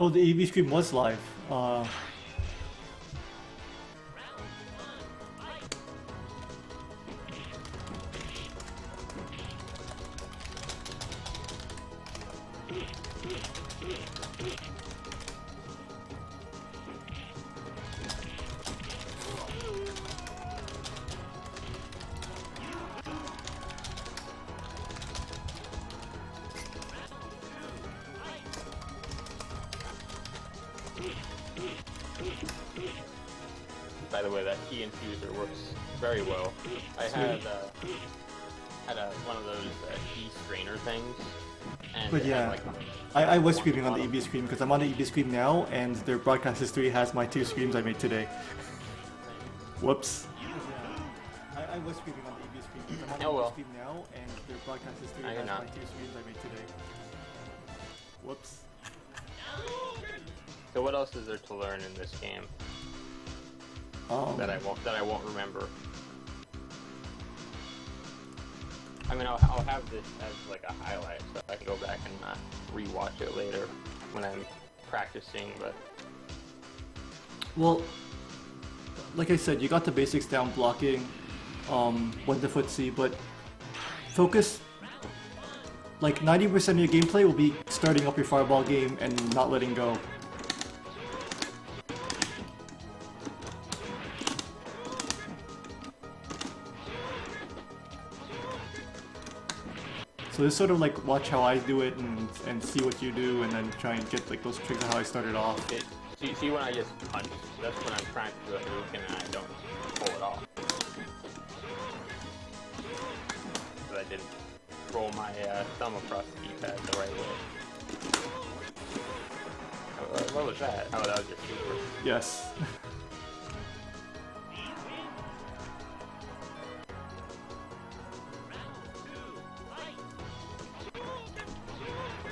Oh, the EV stream was live. By the way, that key infuser works very well. I had one of those key strainer things, and But yeah, like, I was streaming on the EB stream because I'm on the EB stream now, and their broadcast history has my 2 streams I made today. Whoops. I was streaming on the EB stream because I'm on the EB stream now, and their broadcast history has my 2 streams I made today. Whoops. So what else is there to learn in this game that I won't remember? I mean, I'll have this as like a highlight, so I can go back and rewatch it later when I'm practicing. But well, like I said, you got the basics down, blocking, when to footsie, but focus. Like 90% of your gameplay will be starting up your fireball game and not letting go. So just sort of like watch how I do it and see what you do, and then try and get like those tricks of how I started off. See when I just punch, that's when I'm trying to do a move and I don't pull it off. Because I didn't roll my thumb across the D-pad the right way. What was that? Oh, that was your super. Yes.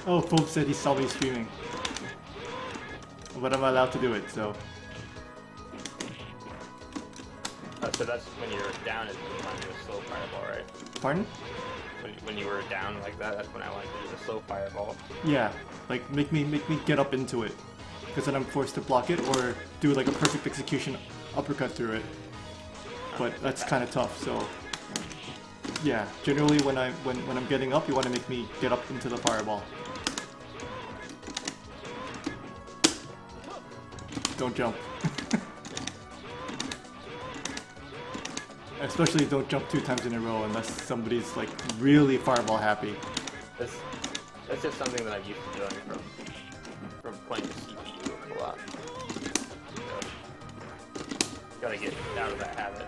Oh, Pope said he saw me streaming. But I'm allowed to do it, so. So that's when you're down is when you want to do a slow fireball, right? Pardon? When you were down like that, that's when I wanted to do the slow fireball. Yeah, like make me get up into it, because then I'm forced to block it or do like a perfect execution uppercut through it. But that's kind of tough. So yeah, generally when I'm getting up, you want to make me get up into the fireball. Don't jump. Especially don't jump 2 times in a row unless somebody's like really fireball happy. That's just something that I'm used to doing from playing the CPU a lot. So, gotta get out of that habit.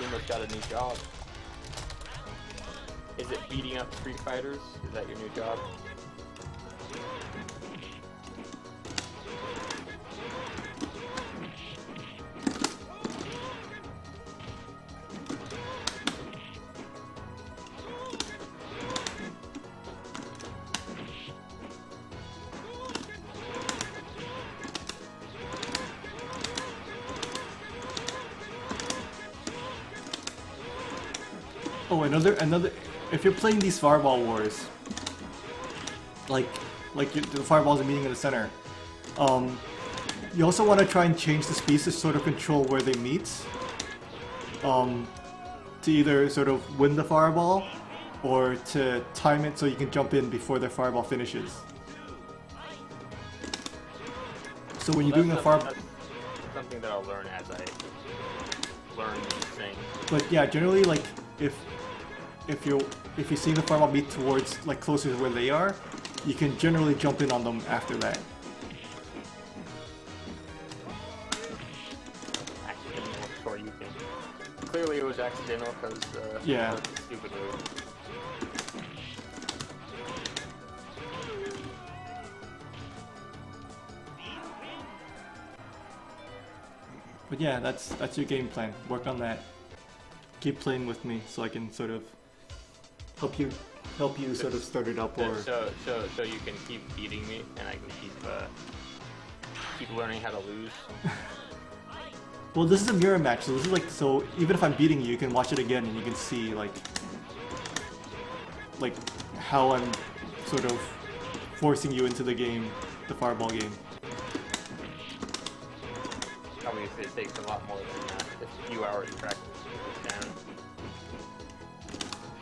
Almost got a new job. Is it beating up Street Fighters? Is that your new job? Oh, another. If you're playing these fireball wars, like the fireballs are meeting in the center, you also want to try and change the speeds to sort of control where they meet, to either sort of win the fireball, or to time it so you can jump in before their fireball finishes. So when you're doing a fireball, that's something that I'll learn as I learn these things. But yeah, generally like if you see the fireball meet towards like closer to where they are, you can generally jump in on them after that. Accidental, or you can. Clearly, it was accidental because yeah, stupid move. But yeah, that's your game plan. Work on that. Keep playing with me so I can sort of help you help you sort of start it up, or So you can keep beating me, and I can keep learning how to lose. well, this is a mirror match, so this is like, so even if I'm beating you, you can watch it again and you can see like how I'm sort of forcing you into the game, the Fireball game. Obviously, it takes a lot more than that. Just a few hours of practice to get down.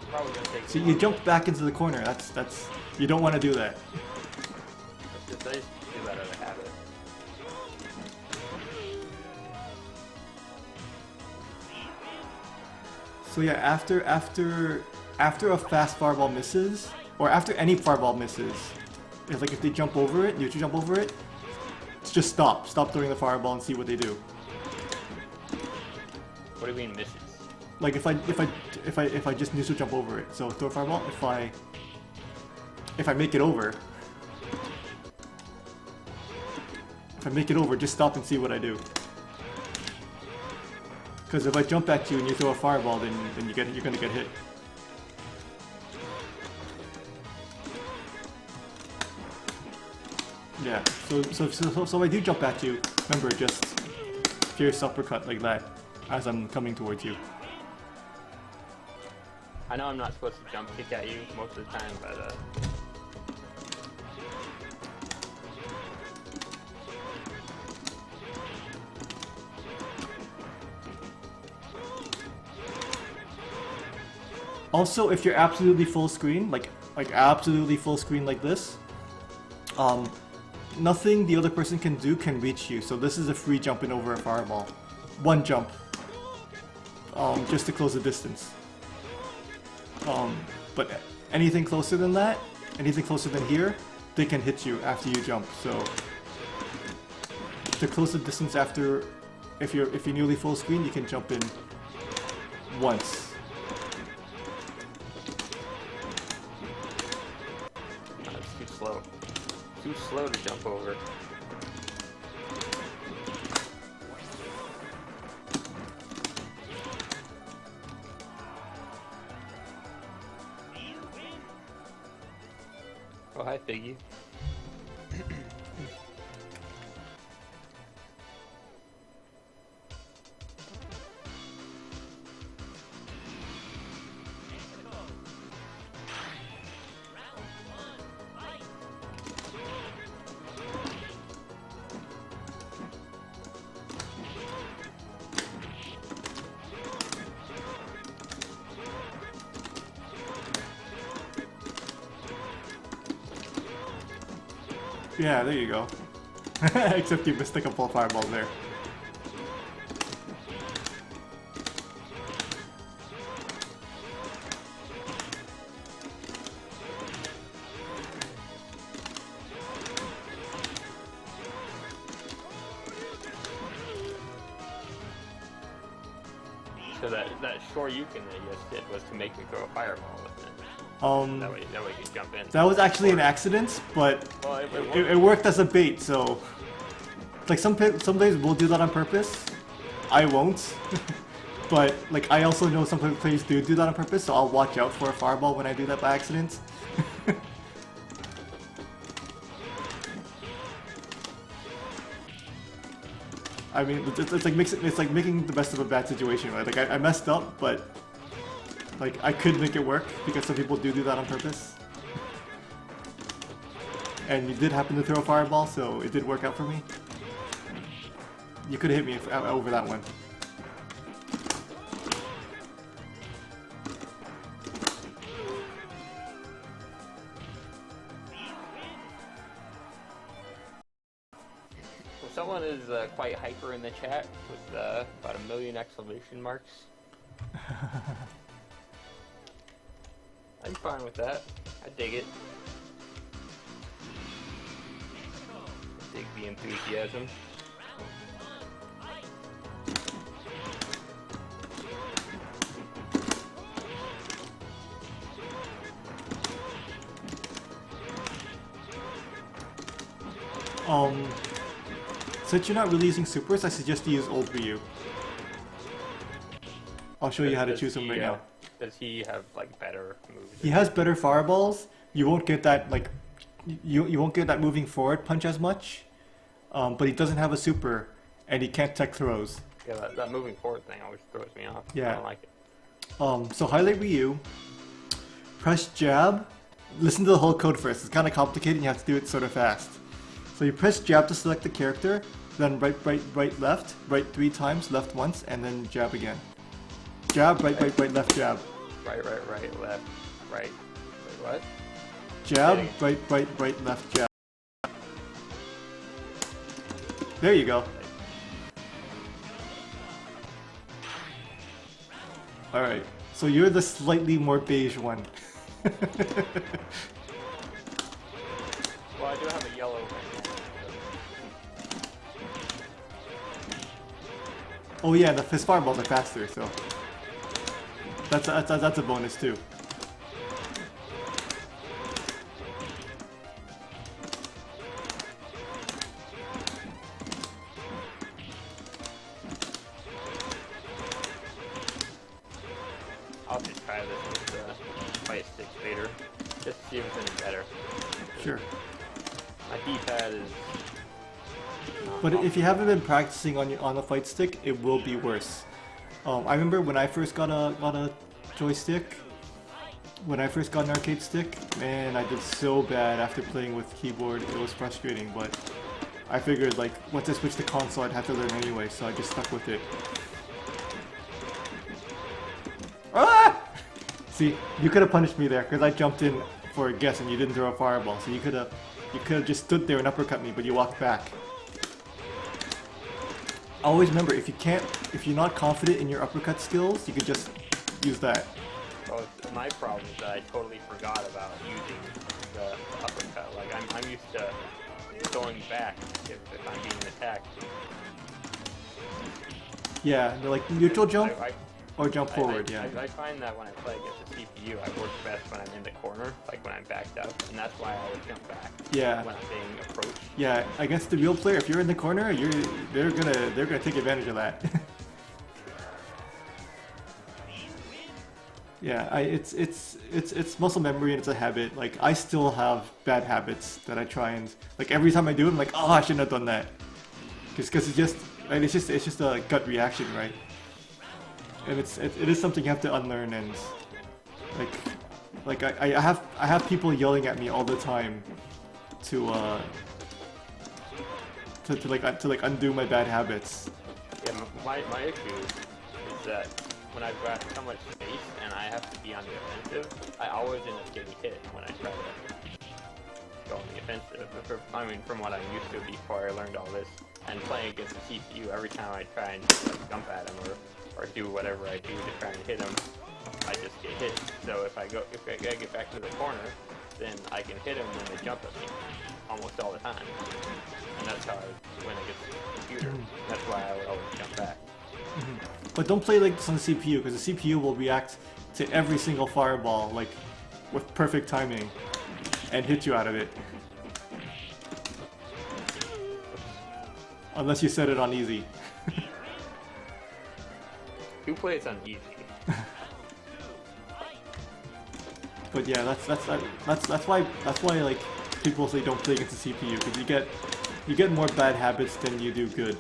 Probably gonna take. So you jumped back into the corner. That's you don't want to do that. It's just I used to do that out of habit. So yeah, after a fast fireball misses, or after any fireball misses, if they jump over it, you jump over it, just stop throwing the fireball and see what they do. What do you mean misses? Like if I just neutral jump over it, so throw a fireball. If I make it over, just stop and see what I do. Because if I jump at you and you throw a fireball, then you're gonna get hit. Yeah. So I do jump at you. Remember, just fierce uppercut like that as I'm coming towards you. I know I'm not supposed to jump kick at you most of the time, but Also, if you're absolutely full screen, like absolutely full screen like this, nothing the other person can do can reach you. So this is a free jumping over a fireball. One jump. Just to close the distance. But anything closer than that, anything closer than here, they can hit you after you jump. So to close the distance after, if you're nearly full screen, you can jump in once. it's too slow. Too slow to jump over. Oh, hi, Figgy. Yeah, there you go. Except you missed a couple of fireballs there. So that Shoryuken that you just did was to make me throw a fireball with it. That way you can jump in. That was actually an accident, but Well, it worked as a bait. So, like some players will do that on purpose. I won't, but like I also know some players do that on purpose. So I'll watch out for a fireball when I do that by accident. I mean, it's like making the best of a bad situation, right? Like I messed up, but like I could make it work because some people do that on purpose. And you did happen to throw a fireball, so it did work out for me. You could have hit me over that one. Someone is quite hyper in the chat with about 1 million exclamation marks. I'm fine with that. I dig it. Dig the enthusiasm. Since you're not really using supers, I suggest you use old Ryu. I'll show you how to choose them right now. Does he have like better moves? He has better fireballs. You won't get that like, you won't get that moving forward punch as much. But he doesn't have a super, and he can't tech throws. Yeah, that moving forward thing always throws me off. Yeah. I don't like it. So highlight Ryu, press jab, listen to the whole code first, it's kind of complicated and you have to do it sort of fast. So you press jab to select the character, then right, left, right 3 times, left once, and then jab again. Jab, right, left, jab. Right, left, right. Wait, what? Jab, right, left, jab. There you go. Alright, so you're the slightly more beige one. Well, I do have a yellow right now. Oh yeah, his fireballs are faster, so that's a bonus too. I'll just try this with the Fight Stick Vader, just to see if it's any better. Sure. My D-pad is... But if you haven't been practicing on the fight stick, it will be worse. I remember when I first got a joystick, when I first got an arcade stick, man, I did so bad after playing with keyboard. It was frustrating, but I figured like once I switched to console, I'd have to learn anyway, so I just stuck with it. Ah! See, you could have punished me there because I jumped in for a guess and you didn't throw a fireball. So you could have just stood there and uppercut me, but you walked back. Always remember, if you're not confident in your uppercut skills, you could just use that. Well, my problem is that I totally forgot about using the uppercut. Like I'm used to going back if I'm being attacked. Yeah, they're like neutral jump I or jump forward. Yeah. I find that when I play against the CPU, I work best when I'm in the corner, like when I'm backed up, and that's why I always jump back. Yeah. When I'm being approached. Yeah, against the real player, if you're in the corner, they're gonna take advantage of that. Yeah, it's muscle memory and it's a habit. Like I still have bad habits that I try and like every time I do it, I'm like, oh, I shouldn't have done that. Because it's just a gut reaction, right? And it is something you have to unlearn, and like I have people yelling at me all the time to undo my bad habits. Yeah, my issue is that when I've got so much space and I have to be on the offensive, I always end up getting hit when I try to go on the offensive. I mean, from what I'm used to before I learned all this, and playing against the CPU, every time I try and like, jump at him or do whatever I do to try and hit him, I just get hit. So if I get back to the corner, then I can hit him when they jump at me almost all the time. And that's how I win against the computer. That's why I would always jump back. But don't play like this on the CPU, because the CPU will react to every single fireball like with perfect timing and hit you out of it. Unless you set it on easy. Who plays on easy? But yeah, that's why like people say don't play against the CPU, because you get more bad habits than you do good.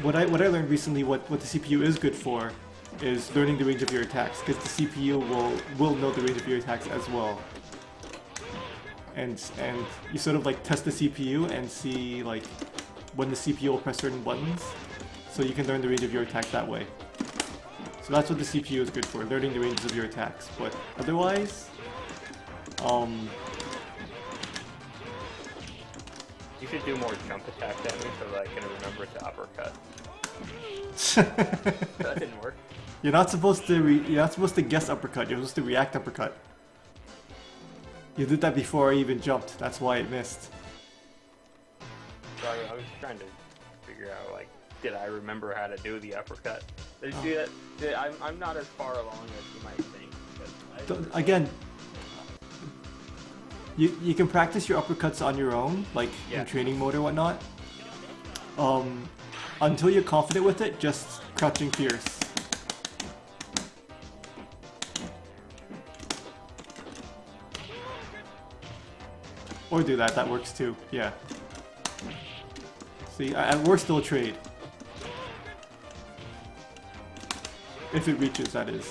What I learned recently, what the CPU is good for, is learning the range of your attacks, because the CPU will know the range of your attacks as well. And you sort of like test the CPU and see like when the CPU will press certain buttons, so you can learn the range of your attack that way. So that's what the CPU is good for, learning the ranges of your attacks. But otherwise, you should do more jump attacks at me so that I can remember to uppercut. That didn't work. You're not supposed to guess uppercut. You're supposed to react uppercut. You did that before I even jumped. That's why it missed. So I was trying to figure out, like, did I remember how to do the uppercut? Did you see that? I'm not as far along as you might think. Again, you can practice your uppercuts on your own, like in training mode or whatnot. Until you're confident with it, just crouching fierce. Or do that, that works too, yeah. See, we're still a trade. If it reaches, that is.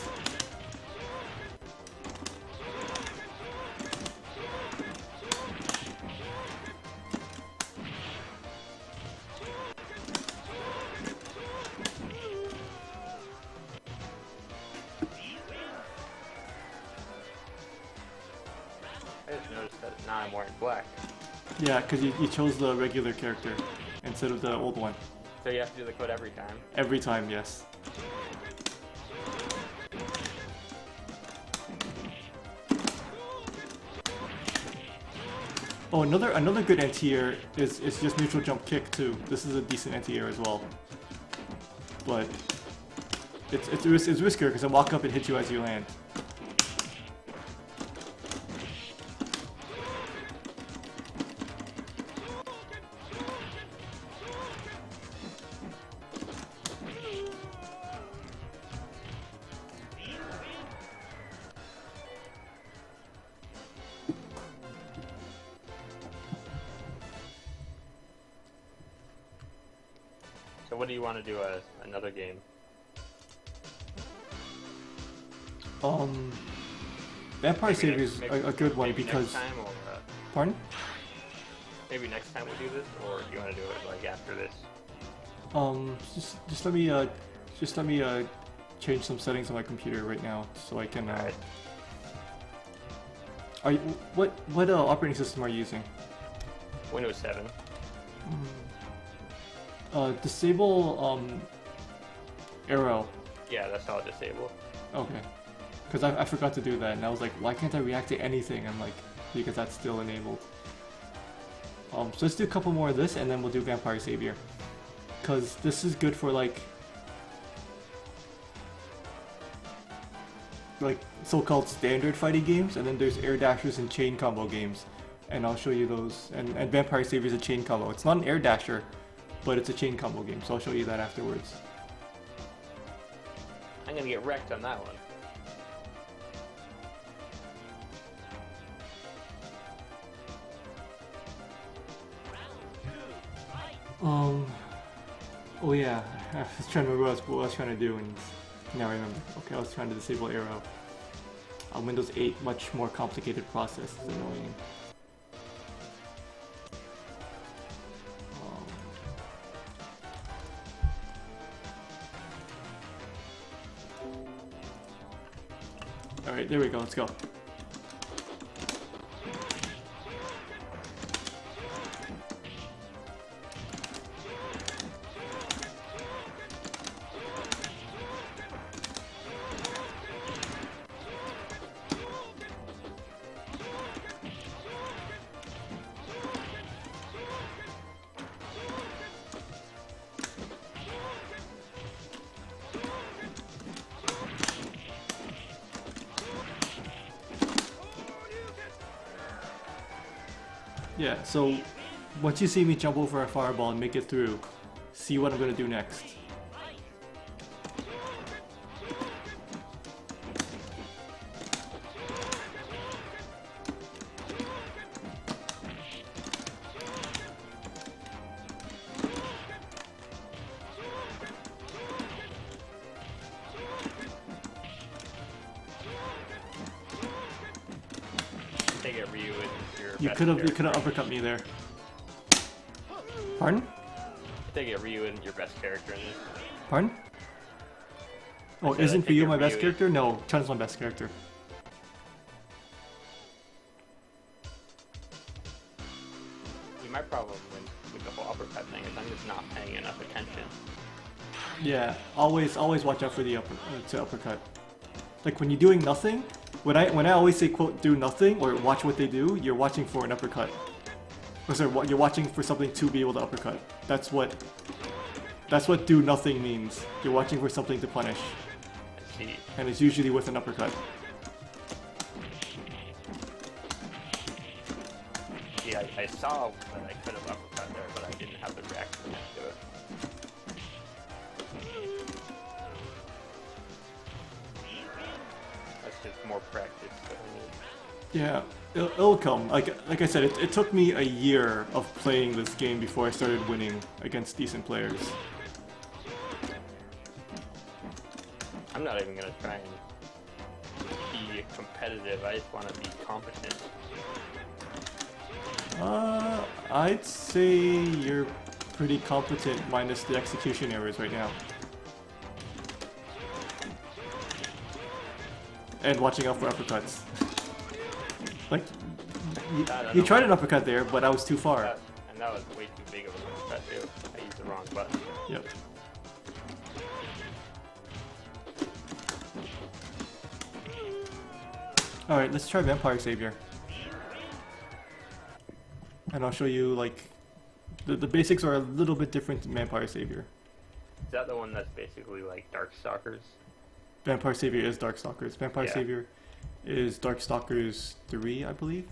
I just noticed that now I'm wearing black. Yeah, because you chose the regular character instead of the old one. So you have to do the code every time. Every time, yes. Oh, another good anti-air is just neutral jump kick too. This is a decent anti-air as well. But it's riskier because I walk up and hit you as you land. So what do you want to do as another game? Vampire Savior is a good one maybe because. next time or, Pardon? maybe next time we do this, or do you want to do it like after this? Just let me change some settings on my computer right now so I can. Alright. What operating system are you using? Windows 7. Disable arrow. Yeah, that's all disabled. Okay. Because I forgot to do that, and I was like, why can't I react to anything? I'm like, because that's still enabled. So let's do a couple more of this, and then we'll do Vampire Savior. Because this is good for like so-called standard fighting games, and then there's air dashers and chain combo games. And I'll show you those. And Vampire Savior is a chain combo. It's not an air dasher, but it's a chain combo game, so I'll show you that afterwards. I'm gonna get wrecked on that one. Oh yeah, I was trying to remember what I was trying to do, and now I remember. Okay, I was trying to disable arrow. On Windows 8, much more complicated process. It's annoying. Alright, there we go, let's go. Yeah, so once you see me jump over a fireball and make it through, see what I'm gonna do next. Take it, Ryu, is your You best could have character. uppercut me there. Pardon? Take it, Ryu isn't your best character in this. Pardon? Oh, said I isn't think Ryu your my best Ryu- character? No, Chun's my best character. My problem with the whole uppercut thing is I'm just not paying enough attention. Yeah, always watch out for the uppercut. Like when you're doing nothing, when I always say quote do nothing or watch what they do, you're watching for an uppercut. Or sorry, you're watching for something to be able to uppercut. That's what do nothing means. You're watching for something to punish, I see. and it's usually with an uppercut. See, I saw that I could have uppercut there, but I didn't have the reaction to it. That's just more practice that I need. Yeah, It'll come. Like I said, it took me a year of playing this game before I started winning against decent players. I'm not even gonna try and be competitive. I just want to be competent. I'd say you're pretty competent minus the execution errors right now. And watching out for uppercuts. Like, you tried an uppercut there, but I was too far. And that was way too big of an uppercut too. I used the wrong button. Yep. Alright, let's try Vampire Savior. And I'll show you, like, the basics are a little bit different than Vampire Savior. Is that the one that's basically like Darkstalkers? Vampire Savior is Darkstalkers. Vampire Yeah. Savior is Darkstalkers 3, I believe.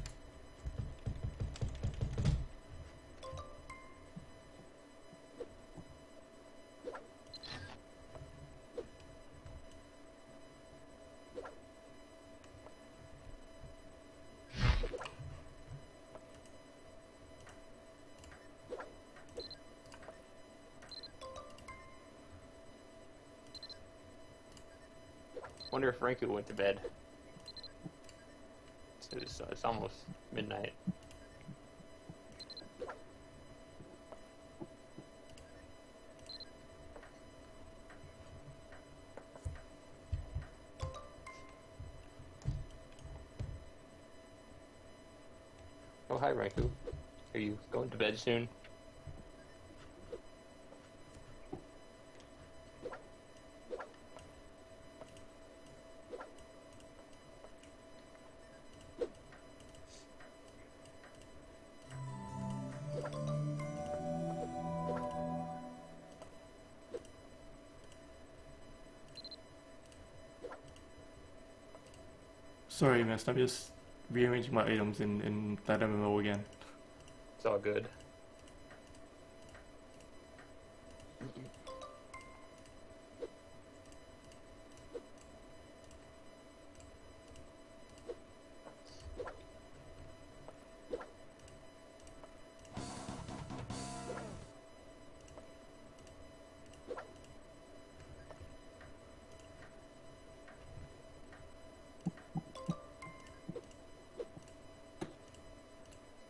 Wonder if Renku went to bed. It's almost midnight. Oh, hi, Renku. Are you going to bed soon? Sorry, Mist, I'm just rearranging my items in that MMO again. It's all good.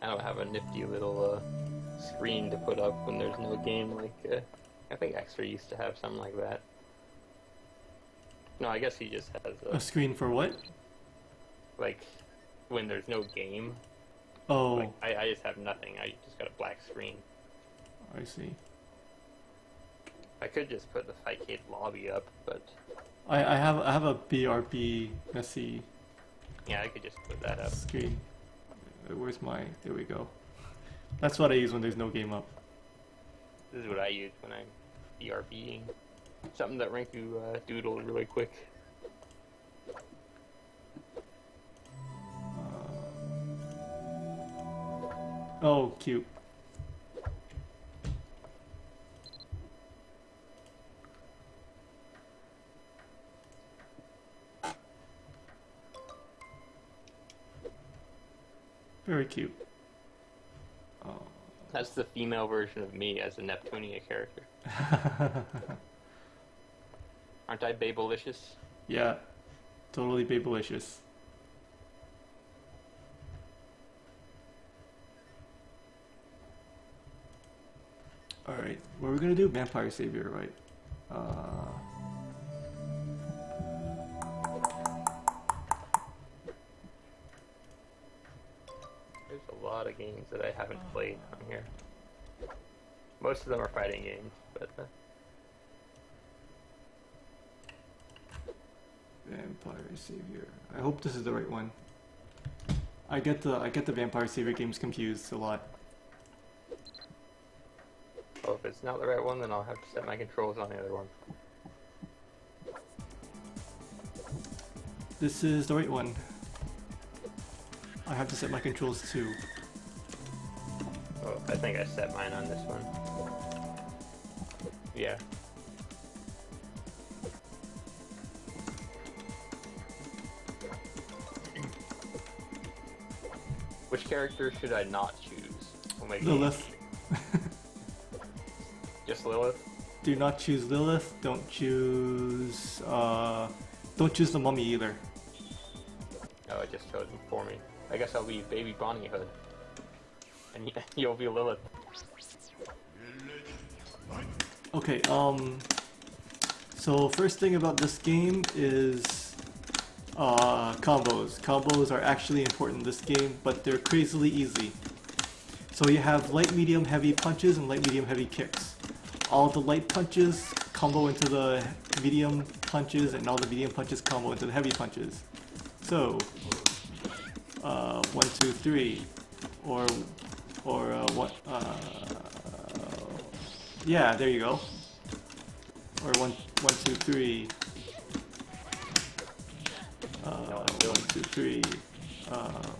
I don't have a nifty little screen to put up when there's no game like I think Extra used to have something like that. No, I guess he just has A screen for what? like when there's no game. Oh, Like I just have nothing. I just got a black screen. I see. I could just put the Fightcade lobby up, but I have a BRB messy yeah, I could just put that up. screen. Where's my? There we go. That's what I use when there's no game up. This is what I use when I'm BRBing. Something that Renku doodled really quick. Oh, cute. Very cute. Oh. That's the female version of me as a Neptunia character. Aren't I babelicious? Yeah, totally babelicious. Alright, what we're gonna do? Vampire Savior, right? There's a lot of games that I haven't played on here. Most of them are fighting games, but Vampire Savior. I hope this is the right one. I get the Vampire Savior games confused a lot. oh, if it's not the right one, then I'll have to set my controls on the other one. This is the right one. I have to set my controls too. Oh, I think I set mine on this one. Yeah. Which character should I not choose? When making Lilith. Just Lilith? Do not choose Lilith. Don't choose the mummy either. Oh, I just chose him for me. I guess I'll be Baby Bonnie Hood. And you'll be Lilith. Okay, so first thing about this game is combos. Combos are actually important in this game, but they're crazily easy. So you have light, medium, heavy punches and light, medium, heavy kicks. All the light punches combo into the medium punches, and all the medium punches combo into the heavy punches. So, 1, 2, 3, or what? Yeah, there you go. Or 1, 2, 3. 1, 2, 3.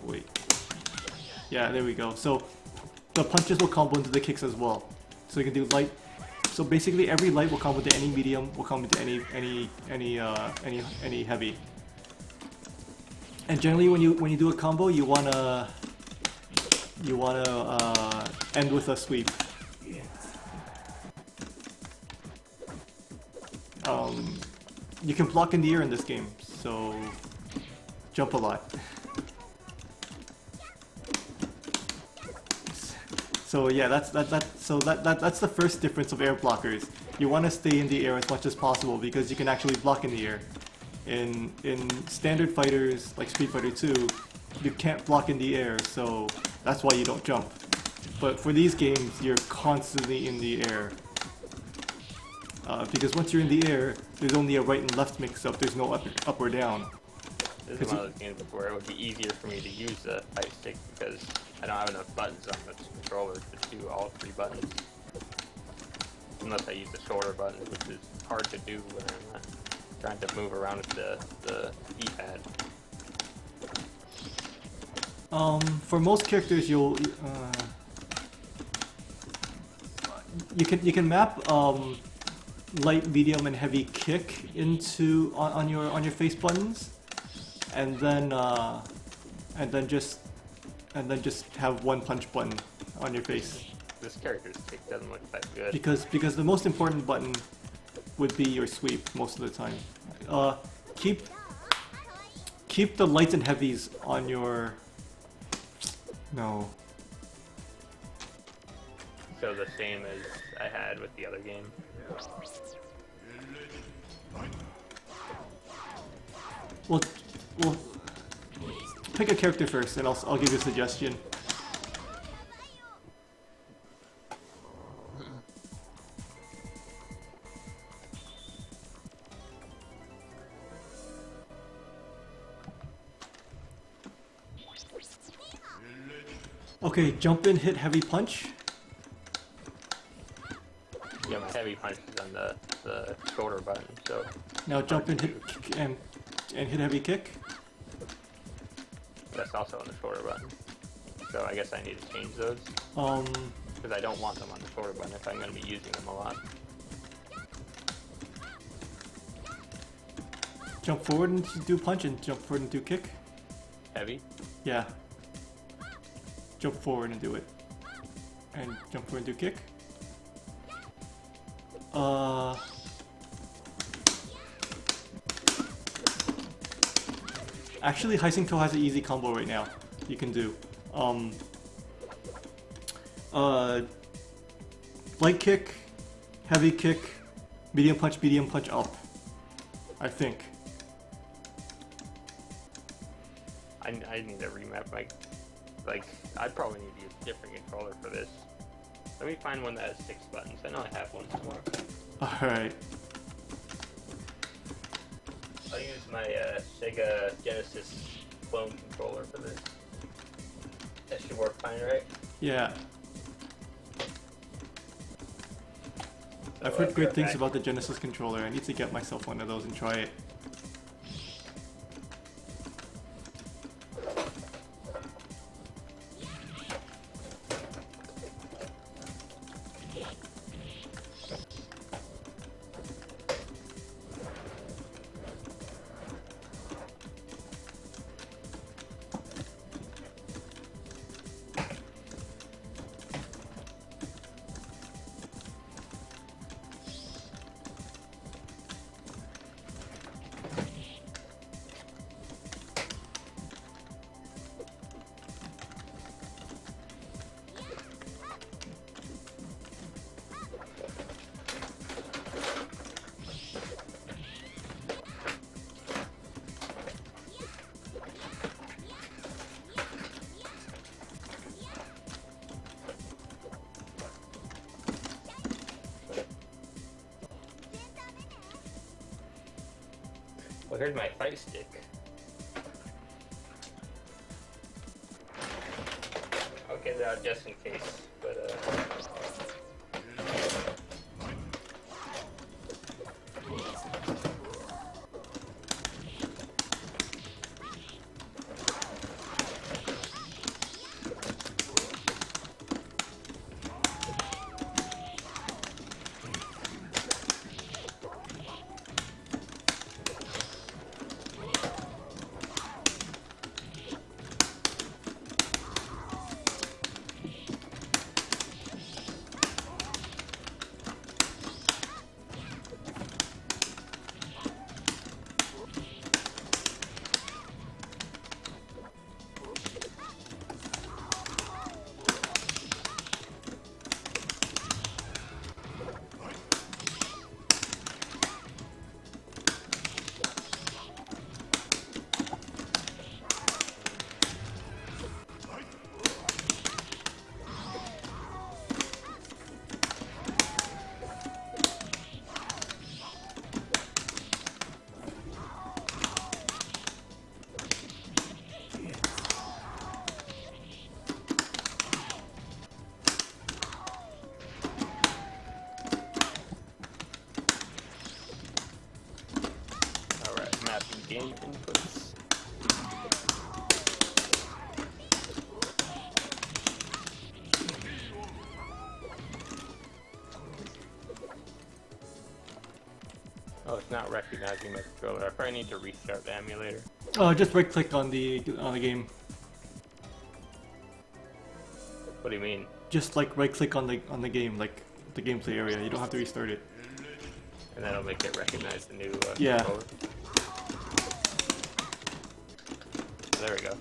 Wait. Yeah, there we go. So the punches will combo into the kicks as well. So you can do light. So basically, every light will combo into any medium, will combo into any heavy. And generally, when you do a combo, you wanna end with a sweep. You can block in the air in this game, so jump a lot. So yeah, that's the first difference of air blockers. You want to stay in the air as much as possible because you can actually block in the air. In standard fighters like Street Fighter 2, you can't block in the air, so that's why you don't jump. But for these games, you're constantly in the air. Because once you're in the air, there's only a right and left mix-up, there's no up or down. This is one of those games where it would be easier for me to use the fight stick because I don't have enough buttons on the controller to do all 3 buttons. Unless I use the shoulder button, which is hard to do when I'm trying to move around with the D-pad. For most characters, you can map light, medium, and heavy kick into on your face buttons, and then just have one punch button on your face. This character's kick doesn't look that good. Because the most important button would be your sweep most of the time. Keep the lights and heavies on your. No. So the same as I had with the other game. Well, pick a character first, and I'll give you a suggestion. Okay, jump in, hit heavy punch. Yeah, my heavy punch is on the shoulder button, so... Now jump in, hit kick, and hit heavy kick. That's also on the shoulder button. So I guess I need to change those. Because I don't want them on the shoulder button if I'm going to be using them a lot. Jump forward and do punch, and jump forward and do kick. Heavy? Yeah. Jump forward and do it. And jump forward and do kick. Actually, Heising Toe has an easy combo right now. You can do. Light kick, heavy kick, medium punch up. I think. I need to remap my... Like, I'd probably need to use a different controller for this. Let me find one that has 6 buttons. I know I have one somewhere. Alright. I'll use my Sega Genesis clone controller for this. That should work fine, right? Yeah. So I've heard great things about the Genesis controller. I need to get myself one of those and try it. heard my fight stick. I'll get it out just in case, but alright, mapping game inputs. Oh, it's not recognizing my controller. I probably need to restart the emulator. Just right click on the game. What do you mean? Just like right click on the game, like the gameplay area. You don't have to restart it. And that'll make it recognize the new Yeah. controller. There we go.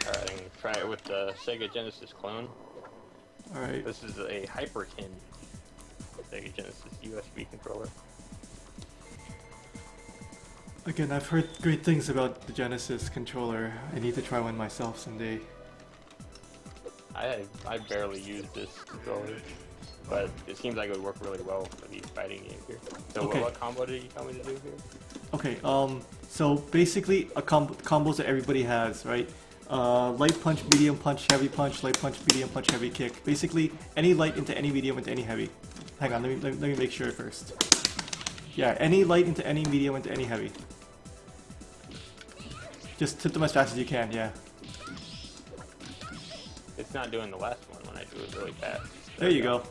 Alright, I'm gonna try it with the Sega Genesis clone. Alright. This is a Hyperkin Sega Genesis USB controller. Again, I've heard great things about the Genesis controller. I need to try one myself someday. I barely use this controller, but it seems like it would work really well for these fighting games here. So Okay. what combo did you tell me to do here? Okay, so basically combos that everybody has, right? Light punch, medium punch, heavy punch, light punch, medium punch, heavy kick. Basically, any light into any medium into any heavy. Hang on, let me make sure first. Yeah, any light into any medium into any heavy. Just hit them as fast as you can, yeah. It's not doing the last one when I do it really fast. There you go.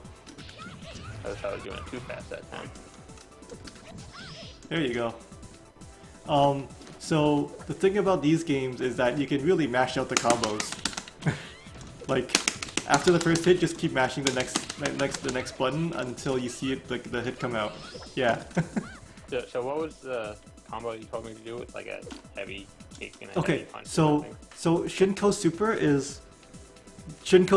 I thought I was doing it too fast that time. There you go. So the thing about these games is that you can really mash out the combos. Like, after the first hit, just keep mashing the next button until you see it, the hit come out. Yeah. So what was the combo you told me to do with like a heavy kick and a Okay, heavy punch? or so something? Shinko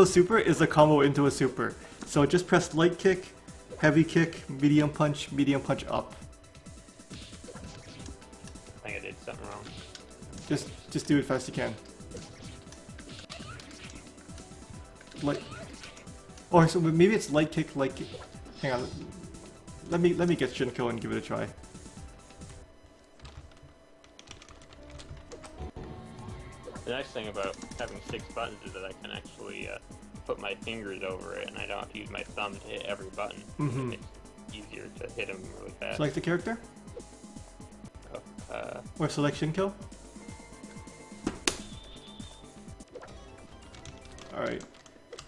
Super is a combo into a super. So just press light kick, heavy kick, medium punch up. I think I did something wrong. Just do it fast you can. Light, or so maybe it's light kick. Hang on, let me get Shinko and give it a try. The nice thing about having 6 buttons is that I can actually put my fingers over it, and I don't have to use my thumb to hit every button. Mhm. It's easier to hit them really fast. Select the character or select Shinko. All right.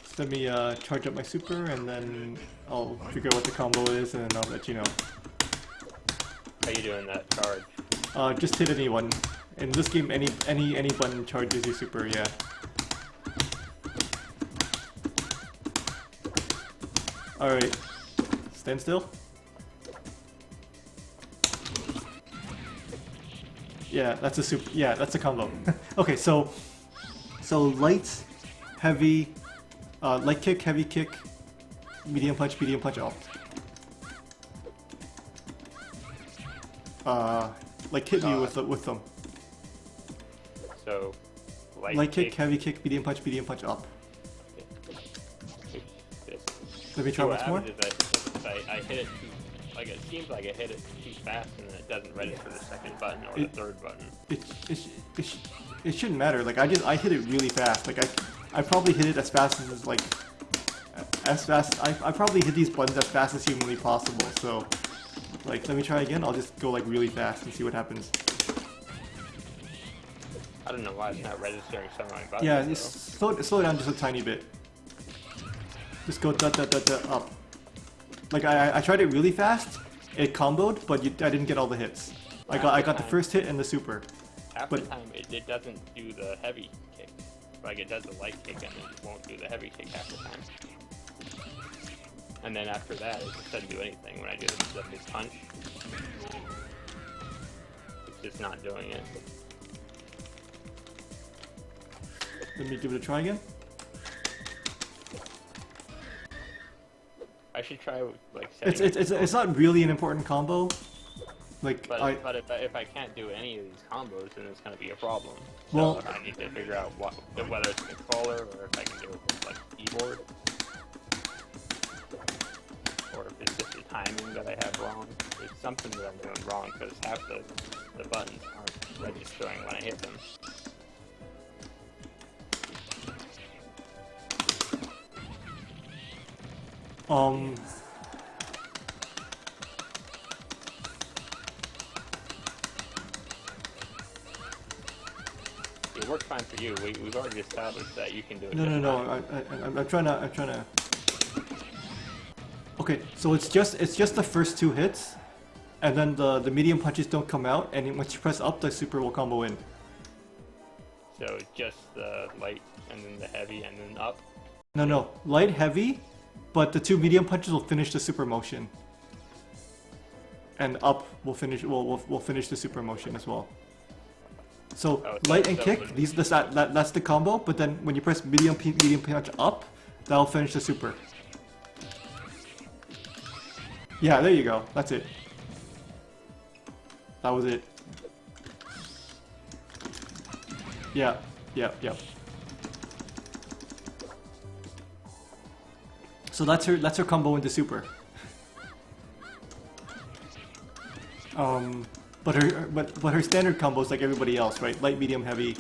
So let me charge up my super, and then I'll figure out what the combo is, and then I'll let you know. How you doing that charge? Just hit anyone. In this game, any button charges your super. Yeah. All right. Stand still. Yeah, that's a super. Yeah, that's a combo. Okay, so light, heavy, light kick, heavy kick, medium punch, up. Like hit me with them. So, Light kick, heavy kick, medium punch, up. Let me try once more. I hit it too, like it seems like I hit it too fast and then it doesn't register the second button or the third button. It shouldn't matter. Like I hit it really fast. Like I probably hit it as fast as like I probably hit these buttons as fast as humanly possible. So like let me try again. I'll just go like really fast and see what happens. I don't know why it's not registering some of my buttons. Yeah, just slow it down just a tiny bit. Just go up. Like I tried it really fast. It comboed, but I didn't get all the hits. I got the first hit and the super. Half the time it doesn't do the heavy kick. Like it does the light kick and it won't do the heavy kick half the time. And then after that it just doesn't do anything when I do the big punch. It's just not doing it. Let me give it a try again. I should try like. It's not really an important combo. Like but if I can't do any of these combos, then it's going to be a problem. So well, I need to figure out whether it's a controller or if I can do it with like keyboard, or if it's just the timing that I have wrong. It's something that I'm doing wrong because half the buttons aren't registering when I hit them. It works fine for you. We've already established that you can do it. No. I'm trying to. Okay, so it's just the first two hits, and then the medium punches don't come out, and once you press up, the super will combo in. So just the light, and then the heavy, and then up. No, light, heavy, but the two medium punches will finish the super motion, and up will finish. Will finish the super motion as well. So light and kick, that's the combo. But then when you press medium punch up, that'll finish the super. Yeah, there you go. That's it. That was it. Yeah. So that's her combo into super. But her standard combo is like everybody else, right? Light, medium, heavy,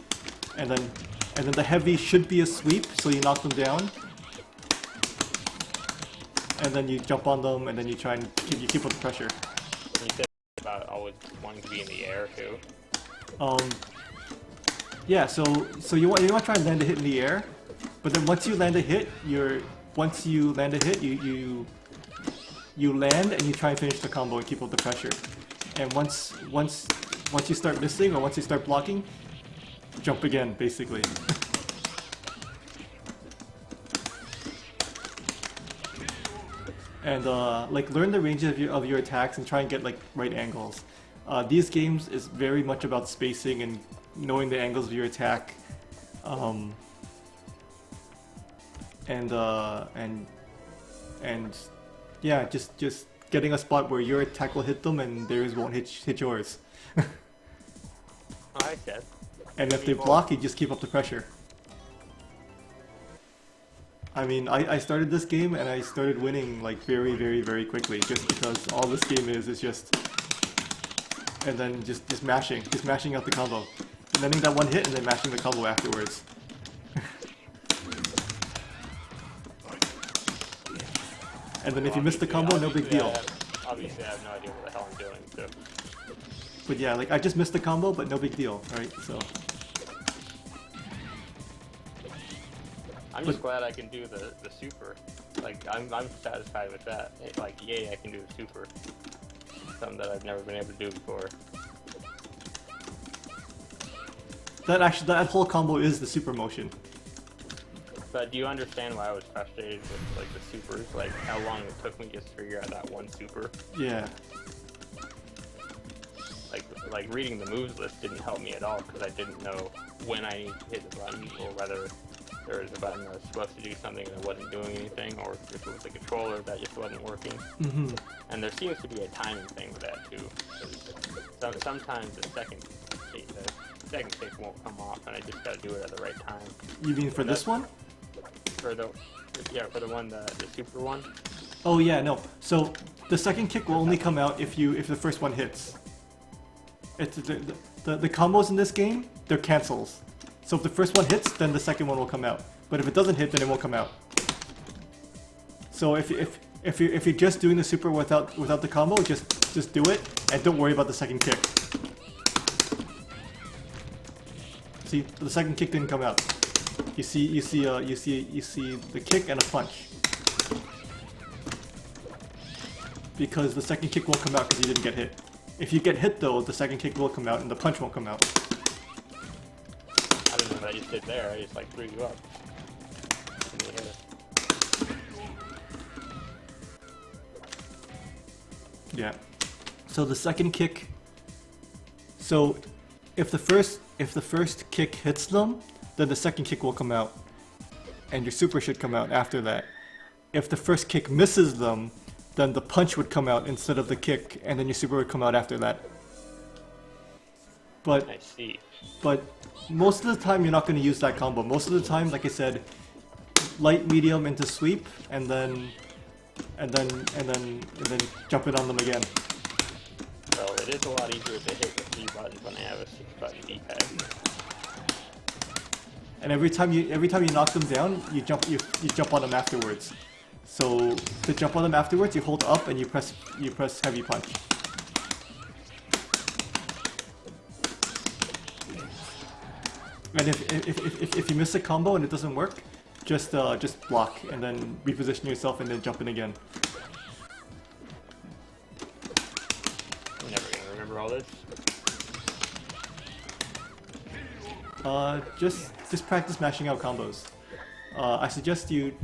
and then the heavy should be a sweep, so you knock them down, and then you jump on them, and then you try and keep up the pressure. You said about always wanting to be in the air too. Yeah. So you want to try and land a hit in the air, but then once you land a hit, you land and you try and finish the combo and keep up the pressure. And once you start missing or once you start blocking, jump again, basically. And like learn the range of your attacks and try and get like right angles. These games is very much about spacing and knowing the angles of your attack. And yeah, just getting a spot where your attack will hit them and theirs won't hit yours. I said. And if they block, you just keep up the pressure. I mean, I started this game and I started winning like very, very, very quickly, just because all this game is just, and then just mashing out the combo, landing that one hit and then mashing the combo afterwards. And then if you miss the combo, no big deal. Obviously, I have no idea what the hell I'm doing, so. But yeah, like I just missed the combo, but no big deal, right? So. I'm just glad I can do the super. Like I'm satisfied with that. Like yay, I can do the super. Something that I've never been able to do before. That whole combo is the super motion. But do you understand why I was frustrated with like the supers? Like how long it took me just to figure out that one super? Yeah. like reading the moves list didn't help me at all because I didn't know when I needed to hit the button or whether there was a button that was supposed to do something that wasn't doing anything, or if it was the controller that just wasn't working. And there seems to be a timing thing with that too. So sometimes the second kick won't come off, and I just gotta do it at the right time. You mean for this one? For the one, the super one. Oh yeah, no. So the second kick will only come out if the first one hits. It's the combos in this game, they're cancels. So if the first one hits, then the second one will come out. But if it doesn't hit, then it won't come out. So if you're just doing the super without the combo, just do it and don't worry about the second kick. See, the second kick didn't come out. You see the kick and a punch. Because the second kick won't come out because you didn't get hit. If you get hit though, the second kick will come out and the punch won't come out. I don't know what I just did there. I just like threw you up. Yeah. So the second kick. So if the first kick hits them, then the second kick will come out, and your super should come out after that. If the first kick misses them, then the punch would come out instead of the kick, and then your super would come out after that. But I see. But most of the time you're not going to use that combo. Most of the time, like I said, light, medium into sweep, and then jump in on them again. So it is a lot easier to hit the 3 buttons when I have a 6-button D-pad. And every time you knock them down, you jump on them afterwards. So to jump on them afterwards, you hold up and you press heavy punch. And if you miss a combo and it doesn't work, just block and then reposition yourself and then jump in again. I'm never gonna remember all this. Just practice mashing out combos. I suggest you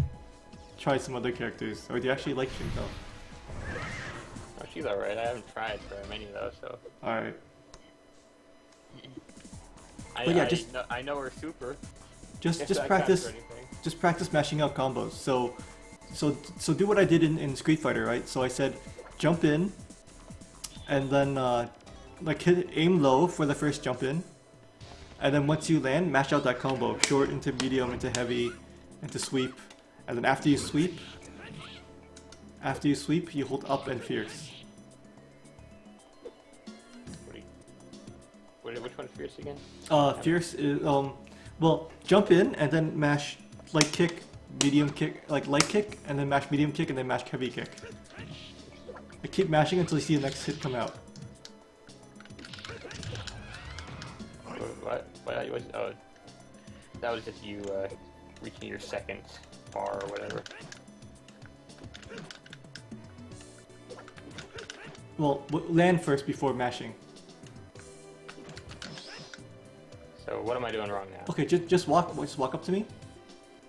try some other characters, or do you actually like Shinko? Oh, she's alright. I haven't tried very many though, so. Alright. But yeah, I know her super. Just practice mashing out combos. So do what I did in Street Fighter, right? So I said jump in, and then like aim low for the first jump in, and then once you land, mash out that combo: short into medium into heavy, into sweep, and then after you sweep, you hold up and fierce. Which one's fierce again? Fierce is well, jump in and then mash light kick, medium kick, like light kick, and then mash medium kick, and then mash heavy kick. I keep mashing until you see the next hit come out. What? Oh, that was just you reaching your second bar or whatever. Well, land first before mashing. So what am I doing wrong now? Okay, just walk up to me.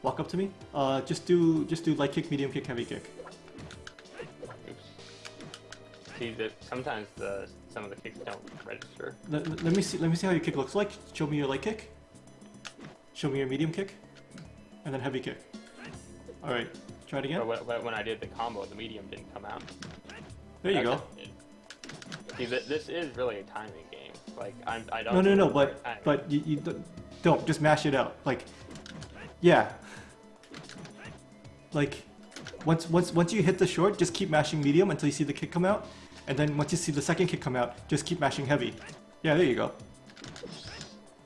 Walk up to me. Just do light kick, medium kick, heavy kick. Oops. See that sometimes some of the kicks don't register. Let me see how your kick looks like. Show me your light kick. Show me your medium kick, and then heavy kick. All right, try it again. But when I did the combo, the medium didn't come out. There you go. See, this is really a timing game. Like I don't. No. But you don't just mash it out. Like, yeah. Like, once you hit the short, just keep mashing medium until you see the kick come out, and then once you see the second kick come out, just keep mashing heavy. Yeah, there you go.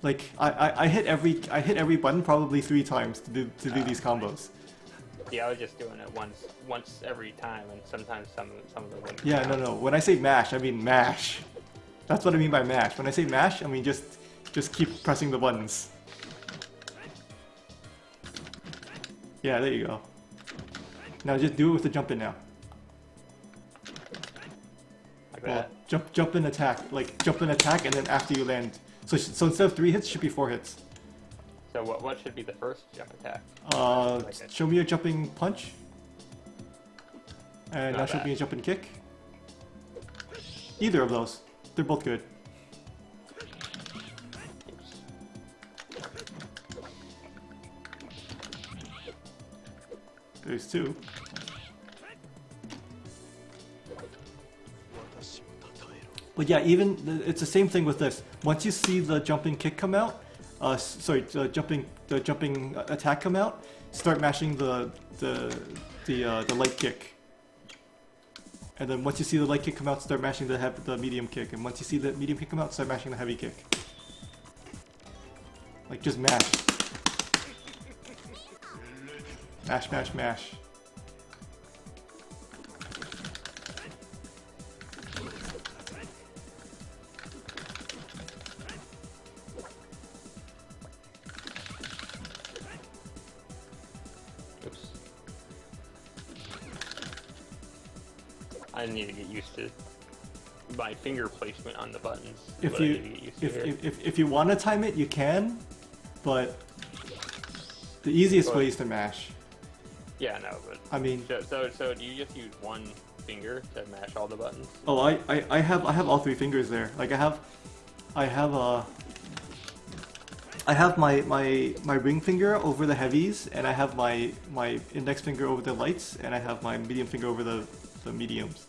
Like I hit every button probably 3 times to do these combos. Yeah, I was just doing it once every time, and sometimes some of them wouldn't. Yeah, no. When I say mash, I mean mash. That's what I mean by mash. When I say mash, I mean just keep pressing the buttons. Yeah, there you go. Now just do it with the jump in now. Like that. Jump in attack, and then after you land. So instead of 3 hits, it should be 4 hits. So what should be the first jump attack? Show me a jumping punch. And now show me a jumping kick. Either of those. They're both good. There's two. But yeah, even it's the same thing with this. Once you see the jumping kick come out, the jumping attack come out, start mashing the light kick. And then once you see the light kick come out, start mashing the medium kick. And once you see the medium kick come out, start mashing the heavy kick. Like just mash. Mash, mash, mash. Oops. I need to get used to my finger placement on the buttons. If you want to time it, you can, but the easiest way is to mash. Yeah, no, but I mean, so do you just use one finger to mash all the buttons? oh, I have all three fingers there. Like I have my ring finger over the heavies, and I have my index finger over the lights, and I have my medium finger over the mediums.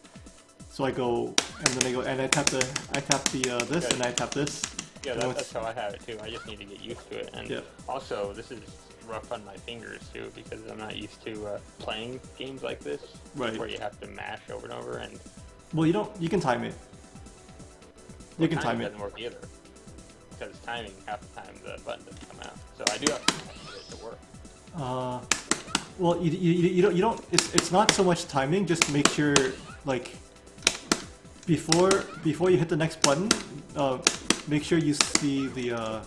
So I go, and then I go, and I tap this, Okay. and I tap this. Yeah, that's how I have it too. I just need to get used to it. And Yeah. also, this is rough on my fingers too, because I'm not used to playing games like this, Right. where you have to mash over and over. And Well, you can time it. You can time it. doesn't work either, because timing half the time the button doesn't come out. So I do have to get it to work. Well, you don't. It's not so much timing. Just make sure, like, before you hit the next button, make sure you see the.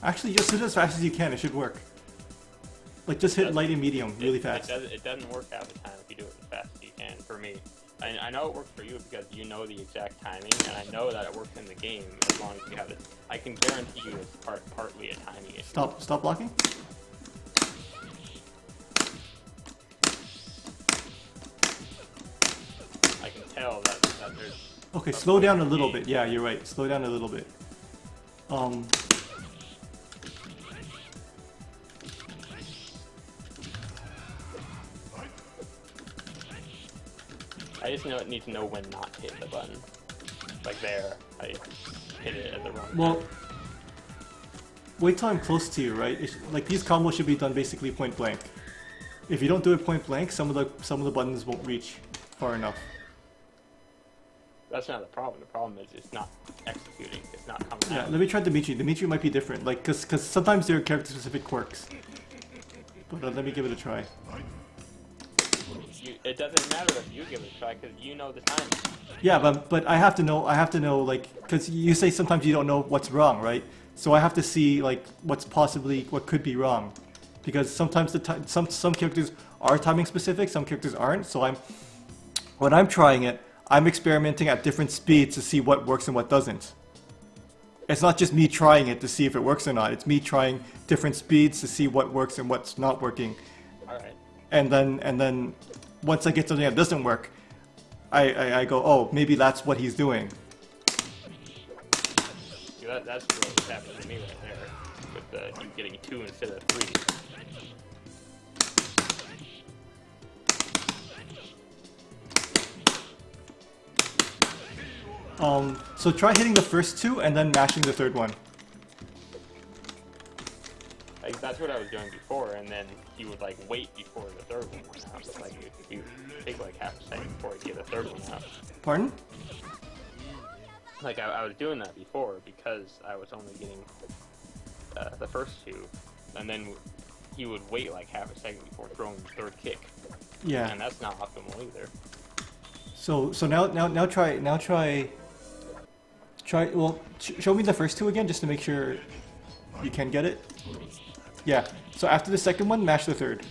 Actually, just hit it as fast as you can. It should work. Like, just hit light and medium really fast. It doesn't work half the time if you do it as fast as you can. For me, I know it works for you because you know the exact timing, and I know that it works in the game as long as you have it. I can guarantee you it's partly a timing issue. Stop blocking. I can tell that there's. Okay, slow down a little bit. Yeah, you're right. Slow down a little bit. I just need to know when not to hit the button. Like there, I hit it at the wrong time. Well, wait till I'm close to you, right? Like these combos should be done basically point blank. If you don't do it point blank, some of the buttons won't reach far enough. That's not the problem. The problem is it's not executing. It's not coming Yeah, out. let me try Dimitri. Dimitri might be different, like cause sometimes there are character-specific quirks. But let me give it a try. It doesn't matter if you give it a try because you know the timing. Yeah, but I have to know like, cause you say sometimes you don't know what's wrong, right? So I have to see like what could be wrong, because sometimes some characters are timing specific, some characters aren't. So when I'm trying it, I'm experimenting at different speeds to see what works and what doesn't. It's not just me trying it to see if it works or not. It's me trying different speeds to see what works and what's not working. All right. And then once I get something that doesn't work, I go, oh, maybe that's what he's doing. See, that's what's happening to me right there, with you getting 2 instead of 3. So try hitting the first 2 and then mashing the third one. Like that's what I was doing before, and then you would like wait before the third one went out. Like you take like half a second before you get the third one out. Pardon? Like I was doing that before because I was only getting the first 2, and then he would wait like half a second before throwing the third kick. Yeah. And that's not optimal either. So now try. Well, show me the first 2 again just to make sure you can get it. Yeah. So after the second one, mash the third.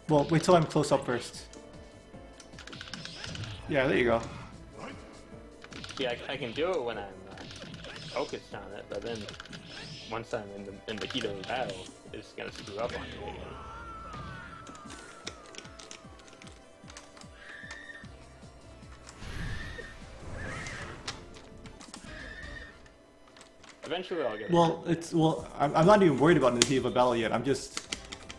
Well, wait till I'm close up first. Yeah, there you go. See, I can do it when I'm focused on it, but then once I'm in the heat of the battle, it's gonna screw up on me again. eventually I'll get Well, I'm not even worried about in the heat of a battle yet. I just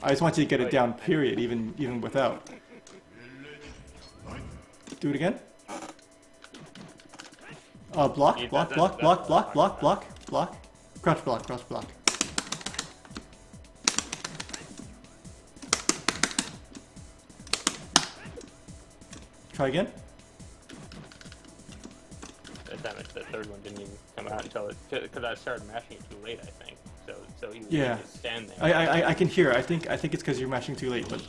want you to get it down. Period. Even without. Do it again. Block. Crouch block. Try again. That time the third one didn't even come out until because I started mashing it too late, I think. So he would just stand there. I can hear. I think it's because you're mashing too late. But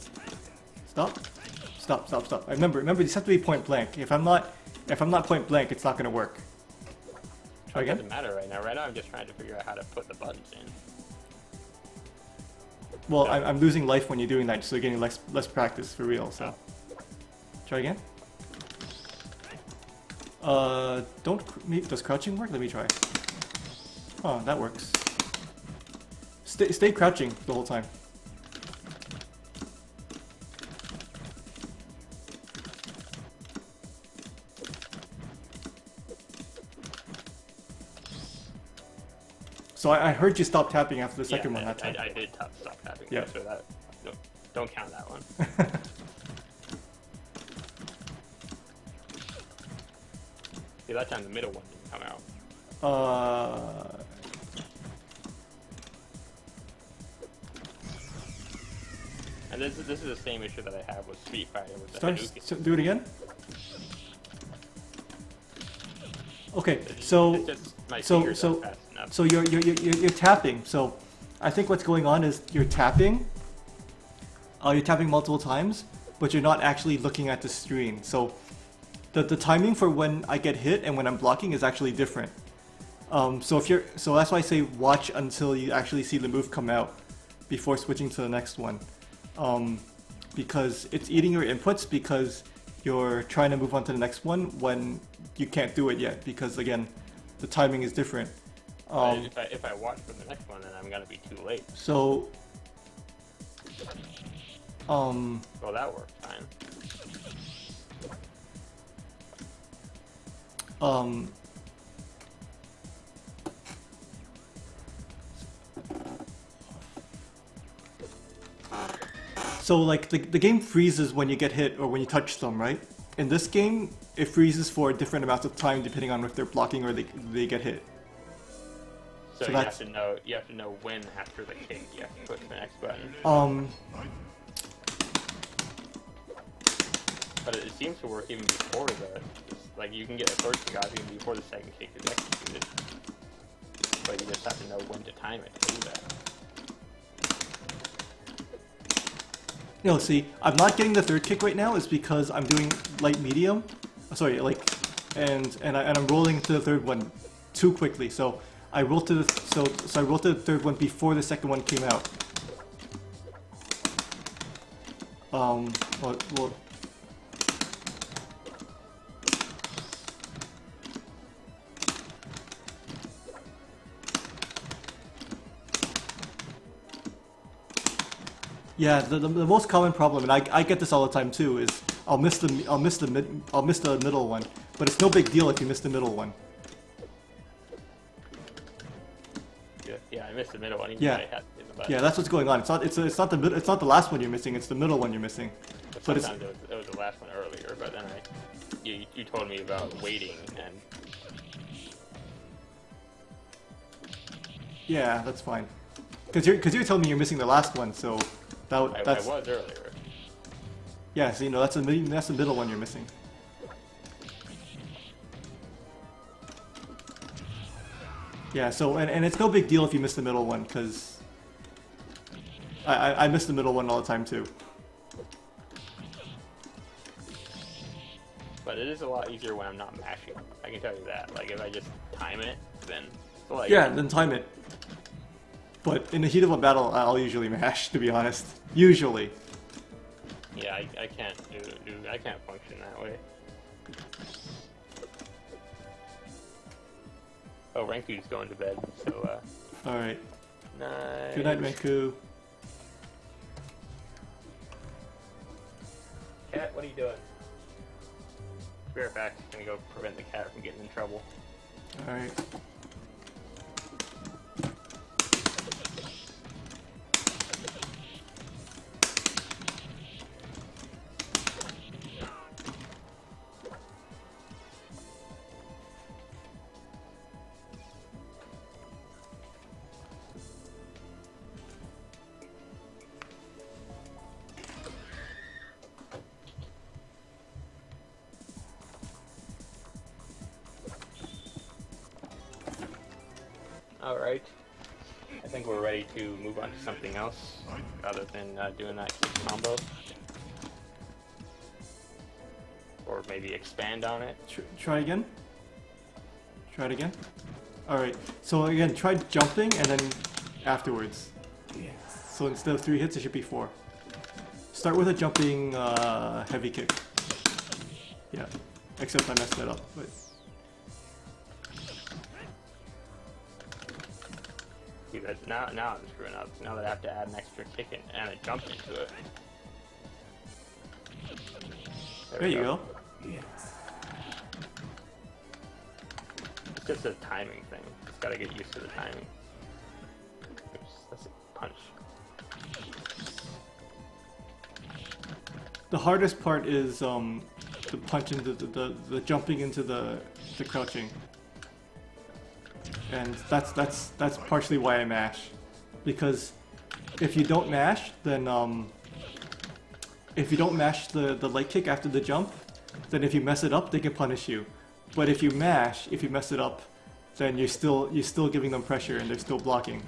stop. I remember these have to be point blank. If I'm not point blank, it's not gonna work. Try again. It doesn't matter right now. Right now I'm just trying to figure out how to put the buttons in. Well, I'm losing life when you're doing that, so you're getting less practice for real. So try again. Does crouching work? Let me try. Oh, that works. Stay crouching the whole time. So I heard you stop tapping after the second one that time. I did stop tapping. Yeah. So that don't count that one. See, that time the middle one didn't come out. And this is the same issue that I have with Street Fighter with the Hadouken. Do it again. Okay, so you're tapping. So I think what's going on is you're tapping. You're tapping multiple times, but you're not actually looking at the screen. So the timing for when I get hit and when I'm blocking is actually different. So that's why I say watch until you actually see the move come out before switching to the next one. Because it's eating your inputs because you're trying to move on to the next one when you can't do it yet because again the timing is different. If I watch for the next one, then I'm gonna be too late. So well, that worked fine. So like the game freezes when you get hit or when you touch them, right? In this game, it freezes for different amounts of time depending on if they're blocking or they get hit. So you have to know when after the kick you have to push the next button. But it seems to work even before like you can get the first kick off even before the second kick is executed. But you just have to know when to time it to do that. No, see, I'm not getting the third kick right now is because I'm doing light medium. Sorry, and I'm rolling to the third one too quickly. So I rolled to the I rolled to the third one before the second one came out. Well. Yeah, the most common problem, and I get this all the time too, is I'll miss the middle one, but it's no big deal if you miss the middle one. Yeah, I missed the middle one. Yeah, that's what's going on. It's not the last one you're missing. It's the middle one you're missing. But sometimes it was the last one earlier, but then you told me about waiting and. Yeah, that's fine. Because you're telling me you're missing the last one, so. I was earlier. Yeah, so that's the middle one you're missing. Yeah, so and it's no big deal if you miss the middle one, because I miss the middle one all the time too. But it is a lot easier when I'm not mashing. I can tell you that. Like if I just time it, then then time it. But in the heat of a battle, I'll usually mash, to be honest. Usually. Yeah, I can't I can't function that way. Oh, Renku's going to bed, so Alright. Nice. Good night, Renku. Cat, what are you doing? Be right back. Gonna go prevent the cat from getting in trouble. Alright. Alright. I think we're ready to move on to something else rather than doing that kick combo. Or maybe expand on it. Try again. Try it again. Alright, so again, try jumping and then afterwards. So instead of 3 hits, it should be 4. Start with a jumping heavy kick. Yeah, except I messed that up. But See, now I'm screwing up. Now that I have to add an extra kick and a jump into it. there you go. It's just a timing thing. Just gotta get used to the timing. Oops, that's a punch. The hardest part is the punch into the jumping into the crouching, and that's partially why I mash, because if you don't mash, then if you don't mash the leg kick after the jump, then if you mess it up, they can punish you. But if you mash, if you mess it up, then you're still giving them pressure and they're still blocking.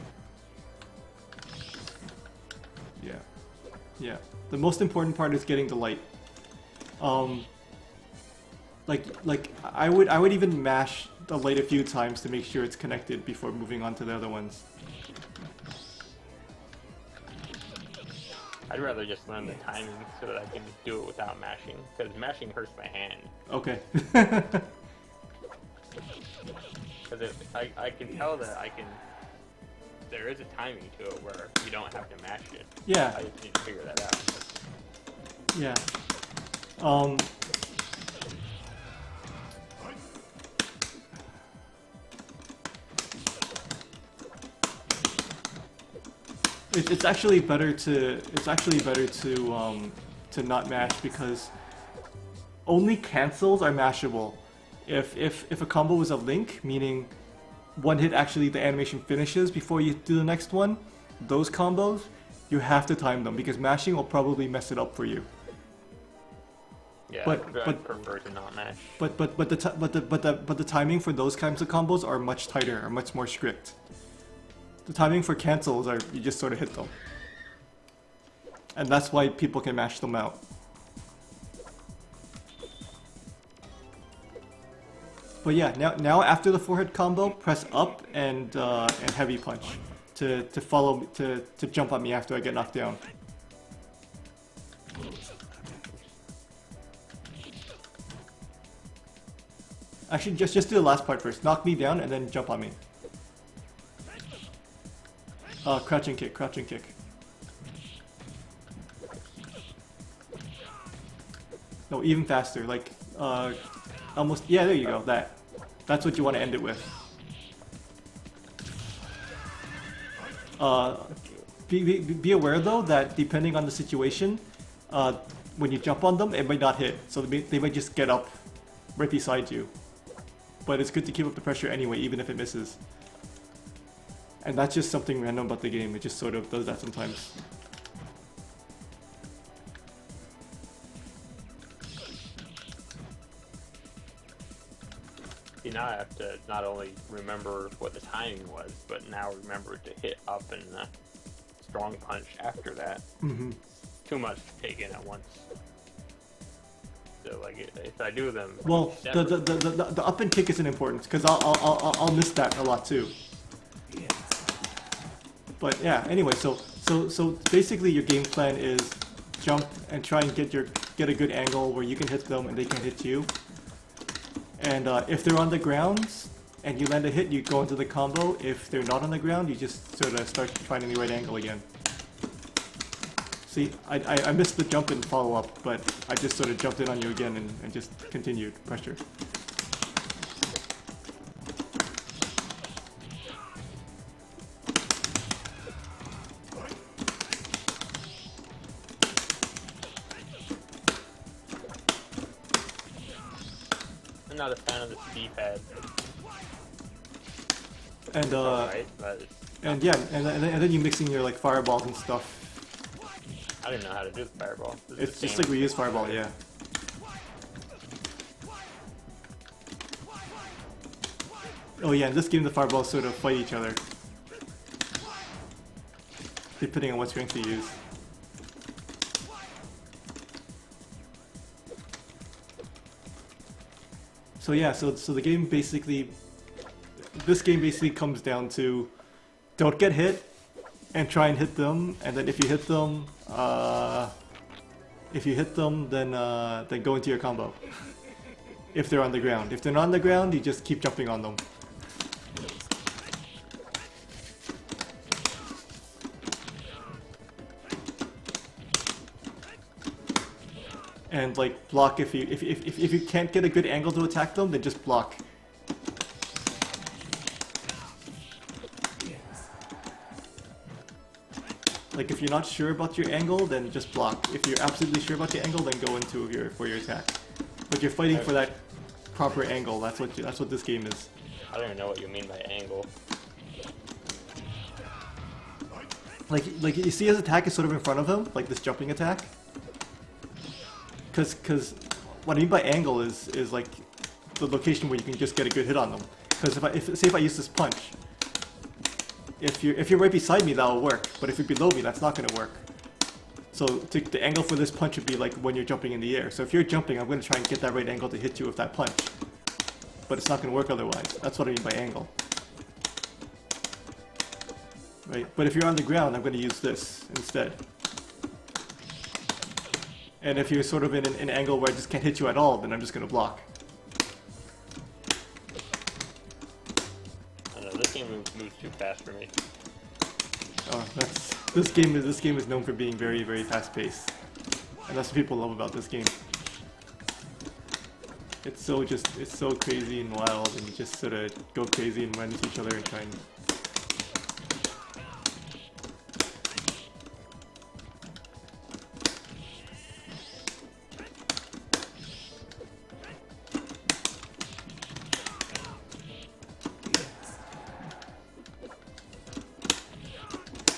Yeah, yeah. The most important part is getting the light. Like I would even mash the light a few times to make sure it's connected before moving on to the other ones. I'd rather just learn the timing so that I can do it without mashing, because mashing hurts my hand. Okay. Because I can tell that there is a timing to it where you don't have to mash it. Yeah. I just need to figure that out. Yeah. It's actually better to not mash, because only cancels are mashable. If a combo is a link, meaning one hit actually the animation finishes before you do the next one, those combos you have to time them, because mashing will probably mess it up for you. Yeah, But- I prefer to not mash. But the timing for those kinds of combos are much tighter, are much more strict. The timing for cancels are you just sort of hit them, and that's why people can mash them out. But yeah, now after the forehead combo, press up and heavy punch to follow to jump on me after I get knocked down. Actually, just do the last part first. Knock me down and then jump on me. Crouching kick, crouching kick. No, even faster. Like, almost. Yeah, there you go. That's what you want to end it with. Be aware though that depending on the situation, when you jump on them, it might not hit. So they might just get up right beside you. But it's good to keep up the pressure anyway, even if it misses. And that's just something random about the game. It just sort of does that sometimes. See, now I have to not only remember what the timing was, but now remember to hit up and strong punch after that. Mm-hmm. Too much to take in at once. So like, if I do them, Well, the up and kick isn't important, because I'll miss that a lot too. But yeah, anyway, so basically your game plan is jump and try and get a good angle where you can hit them and they can hit you. And if they're on the ground and you land a hit, you go into the combo. If they're not on the ground, you just sort of start finding the right angle again. See, I missed the jump and follow up, but I just sort of jumped in on you again and just continued pressure. I'm not a fan of the D-pad. And Right, but and yeah, and then you mix in your like fireballs and stuff. I didn't know how to do the fireball. This is It's the just same- like we use fireball, yeah. Oh yeah, in this game the fireballs sort of fight each other. depending on what strength you use. So yeah, so the game basically, this game basically comes down to don't get hit and try and hit them, and then if you hit them, then go into your combo. If they're on the ground. If they're not on the ground, you just keep jumping on them. And like block if you can't get a good angle to attack them, then just block. Like if you're not sure about your angle, then just block. If you're absolutely sure about your angle, then go into for your attack. But you're fighting for that proper angle. That's what this game is. I don't even know what you mean by angle. Like you see his attack is sort of in front of him, like this jumping attack. Cause what I mean by angle is like the location where you can just get a good hit on them. Because if I use this punch, if you're right beside me, that'll work. But if you're below me, that's not gonna work. So the angle for this punch would be like when you're jumping in the air. So if you're jumping, I'm gonna try and get that right angle to hit you with that punch. But it's not gonna work otherwise. That's what I mean by angle. Right? But if you're on the ground, I'm gonna use this instead. And if you're sort of in an angle where I just can't hit you at all, then I'm just gonna block. I don't know, this game moves too fast for me. Oh, this game is known for being very, very fast paced. And that's what people love about this game. It's so crazy and wild, and you just sort of go crazy and run into each other and try and...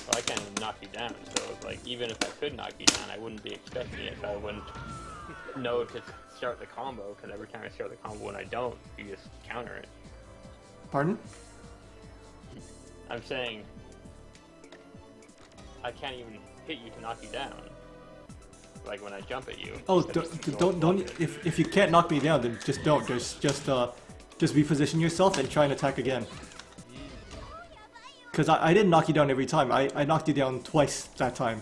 Well, I can't even knock you down, so like even if I could knock you down, I wouldn't be expecting it. I wouldn't know to start the combo, because every time I start the combo when I don't, you just counter it. Pardon? I'm saying I can't even hit you to knock you down. Like when I jump at you. Oh, because it's don't. If you can't knock me down, then just don't. Just reposition yourself and try and attack again. Because I didn't knock you down every time. I knocked you down twice that time.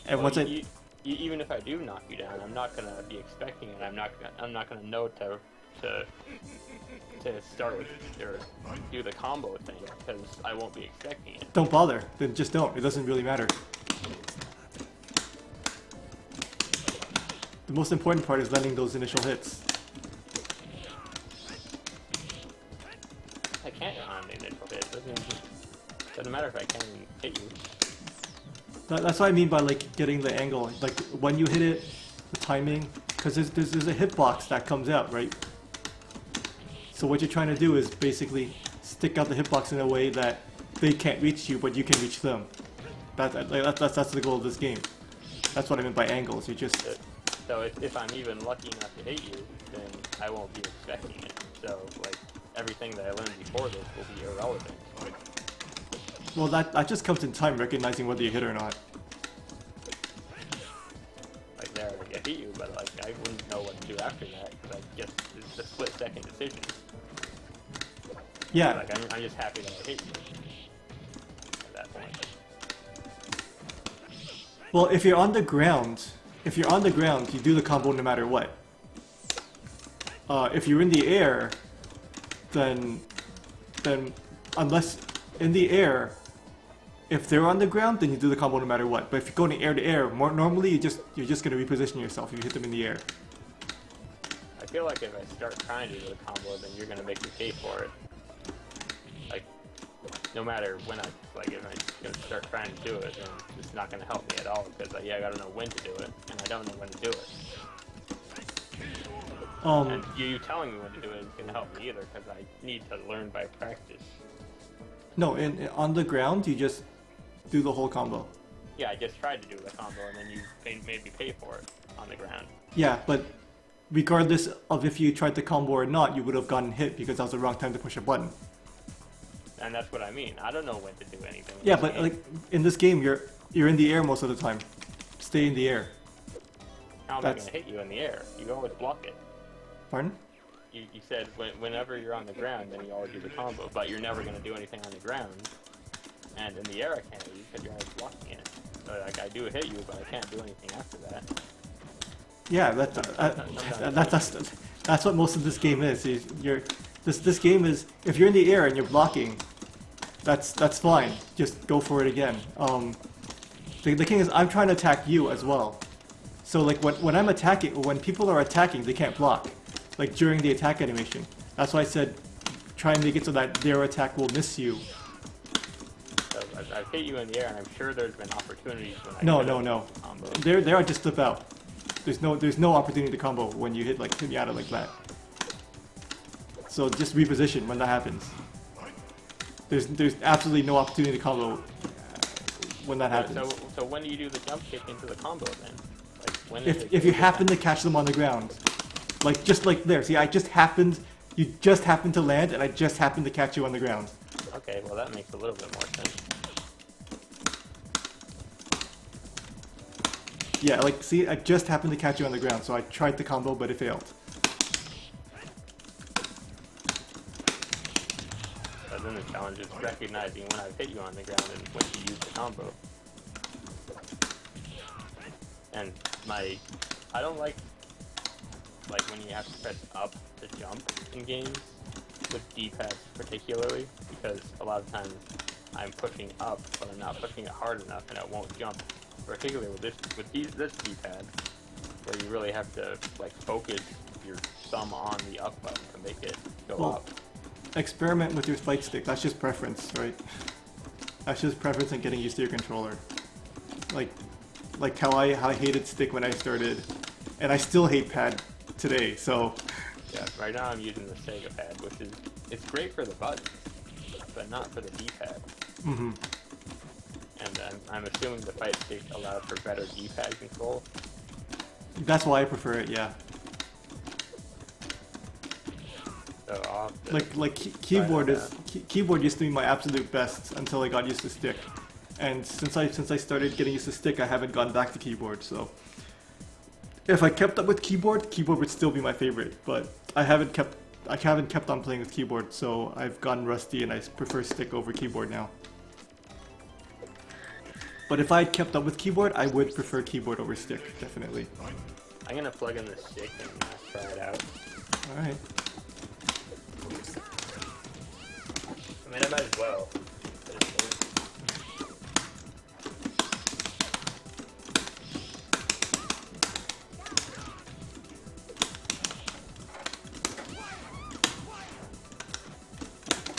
And well, once even if I do knock you down, I'm not gonna be expecting it. I'm not gonna know to start with or do the combo thing, because I won't be expecting it. don't bother. Then just don't. It doesn't really matter. The most important part is landing those initial hits. I can't on the initial hit. Doesn't matter if I can hit you. That's what I mean by like getting the angle. Like when you hit it, the timing. Because there's a hitbox that comes out, right? So what you're trying to do is basically stick out the hitbox in a way that they can't reach you, but you can reach them. That's the goal of this game. That's what I mean by angles. You just... So if I'm even lucky enough to hit you, then I won't be expecting it. So like everything that I learned before this will be irrelevant. Well, that just comes in time, recognizing whether you hit or not. Like there, like I hit you, but like I wouldn't know what to do after that, because I guess it's a split-second decision. Yeah. Like I'm just happy that I hit you at that point. Well, if you're on the ground, you do the combo no matter what. If you're in the air, then unless in the air, if they're on the ground, then you do the combo no matter what. But if you're going air to air, normally you're just gonna reposition yourself. You hit them in the air. I feel like if I start trying to do the combo, then you're gonna make me pay for it. Like, no matter when if I'm gonna start trying to do it, then it's not gonna help me at all, because I gotta know when to do it, and I don't know when to do it. And you telling me when to do it isn't gonna help me either, because I need to learn by practice. No, on the ground, you just do the whole combo. Yeah, I just tried to do the combo, and then you made me pay for it on the ground. Yeah, but regardless of if you tried the combo or not, you would have gotten hit because that was the wrong time to push a button. and that's what I mean. I don't know when to do anything. in Yeah, this but game. like in this game, you're in the air most of the time. Stay in the air. How am I gonna hit you in the air? You always block it. Pardon? You said whenever you're on the ground, then you always do the combo, but you're never gonna do anything on the ground. And in the air, I can't hit you because you're always blocking it. So like I do hit you, but I can't do anything after that. Yeah, that's what most of this game is. This game is, if you're in the air and you're blocking, that's fine. Just go for it again. The thing is, I'm trying to attack you as well. So like when I'm attacking, when people are attacking, they can't block. Like during the attack animation. That's why I said try and make it so that their attack will miss you. So I've hit you in the air, and I'm sure there's been opportunities when I No, could no, have no. combo. There I just flip out. There's no opportunity to combo when you hit Pinata like that. So just reposition when that happens. There's absolutely no opportunity to combo when that happens. So when do you do the jump kick into the combo then? Like when is it If you happen to catch them on the ground, like just like there. See, you just happened to land, and I just happened to catch you on the ground. Okay, well that makes a little bit more sense. Yeah, like see, I just happened to catch you on the ground, so I tried the combo, but it failed. But then the challenge is recognizing when I've hit you on the ground and when to use the combo. And I don't like when you have to press up to jump in games, with D-pads particularly, because a lot of times I'm pushing up, but I'm not pushing it hard enough and it won't jump. Particularly with this D-pad, where you really have to like focus your thumb on the up button to make it go Well, up. Experiment with your spike stick. That's just preference, right? That's just preference and getting used to your controller. Like how I hated stick when I started, and I still hate pad today. So Yeah, right now I'm using the Sega pad, which is it's great for the buttons, but not for the D-pad. mm-hmm. And I'm assuming the fight stick allows for better D-pad control. That's why I prefer it. Yeah. So I'll have to Keyboard try is that keyboard used to be my absolute best until I got used to stick, and since I started getting used to stick, I haven't gone back to keyboard. So if I kept up with keyboard would still be my favorite, but I haven't kept on playing with keyboard, so I've gotten rusty and I prefer stick over keyboard now. But if I had kept up with keyboard, I would prefer keyboard over stick, definitely. I'm gonna plug in the stick and try it out. Alright. I mean, I might as well.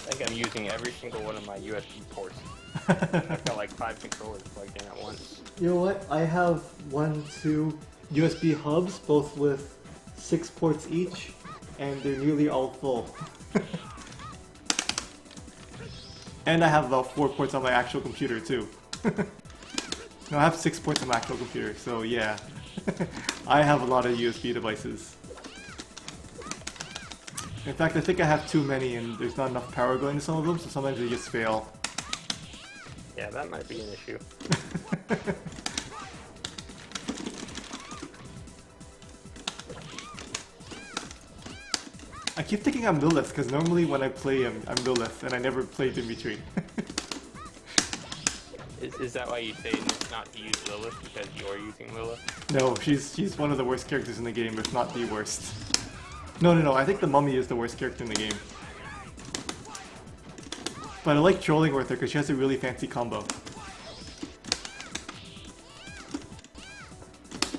I think I'm using every single one of my USB ports. I've got like 5 controllers plugged in at once. You know what? I have 2 USB hubs, both with 6 ports each, and they're nearly all full. And I have about 4 ports on my actual computer too. No, I have 6 ports on my actual computer, so yeah. I have a lot of USB devices. In fact, I think I have too many and there's not enough power going to some of them, so sometimes they just fail. Yeah, that might be an issue. I keep thinking I'm Lilith, because normally when I play I'm Lilith, and I never played in between. Is that why you say not to use Lilith, because you're using Lilith? No, she's one of the worst characters in the game, if not the worst. No, I think the Mummy is the worst character in the game. But I like trolling with her because she has a really fancy combo.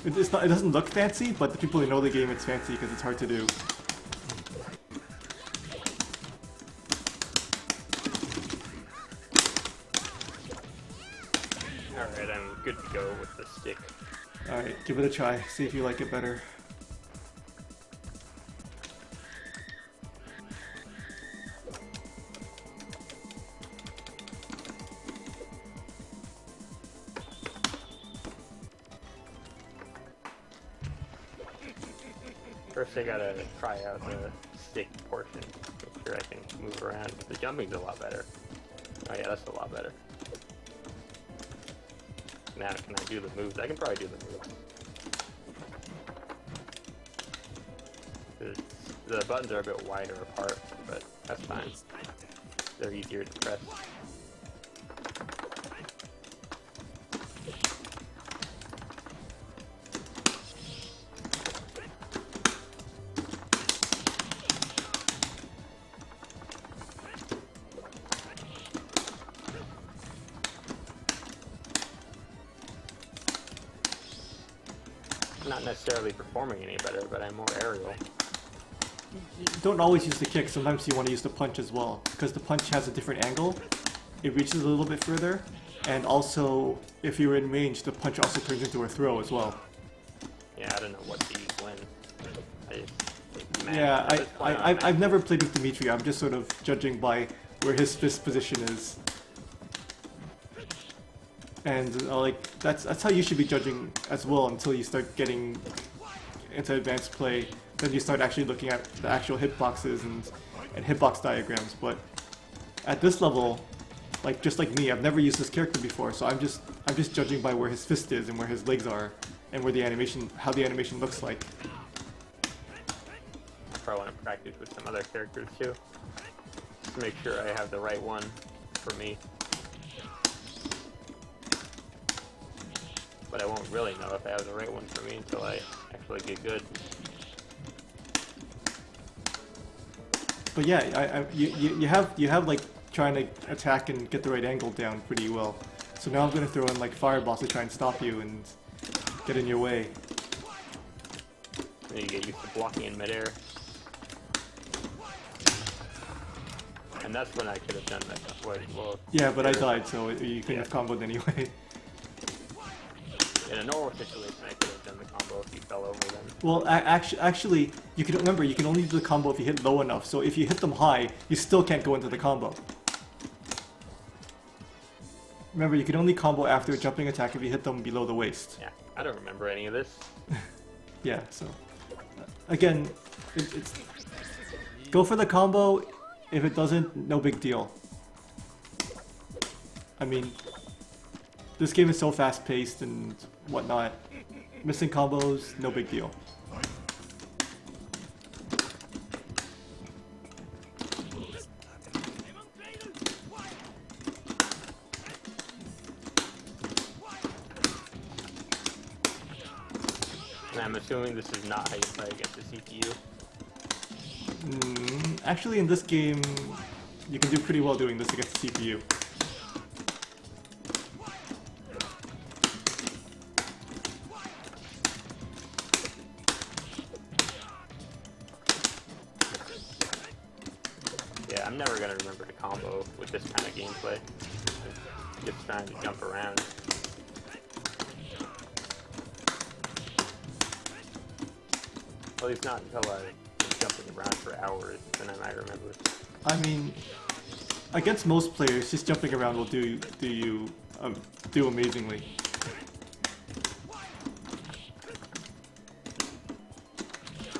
It doesn't look fancy, but the people who know the game, it's fancy because it's hard to do. Alright, I'm good to go with the stick. Alright, give it a try, see if you like it better. First I gotta try out the stick portion, make sure I can move around. The jumping's a lot better. Oh yeah, that's a lot better. Now, can I do the moves? I can probably do the moves. The buttons are a bit wider apart, but that's fine. They're easier to press. Not necessarily performing any better, but I'm more aerial. You don't always use the kick, sometimes you want to use the punch as well, because the punch has a different angle, it reaches a little bit further, and also, if you're in range, the punch also turns into a throw as well. Yeah, I don't know what to use when. I've never played with Dimitri, I'm just sort of judging by where his fist position is. And like, that's how you should be judging as well until you start getting into advanced play. Then you start actually looking at the actual hitboxes and hitbox diagrams. But at this level, like just like me, I've never used this character before, so I'm just judging by where his fist is and where his legs are and where the animation, how the animation looks like. I probably want to practice with some other characters too, just to make sure I have the right one for me. But I won't really know if I have the right one for me until I actually get good. But yeah, you have like trying to attack and get the right angle down pretty well. So now I'm gonna throw in like fireballs to try and stop you and get in your way. And you get used to blocking in midair. And that's when I could have done that. Well, yeah, but I died, so you couldn't have comboed anyway. In a normal situation, I could have done the combo if you fell over them. Well, actually, you can remember you can only do the combo if you hit low enough. So if you hit them high, you still can't go into the combo. Remember, you can only combo after a jumping attack if you hit them below the waist. Yeah, I don't remember any of this. Yeah, so again, it's go for the combo. If it doesn't, no big deal. I mean, this game is so fast-paced and whatnot. Missing combos, no big deal. And I'm assuming this is not how you play against the CPU. Actually, in this game, you can do pretty well doing this against the CPU. Yeah, I'm never gonna remember to combo with this kind of gameplay. Just trying to jump around. At least not until I'm jumping around for hours, then I might remember. I mean, against most players, just jumping around will do amazingly.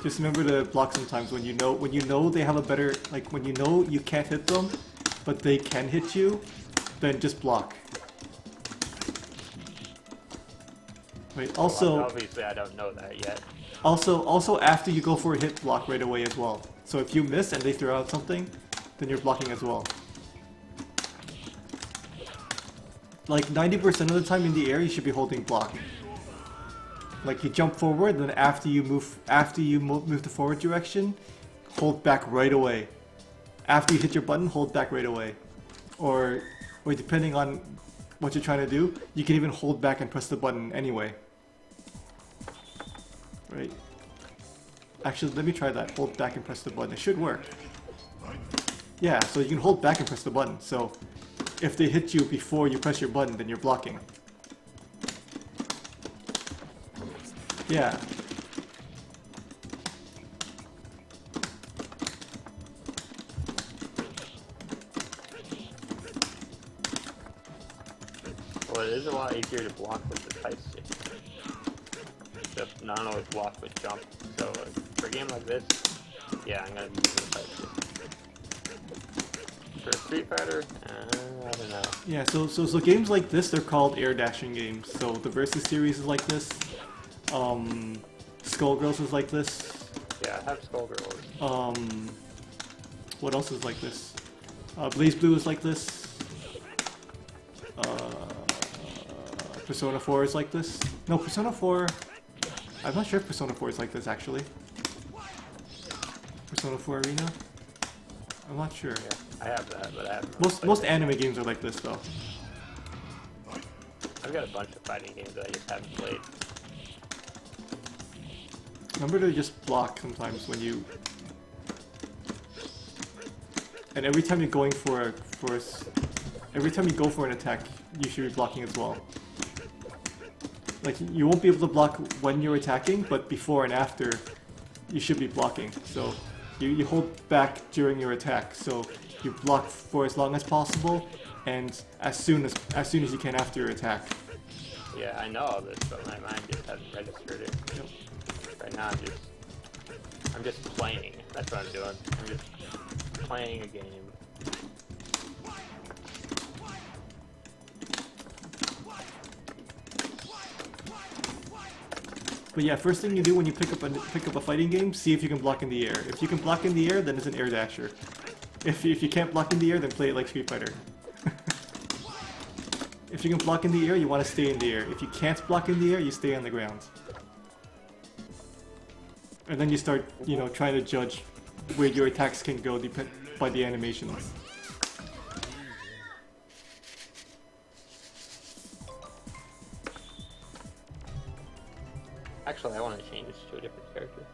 Just remember to block sometimes when you know they have a better, like when you know you can't hit them, but they can hit you, then just block. Right. Also, Well, obviously I don't know that yet. Also after you go for a hit, block right away as well. So if you miss and they throw out something, then you're blocking as well. Like 90% of the time in the air, you should be holding block. Like you jump forward, then after you move the forward direction, hold back right away. After you hit your button, hold back right away. Or depending on what you're trying to do, you can even hold back and press the button anyway. Right. Actually, let me try that. Hold back and press the button. It should work. Yeah, so you can hold back and press the button. So if they hit you before you press your button, then you're blocking. Yeah. Well, it is a lot easier to block with the tight stick. Not always block with jump. So for a game like this, yeah, I'm gonna be using the tight stick. For Street Fighter, I don't know. Yeah, so games like this, they're called air dashing games. So the Versus series is like this. Skullgirls is like this. Yeah, I have Skullgirls. What else is like this? Blaze Blue is like this. Persona 4 is like this. No, Persona 4... I'm not sure if Persona 4 is like this, actually. Persona 4 Arena? I'm not sure. Yeah, I have that, but I haven't. Most anime games are like this, though. I've got a bunch of fighting games that I just haven't played. Remember to just block sometimes when you... And every time you're going every time you go for an attack, you should be blocking as well. Like, you won't be able to block when you're attacking, but before and after, you should be blocking. So, you hold back during your attack, so you block for as long as possible, and as soon as you can after your attack. Yeah, I know all this, but my mind just hasn't registered it. Yep. Right now, I'm just playing. That's what I'm doing. I'm just playing a game. But yeah, first thing you do when you pick up a fighting game, see if you can block in the air. If you can block in the air, then it's an air dasher. If you can't block in the air, then play it like Street Fighter. If you can block in the air, you want to stay in the air. If you can't block in the air, you stay on the ground. And then you start, trying to judge where your attacks can go by the animations. Actually, I want to change this to a different character.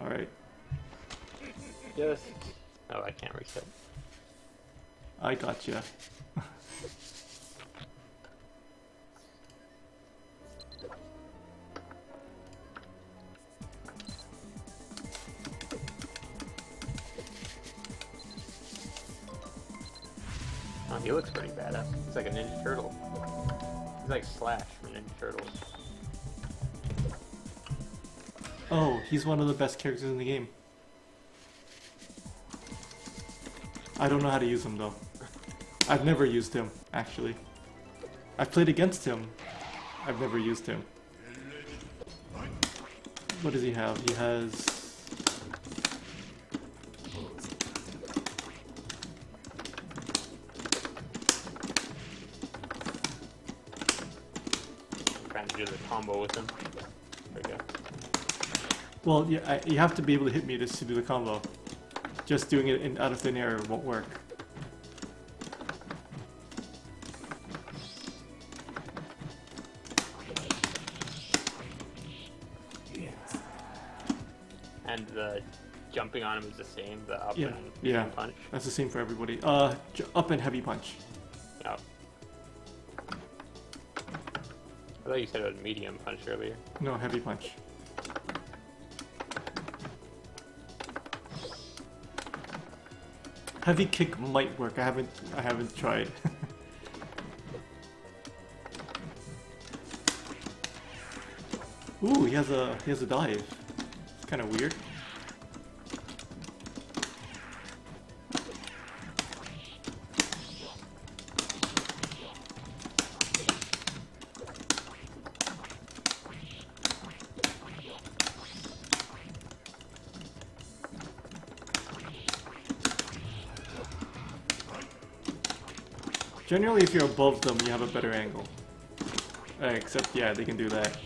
Alright. Yes. Oh, I can't reset. I gotcha. Oh, he looks pretty badass. He's like a Ninja Turtle. He's like Slash from Ninja Turtles. Oh, he's one of the best characters in the game. I don't know how to use him though. I've never used him, actually. I've played against him. I've never used him. What does he have? He has... Trying to do the combo with him. There we go. Well, yeah, you have to be able to hit me to do the combo. Just doing it out of thin air won't work. And the jumping on him is the same, the up Yeah, and yeah. punch. That's the same for everybody. Up and heavy punch. Oh. I thought you said it was medium punch earlier. No, heavy punch. Heavy kick might work. I haven't tried. Ooh, he has a dive. It's kind of weird. Generally, if you're above them, you have a better angle. Except, yeah, they can do that.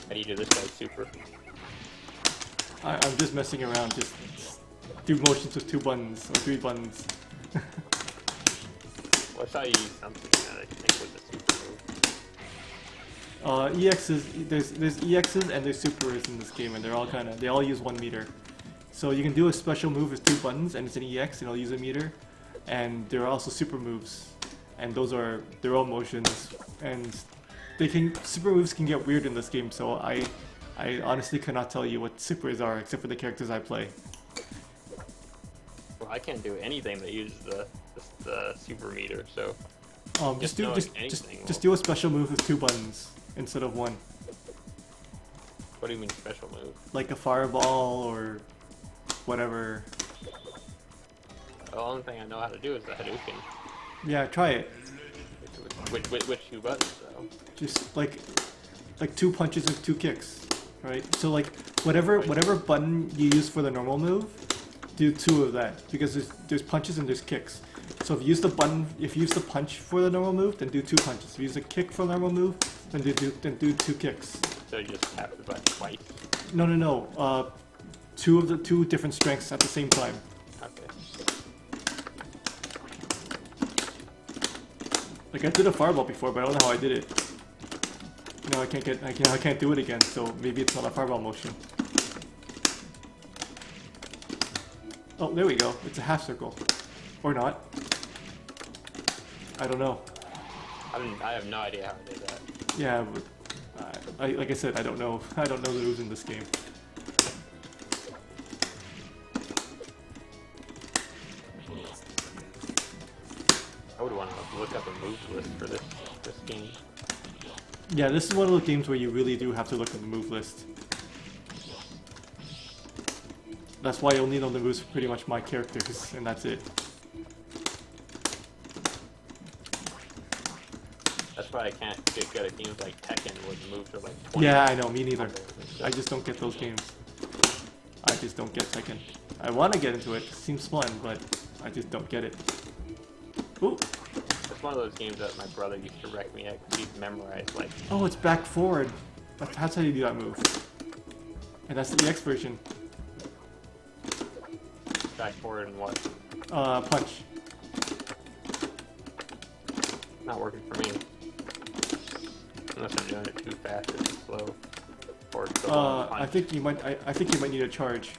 How do you do this guy's super? I'm just messing around, just do motions with 2 buttons, or 3 buttons. Well, I saw you use something that I think was a super move. EXs, there's EXs and there's supers in this game, and they all use 1 meter. So you can do a special move with 2 buttons, and it's an EX, and it'll use a meter. and there are also super moves, and those are their own motions, and super moves can get weird in this game. So I honestly cannot tell you what supers are except for the characters I play. Well, I can't do anything that uses the super meter, so Just knowing anything will- do a special move with 2 buttons instead of 1, what do you mean special move? like a fireball or whatever. The only thing I know how to do is the Hadouken. Yeah, try it. Which 2 buttons though? Just like 2 punches and 2 kicks, right? So like whatever button you use for the normal move, do 2 of that, because there's punches and there's kicks. So if you use the punch for the normal move, then do 2 punches. If you use the kick for the normal move, then do 2 kicks. So you just tap the button twice. No. 2 different strengths at the same time. Okay. Like I did a fireball before, but I don't know how I did it. No, I can't do it again. So maybe it's not a fireball motion. Oh, there we go. It's a half circle, or not. I don't know. I have no idea how I did that. Yeah, but like I said, I don't know. I don't know the rules in this game. I would want to look up a move list for this game. Yeah, this is one of those games where you really do have to look at the move list. That's why I only know the moves for pretty much my characters, and that's it. That's why I can't get good at games like Tekken where the moves are like 20. Yeah, I know, me neither. I just don't get those games. I just don't get Tekken. I want to get into it, seems fun, but I just don't get it. Ooh. It's one of those games that my brother used to wreck me at because he'd memorize like... Oh, it's back forward. That's how you do that move. And that's the EX version. Back forward and what? Punch. Not working for me. Unless I'm doing it too fast or too slow. Or so long punch. I think you might need a charge.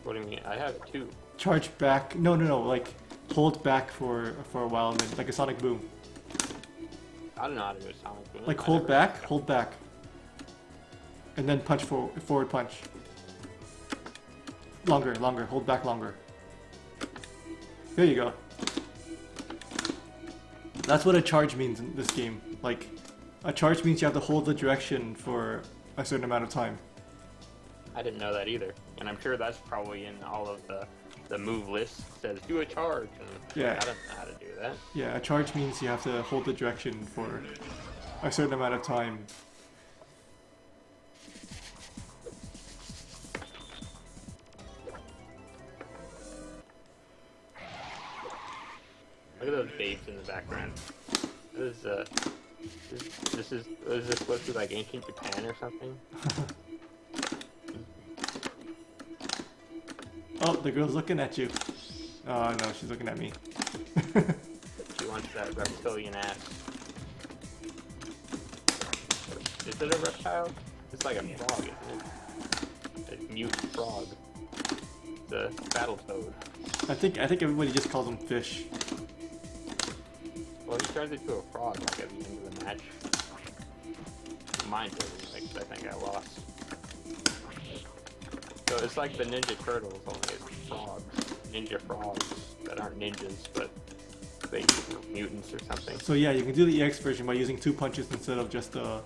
What do you mean? I have 2. Charge back. No, like hold back for a while and then like a sonic boom. I don't know how to do a sonic boom. Like I hold never- back. And then punch forward punch. Longer, hold back longer. There you go. That's what a charge means in this game. Like, a charge means you have to hold the direction for a certain amount of time. I didn't know that either. And I'm sure that's probably in all of the move lists. It says do a charge. And Yeah. I don't know how to do that. Yeah, a charge means you have to hold the direction for a certain amount of time. Look at those babes in the background. This is this supposed to be like ancient Japan or something? Oh, the girl's looking at you. Oh no, she's looking at me. She wants that reptilian ass. Is it a reptile? It's like a frog, isn't it? A mute frog. The battle toad. I think everybody just calls them fish. Well, he turns into a frog like at the end of the match. Mine didn't, like, I think I lost. So it's like the Ninja Turtles, only it's frogs. Ninja frogs that aren't ninjas, but they mutants or something. So yeah, you can do the EX version by using 2 punches instead of just 1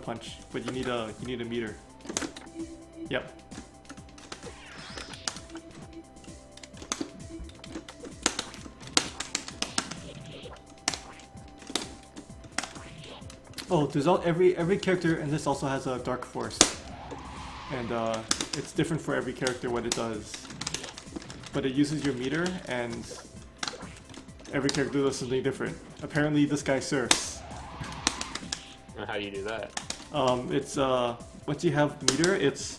punch, but you need a meter. Yep. Oh, there's every character in this also has a dark force, and it's different for every character what it does. But it uses your meter, and every character does something different. Apparently, this guy surfs. And how do you do that? It's once you have meter, it's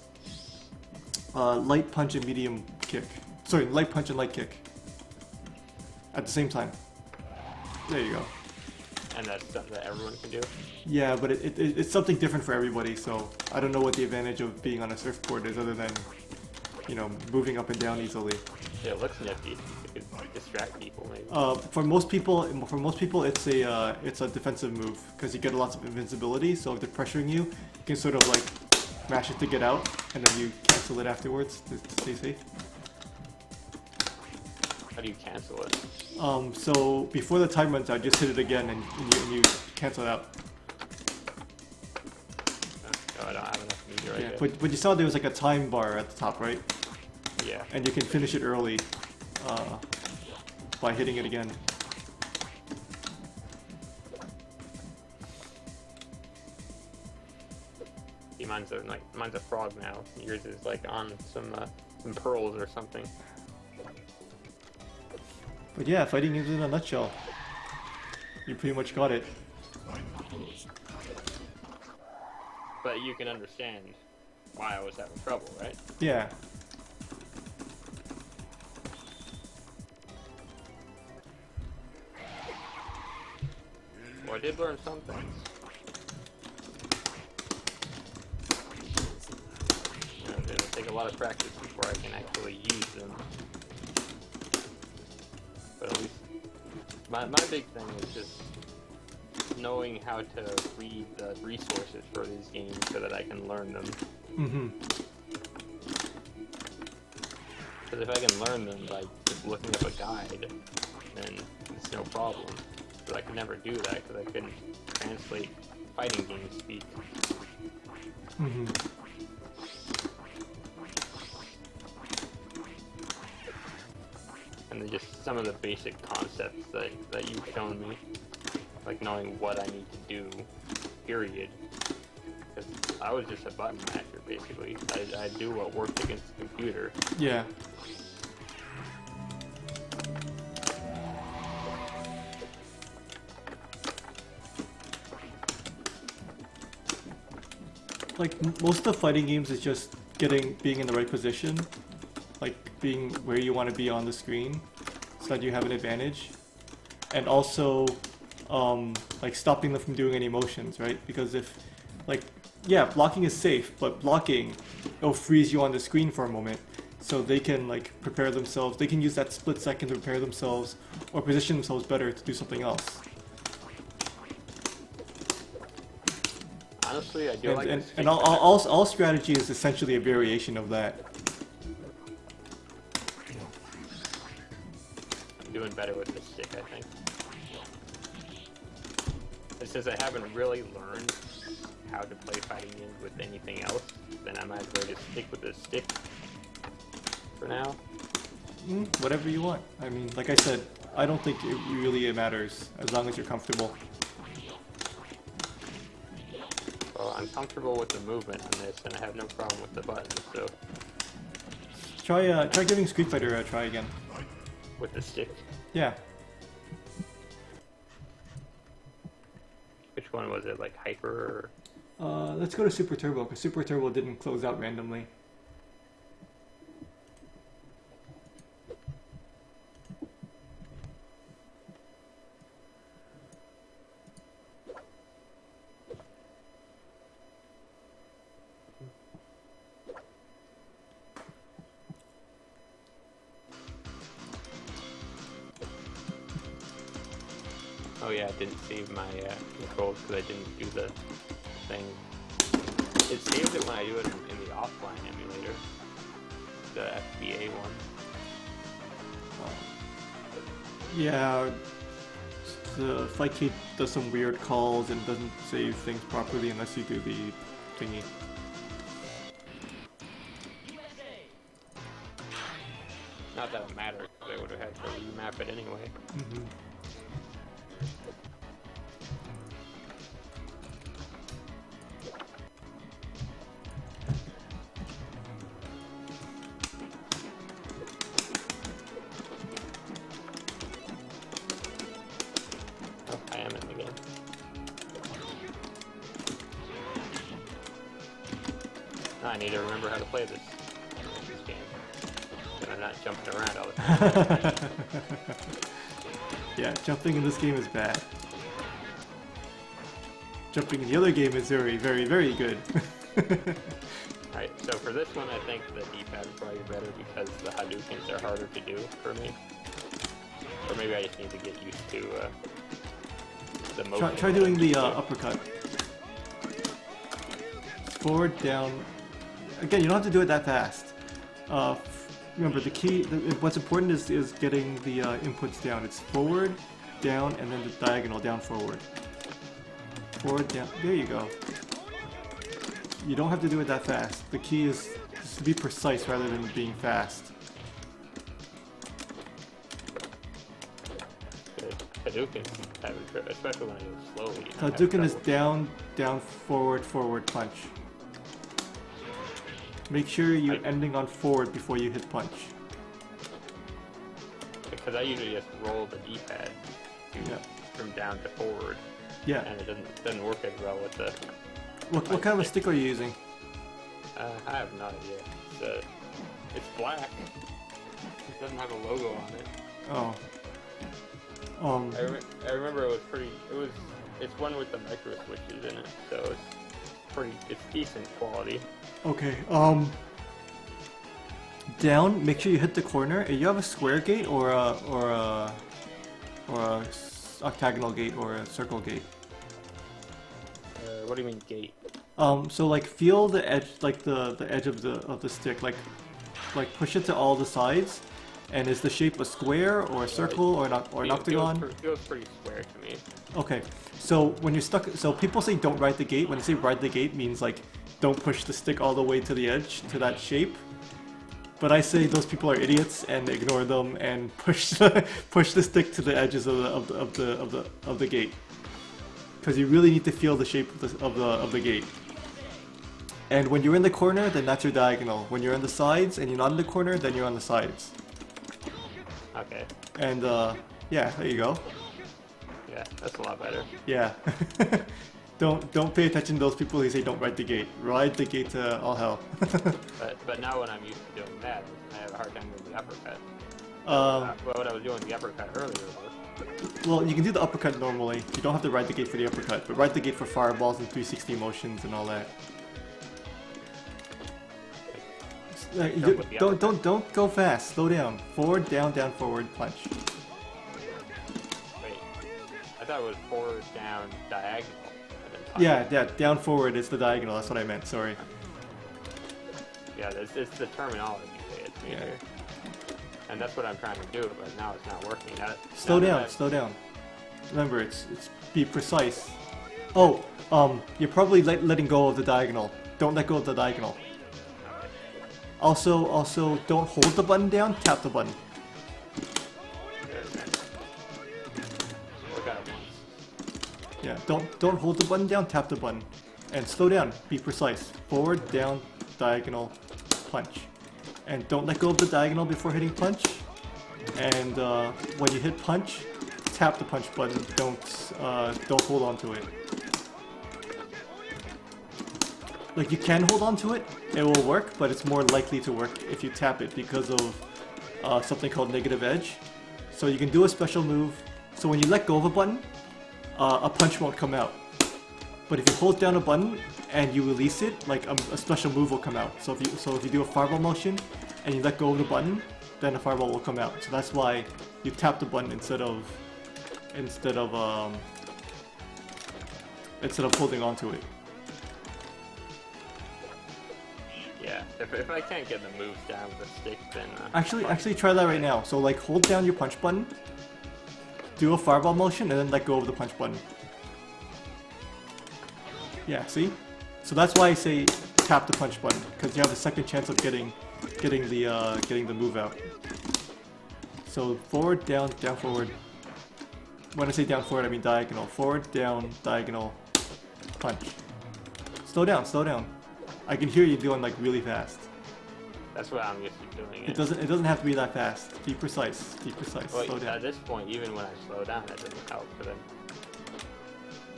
light punch and medium kick. Sorry, light punch and light kick at the same time. There you go. And that's something that everyone can do? Yeah, but it's something different for everybody, so I don't know what the advantage of being on a surfboard is other than you know, moving up and down easily. It looks nifty. It could distract people maybe. For most people, it's a defensive move because you get lots of invincibility. So if they're pressuring you, you can sort of like mash it to get out, and then you cancel it afterwards to stay safe. How do you cancel it? So before the time runs out, just hit it again, and you cancel it out. Oh, I don't have enough meter, I Yeah, guess. but you saw there was like a time bar at the top, right? Yeah. And you can finish it early by hitting it again. See, mine's a frog now. Yours is like on some pearls or something. But yeah, fighting games in a nutshell. You pretty much got it. But you can understand why I was having trouble, right? Yeah. Well, I did learn some things. You know, it'll take a lot of practice before I can actually use them. But at least my big thing is just knowing how to read the resources for these games so that I can learn them. Mm-hmm. Because if I can learn them by just looking up a guide, then it's no problem. But I could never do that because I couldn't translate fighting game speak. Mm-hmm. And then just some of the basic concepts that you've shown me. Like knowing what I need to do, period. Because I was just a button masher, basically. I do what worked against the computer. Yeah. Like most of fighting games is just being in the right position, like being where you want to be on the screen, so that you have an advantage, and also like stopping them from doing any motions, right? Because if, like, yeah, blocking is safe, but blocking, it'll freeze you on the screen for a moment, so they can like prepare themselves. They can use that split second to prepare themselves or position themselves better to do something else. Honestly, I do like And, the and all strategy is essentially a variation of that. I'm doing better with the stick, I think. It's just I haven't really learned how to play fighting games with anything else, then I might as well just stick with the stick for now. Whatever you want. I mean, like I said, I don't think it really matters as long as you're comfortable. Well, I'm comfortable with the movement on this, and I have no problem with the buttons, so... Try giving Street Fighter a try again. With the stick. Yeah. Which one was it, like Hyper or... Let's go to Super Turbo, because Super Turbo didn't close out randomly. Oh yeah, I didn't save my controls because I didn't do the thing. It saves it when I do it in the offline emulator. The FBA one. Yeah, the FightCade does some weird calls and doesn't save things properly unless you do the thingy. Not that it matters, because I would have had to remap it anyway. Oh, I am in the game. Now I need to remember how to play this game. And I'm not jumping around all the time. Yeah, jumping in this game is bad. Jumping in the other game is very, very, very good. Right, so for this one, I think the D-pad is probably better because the Hadoukens are harder to do for me. Or maybe I just need to get used to the motion. Try doing the uppercut. Forward, down. Again, you don't have to do it that fast. Remember, the key, what's important is getting the inputs down. It's forward, down, and then the diagonal, down, forward. Forward, down. There you go. You don't have to do it that fast. The key is just to be precise rather than being fast. Hadouken, especially when I go slowly. Hadouken is down, down, forward, forward, punch. Make sure you're ending on forward before you hit punch. Because I usually just roll the D-pad from down to forward. Yeah. And it doesn't work as well with the... What kind of a stick are you using? I have no idea. It's black. It doesn't have a logo on it. Oh. I remember it was pretty. It's one with the micro switches in it, so it's decent quality. Okay. Down. Make sure you hit the corner. You have a square gate or a octagonal gate or a circle gate. What do you mean gate? So like feel the edge, like the edge of the stick, like push it to all the sides. And is the shape a square or a circle or an octagon? It feels pretty square to me. Okay, so when you're stuck, so people say don't ride the gate. When they say ride the gate, means like don't push the stick all the way to the edge to that shape. But I say those people are idiots and ignore them and push the stick to the edges of the gate, because you really need to feel the shape of the gate. And when you're in the corner, then that's your diagonal. When you're on the sides and you're not in the corner, then you're on the sides. Okay. And yeah, there you go. Yeah, that's a lot better. Yeah. Don't pay attention to those people who say don't ride the gate. Ride the gate to all hell. but now when I'm used to doing that, I have a hard time doing the uppercut. What I was doing the uppercut earlier was. Well, you can do the uppercut normally. You don't have to ride the gate for the uppercut, but ride the gate for fireballs and 360 motions and all that. Don't go fast. Slow down. Forward, down, down, forward, punch. Wait, I thought it was forward, down, diagonal. Yeah, down, forward is the diagonal. That's what I meant. Sorry. Yeah, it's the terminology it's here. And that's what I'm trying to do, but now it's not working. Slow down. Remember, it's be precise. Oh, you're probably letting go of the diagonal. Don't let go of the diagonal. Also, don't hold the button down, tap the button. Yeah, don't hold the button down, tap the button. And slow down, be precise. Forward, down, diagonal, punch. And don't let go of the diagonal before hitting punch. And when you hit punch, tap the punch button, don't hold on to it. Like, you can hold on to it, it will work, but it's more likely to work if you tap it because of something called negative edge. So you can do a special move. So when you let go of a button, a punch won't come out. But if you hold down a button and you release it, like a special move will come out. So if you do a fireball motion and you let go of the button, then a fireball will come out. So that's why you tap the button instead of holding on to it. Yeah, if I can't get the moves down with the stick, then... Actually try that right now. So like hold down your punch button, do a fireball motion, and then let go of the punch button. Yeah, see? So that's why I say tap the punch button, because you have a second chance of getting the move out. So forward, down, down, forward. When I say down, forward, I mean diagonal. Forward, down, diagonal, punch. Slow down, slow down. I can hear you doing like really fast. That's what I'm used to doing. It doesn't have to be that fast. Be precise. Be precise. Well, slow down. at this point, even when I slow down, that doesn't help. But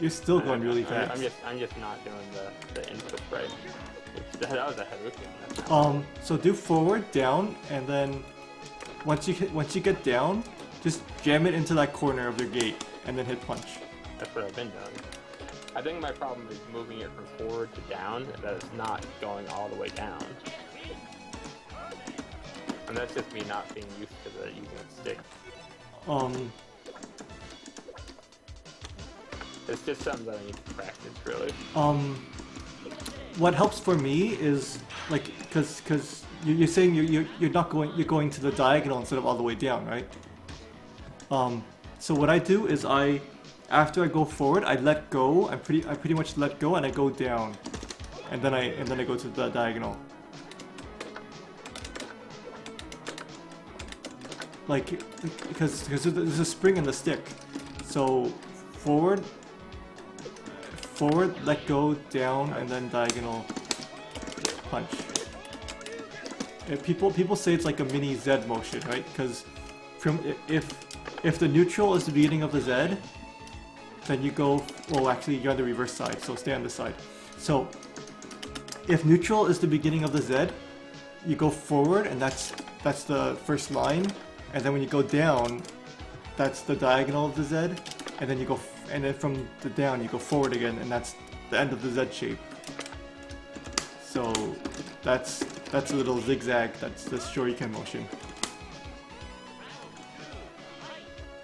you're still going really fast. I'm just not doing the input right. That was a Hadouken. So do forward, down, and then once you get down, just jam it into that corner of your gate, and then hit punch. That's what I've been doing. I think my problem is moving it from forward to down, that it's not going all the way down. And that's just me not being used to using a stick. It's just something that I need to practice, really. What helps for me is like, cause you're saying you're going to the diagonal instead of all the way down, right? So what I do is after I go forward, I let go. I pretty much let go and I go down, and then I go to the diagonal. Like, because there's a spring in the stick, so forward, let go, down, and then diagonal punch. People say it's like a mini Z motion, right? Because if the neutral is the beginning of the Z, then you go, well actually you're on the reverse side, so stay on this side. So if neutral is the beginning of the Z, you go forward and that's the first line, and then when you go down, that's the diagonal of the Z, and then you go, and then from the down you go forward again, and that's the end of the Z shape. So that's a little zigzag, that's the Shoryuken motion.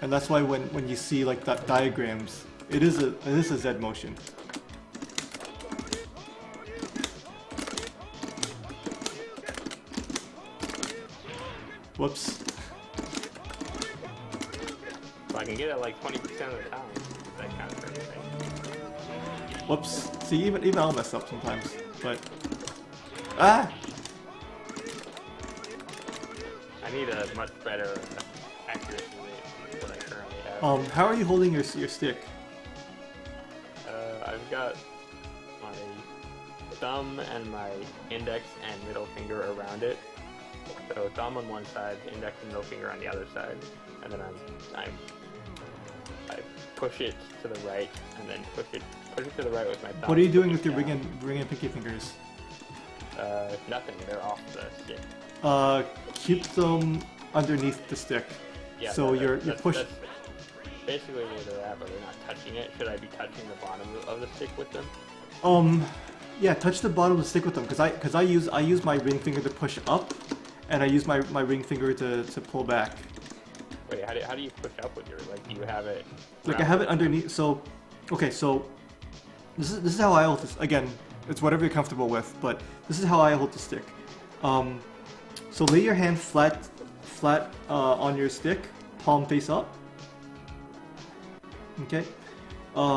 And that's why when you see like that diagrams, it is a Z motion. Whoops. So I can get it like 20% of the time, that kind of thing. Whoops. See, even I'll mess up sometimes, but I need a much better accuracy rate than what I currently have. How are you holding your stick? I've got my thumb and my index and middle finger around it. So thumb on one side, index and middle finger on the other side, and then I push it to the right, and then push it to the right with my thumb. What are you doing with your ring and pinky fingers? Nothing. They're off the stick. Keep them underneath the stick. Yeah. So you're push. That's basically where they're at, but they're not touching it. Should I be touching the bottom of the stick with them? Yeah, touch the bottom of the stick with them, because I use my ring finger to push up, and I use my ring finger to pull back. Wait, how do you push up with your, like, do you have it? Like I have it underneath. So, okay, so this is how I hold this. Again, it's whatever you're comfortable with, but this is how I hold the stick. So lay your hand flat on your stick, palm face up. Okay.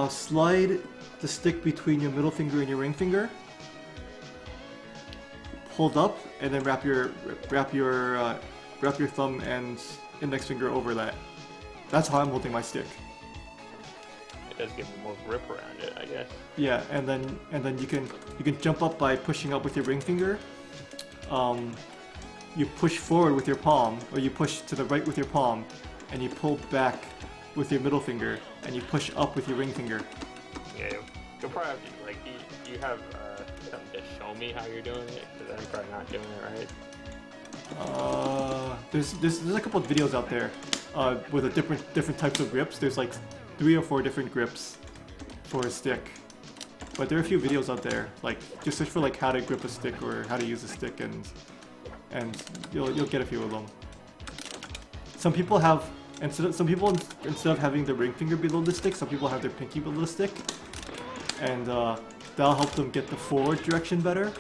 Slide the stick between your middle finger and your ring finger. Hold up, and then wrap your thumb and index finger over that. That's how I'm holding my stick. It does give me more grip around it, I guess. Yeah, and then you can jump up by pushing up with your ring finger. You push forward with your palm, or you push to the right with your palm, and you pull back with your middle finger, and you push up with your ring finger. Yeah, you'll probably have to, like, you have something to show me how you're doing it, because I'm probably not doing it right. There's a couple of videos out there with the different types of grips. There's like 3 or 4 different grips for a stick, but there are a few videos out there. Like just search for like how to grip a stick or how to use a stick, and you'll get a few of them. Some people have instead of having the ring finger below the stick, some people have their pinky below the stick, and that'll help them get the forward direction better.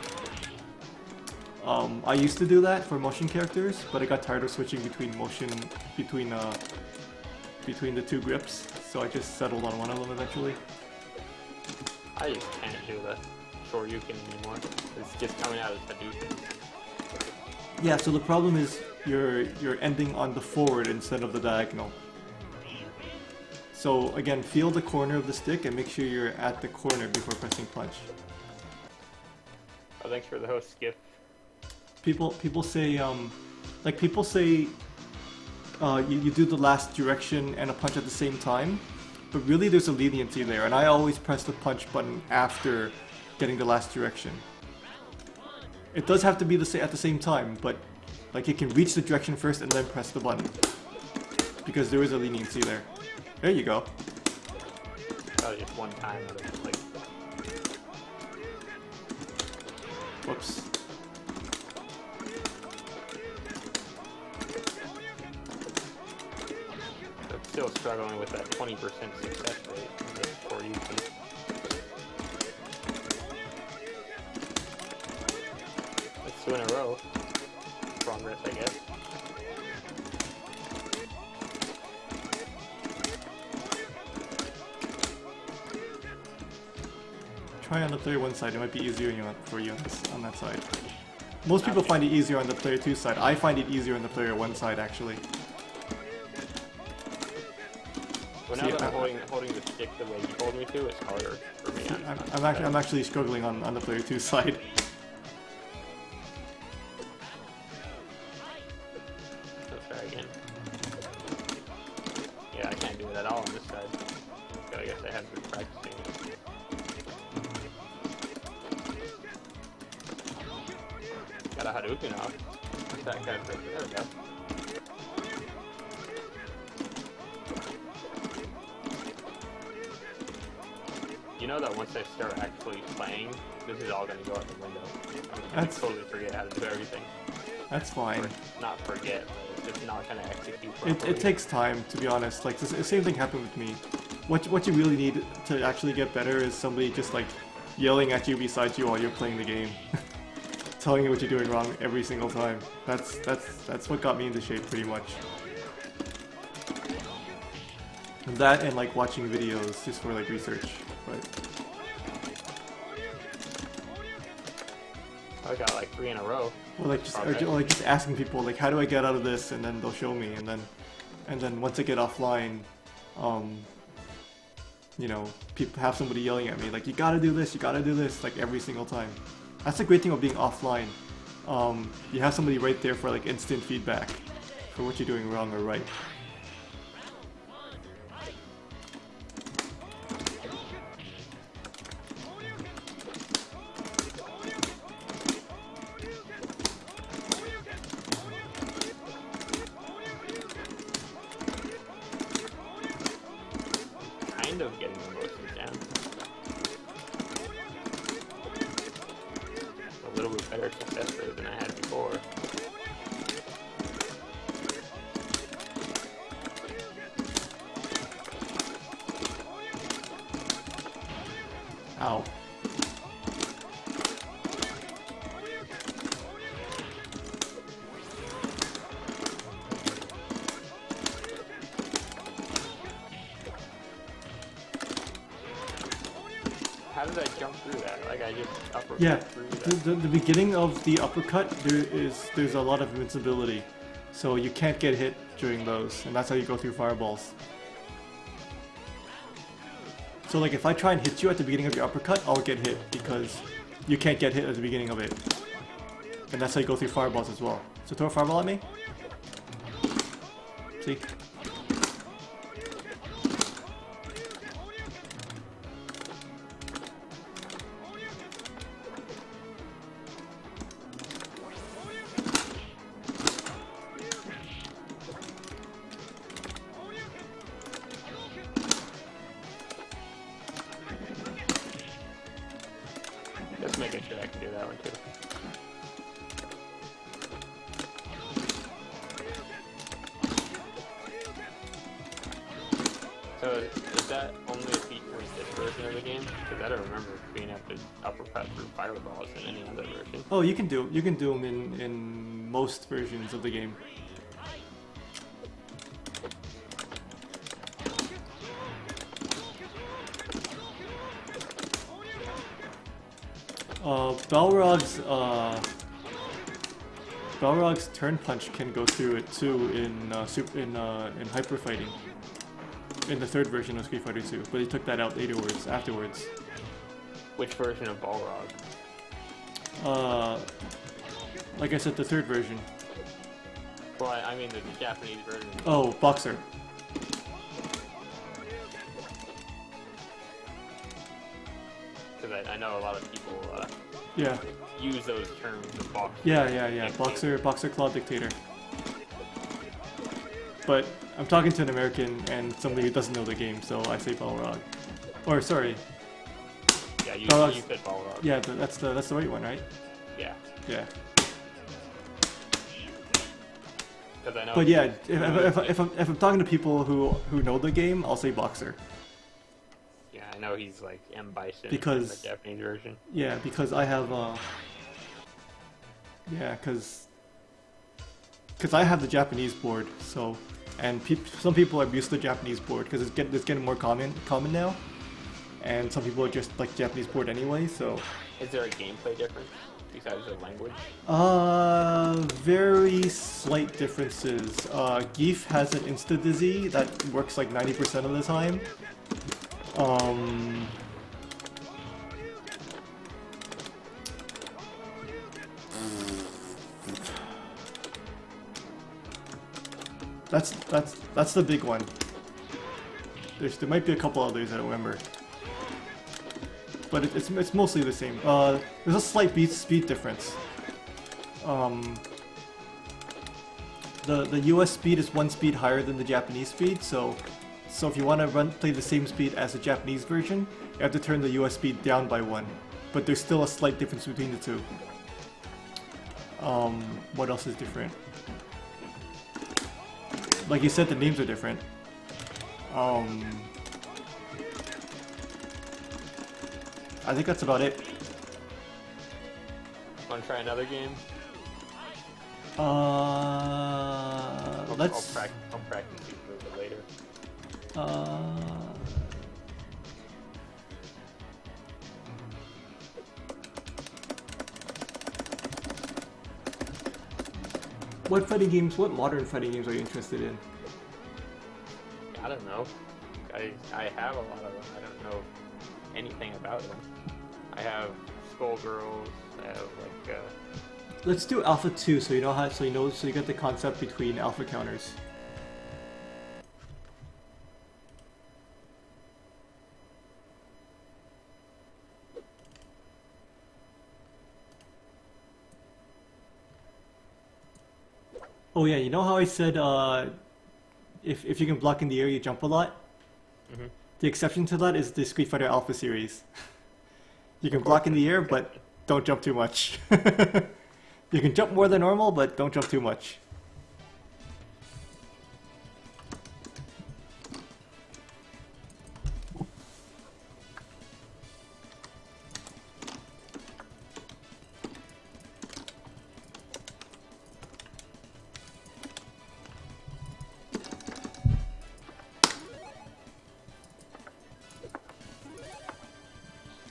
I used to do that for motion characters, but I got tired of switching between the 2 grips, so I just settled on one of them eventually. I just can't do the Shoryuken anymore. It's just coming out as Hadouken. Yeah, so the problem is you're ending on the forward instead of the diagonal. So again, feel the corner of the stick and make sure you're at the corner before pressing punch. Oh, thanks for the host, Skip. People say you do the last direction and a punch at the same time, but really there's a leniency there, and I always press the punch button after getting the last direction. It does have to be at the same time, but like you can reach the direction first and then press the button, because there is a leniency there. There you go. Probably just one time out of like Whoops. I'm still struggling with that 20% success rate in the core YouTube. That's 2 in a row. Progress, I guess. Try on the player 1 side, it might be easier for you on that side. Most people find it easier on the player 2 side. I find it easier on the player 1 side, actually. Well, now that I'm holding the stick the way you told me to, it's harder for me. I'm actually struggling on the player 2 side. Let's try again. Yeah, I can't do it at all on this side. So I guess I have been practicing it. Got a Hadouken off. That guy, there we go. You know that once I start actually playing, this is all going to go out the window. I'm going to totally forget how to do everything. That's fine. Or not forget, but it's just not going to execute properly. It takes time, to be honest. Like, the same thing happened with me. What you really need to actually get better is somebody just, like, yelling at you beside you while you're playing the game. Telling you what you're doing wrong every single time. That's what got me into shape, pretty much. That and, like, watching videos just for, like, research. But I got like 3 in a row. or like just asking people like, how do I get out of this, and then they'll show me, and then once I get offline, you know, people have somebody yelling at me like, you gotta do this, like every single time. That's the great thing of being offline. You have somebody right there for like instant feedback for what you're doing wrong or right. Kind of getting the motions down. A little bit better success rate than I had before. Ow. How did I jump through that? Like I just uppercut Yeah, through that? the beginning of the uppercut, there's a lot of invincibility, so you can't get hit during those, and that's how you go through fireballs. So like if I try and hit you at the beginning of your uppercut, I'll get hit because you can't get hit at the beginning of it, and that's how you go through fireballs as well. So throw a fireball at me. See? Just making sure I can do that one too. So is that only a feature in this version of the game? Because I don't remember being able to uppercut through fireballs in any other version. Oh, you can do them in most versions of the game. Balrog's turn punch can go through it too in hyper fighting. In the third version of Street Fighter 2, but he took that out afterwards. Which version of Balrog? Like I said, the third version. Well, I mean the Japanese version. Oh, Boxer. Because I know a lot of people Yeah. use those terms of boxer. Yeah. Boxer Claw Dictator. But I'm talking to an American and somebody who doesn't know the game, so I say Balrog. Or sorry. Yeah, you Balrog's- said Balrog. Yeah, that's the right one, right? Yeah. Yeah. Because I know. But yeah, if I'm talking to people who know the game, I'll say boxer. Yeah, I know he's like M Bison Because- in the Japanese version. Yeah, because I have yeah, because I have the Japanese board, so and some people are used to the Japanese board because it's getting more common now, and some people are just like Japanese board anyway. So Is there a gameplay difference besides the language? very slight differences. Geef has an insta dizzy that works like 90% of the time. That's the big one. There might be a couple others I don't remember, but it's mostly the same. There's a slight speed difference. The US speed is one speed higher than the Japanese speed, so if you want to play the same speed as the Japanese version, you have to turn the US speed down by 1. But there's still a slight difference between the two. What else is different? Like you said, the names are different. I think that's about it. Want to try another game? Let's. I'll practice these a little bit later. What modern fighting games are you interested in? I don't know. I have a lot of them. I don't know anything about them. I have Skullgirls. I have like. Let's do Alpha 2 so you get the concept between alpha counters. Oh yeah, you know how I said if you can block in the air you jump a lot? Mhm. The exception to that is the Street Fighter Alpha series. You can block in the air, but don't jump too much. You can jump more than normal, but don't jump too much.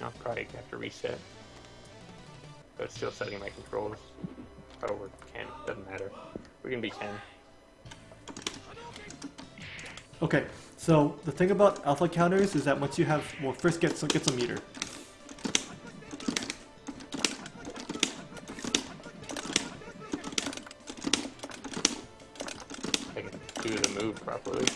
I'll probably have to reset. But it's still setting my controls. Oh, we're 10. Doesn't matter. We can be 10. Okay, so the thing about alpha counters is that once you have, well, first get some meter. I can do the move properly.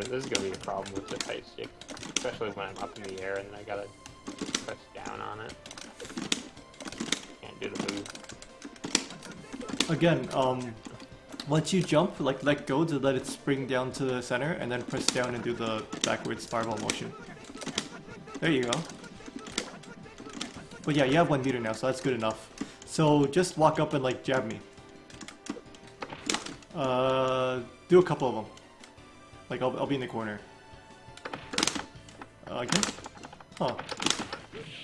This is gonna be a problem with the tight stick, especially when I'm up in the air and then I gotta press down on it. Can't do the move. Again, once you jump, like let go to let it spring down to the center, and then press down and do the backwards fireball motion. There you go. But yeah, you have 1 meter now, so that's good enough. So just walk up and like jab me. Do a couple of them. Like I'll be in the corner. Again? Huh.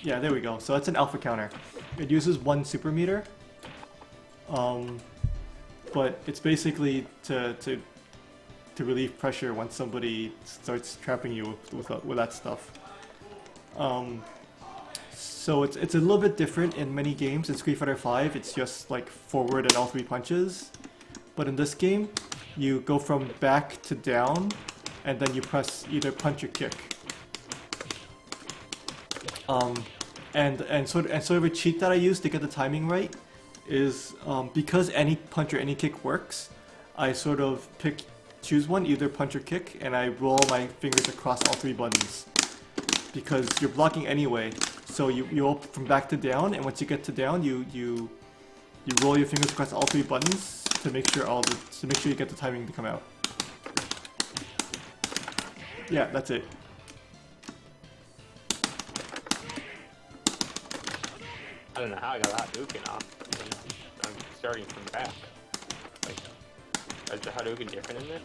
Yeah, there we go. So that's an alpha counter. It uses 1 super meter. But it's basically to relieve pressure once somebody starts trapping you with that stuff. So it's a little bit different in many games. In Street Fighter V, it's just like forward and all 3 punches. But in this game, you go from back to down, and then you press either punch or kick. And sort of a cheat that I use to get the timing right is because any punch or any kick works, I sort of choose one, either punch or kick, and I roll my fingers across all 3 buttons. Because you're blocking anyway, so you go from back to down, and once you get to down, you roll your fingers across all 3 buttons to make sure you get the timing to come out. Yeah, that's it. I don't know how I got Hadouken off. I'm starting from back. Like, is the Hadouken different in this?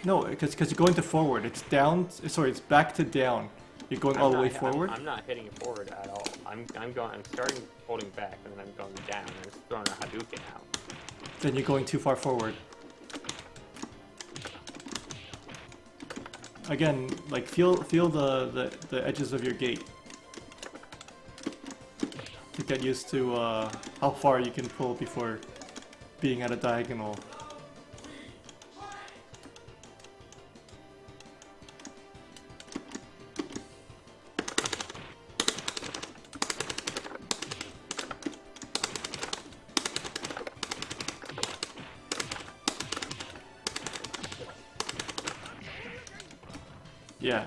No, because you're going to forward. It's down. Sorry, it's back to down. You're going all the way forward. I'm not hitting it forward at all. I'm starting holding back, and then I'm going down, and it's throwing a Hadouken out. Then you're going too far forward. Again, like feel the edges of your gate to get used to how far you can pull before being at a diagonal. Yeah.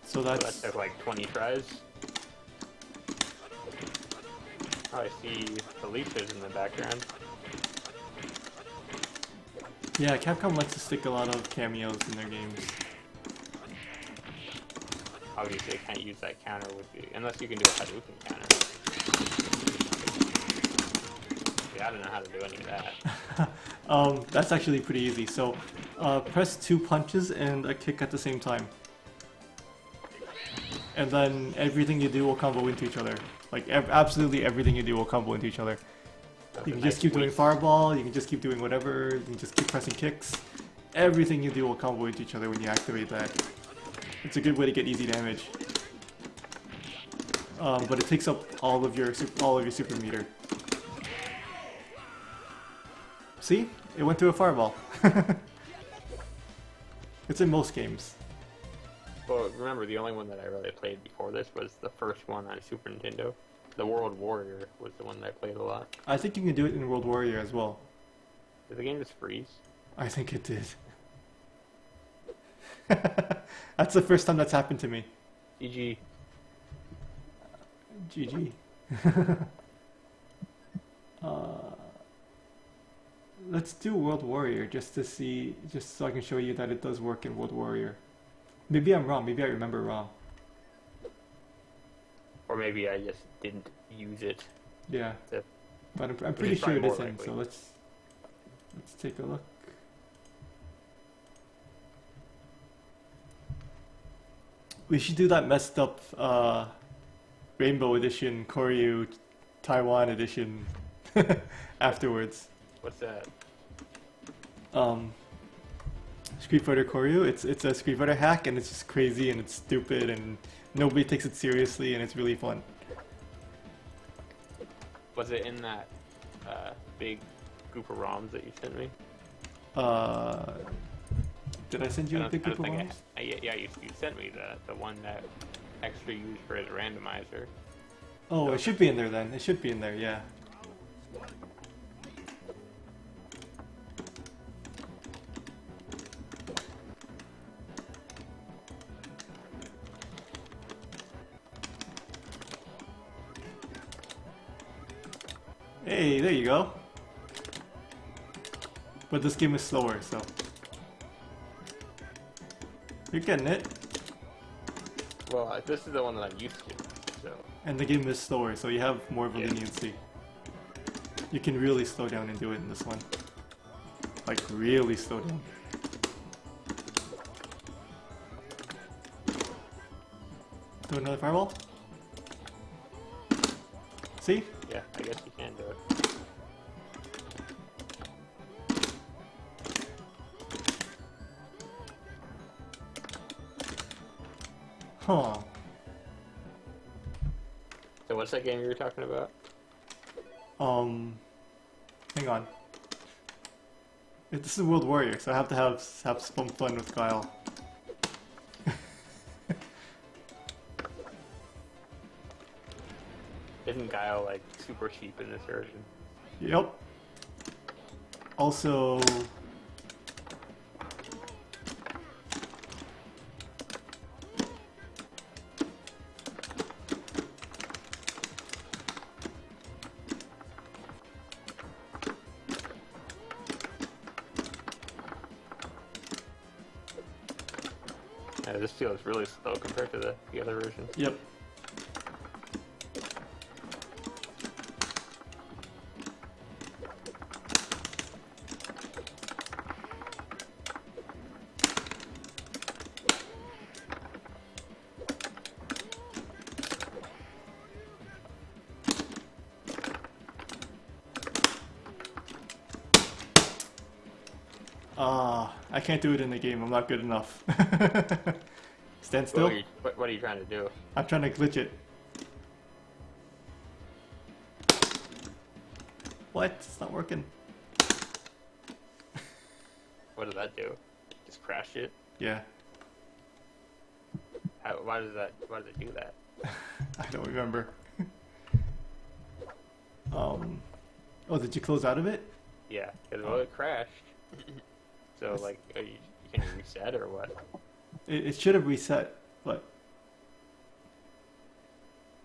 So That that's took like 20 tries. Oh, I see Alicia's in the background. yeah. Capcom likes to stick a lot of cameos in their games. Obviously, I can't use that counter with you, unless you can do a Hadouken counter. Yeah, I don't know how to do any of that. That's actually pretty easy. So press 2 punches and a kick at the same time. And then everything you do will combo into each other. Like, absolutely everything you do will combo into each other. You can just keep doing fireball, you can just keep doing whatever, you can just keep pressing kicks. Everything you do will combo into each other when you activate that. It's a good way to get easy damage. But it takes up all of your super meter. See? It went through a fireball. It's in most games. Well, remember, the only one that I really played before this was the first one on Super Nintendo. The World Warrior was the one that I played a lot. I think you can do it in World Warrior as well. Did the game just freeze? I think it did. That's the first time that's happened to me. GG. GG. Let's do World Warrior just to see, just so I can show you that it does work in World Warrior. Maybe I'm wrong. Maybe I remember wrong. Or maybe I just didn't use it. Yeah, to- but I'm pretty is sure it probably is more in. likely. So let's take a look. We should do that messed up Rainbow Edition, Koryu, Taiwan Edition afterwards. What's that? Street Fighter Koryu. It's a Street Fighter hack, and it's just crazy and it's stupid and nobody takes it seriously, and it's really fun. Was it in that big group of ROMs that you sent me? Did I send you a big group of ones? Yeah, you sent me the one that extra used for his randomizer. Oh, it should be in there then. It should be in there, yeah. Hey, there you go. But this game is slower, so you're getting it. Well, this is the one that I'm used to, so. And the game is slower, so you have more of a Yeah. leniency. You can really slow down and do it in this one. Like, really slow down. Do another fireball? See? Yeah, I guess you can do it. Huh. So what's that game you were talking about? Hang on. This is World Warrior, so I have to have some fun with Guile. Isn't Guile like super cheap in this version? Yep. Also, Yeah, this feels really slow compared to the other version. Yep. I can't do it in the game. I'm not good enough. Stand still. What are you trying to do? I'm trying to glitch it. What? It's not working. What does that do? Just crash it? Yeah. Why does it do that? I don't remember. Oh, did you close out of it? Yeah, because well, it crashed. So like, can you reset or what? It should have reset, but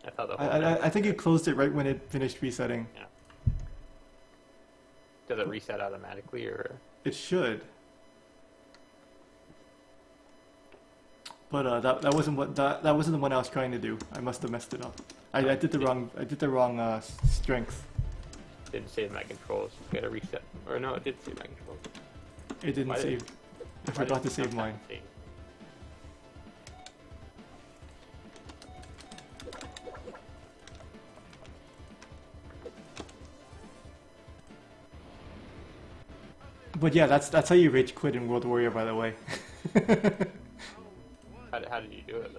I thought the whole I think you closed it right when it finished resetting. Yeah. Does it reset automatically or? It should. But that wasn't what that wasn't the one I was trying to do. I must have messed it up. I did the wrong strength. Didn't save my controls. Gotta reset. Or no, it did save my controls. It didn't save. I forgot to save mine. But yeah, that's how you rage quit in World Warrior, by the way. How did you do it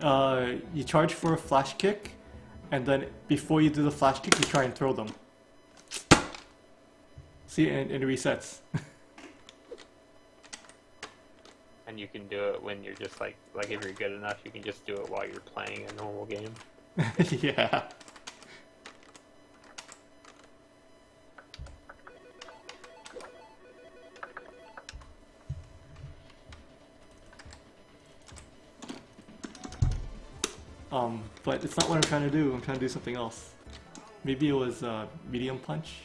though? You charge for a flash kick, and then before you do the flash kick, you try and throw them. See, and it resets. And you can do it when you're just like if you're good enough, you can just do it while you're playing a normal game. Yeah. But it's not what I'm trying to do. I'm trying to do something else. Maybe it was medium punch.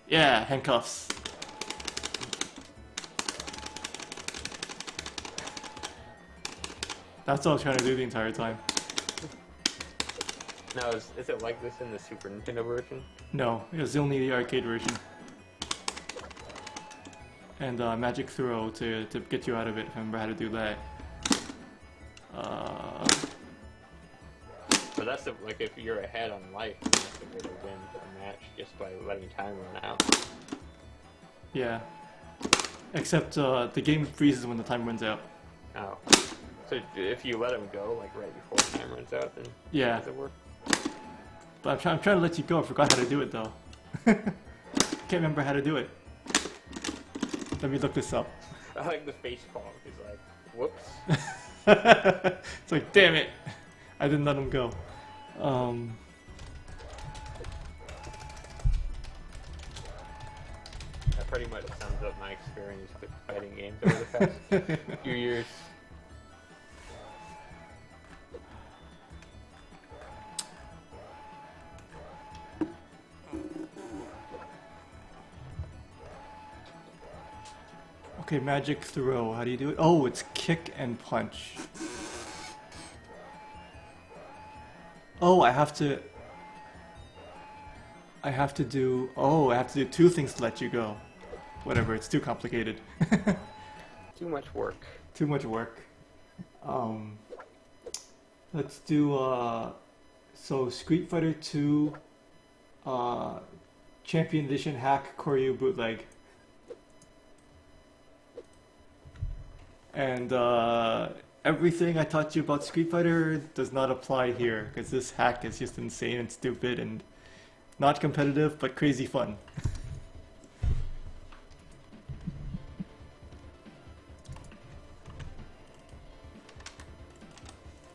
Yeah, handcuffs. That's what I was trying to do the entire time. Now, is it like this in the Super Nintendo version? No, it was only the arcade version. And magic throw to get you out of it, if I remember how to do that. But that's like if you're ahead on life, that's the way to win a match just by letting time run out. Yeah. Except the game freezes when the time runs out. Oh. So if you let him go, like right before time runs out, then yeah. Does it work? But I'm trying to let you go. I forgot how to do it though. Can't remember how to do it. Let me look this up. I like the face palm. He's like, whoops. It's like, damn it. I didn't let him go. That pretty much sums up my experience with fighting games over the past few years. Okay, magic throw. How do you do it? Oh, it's kick and punch. Oh, I have to do... Oh, I have to do two things to let you go. Whatever, it's too complicated. Too much work. Too much work. Let's do, so Street Fighter 2, Champion Edition Hack Koryu Bootleg. And, everything I taught you about Street Fighter does not apply here, because this hack is just insane and stupid and not competitive, but crazy fun.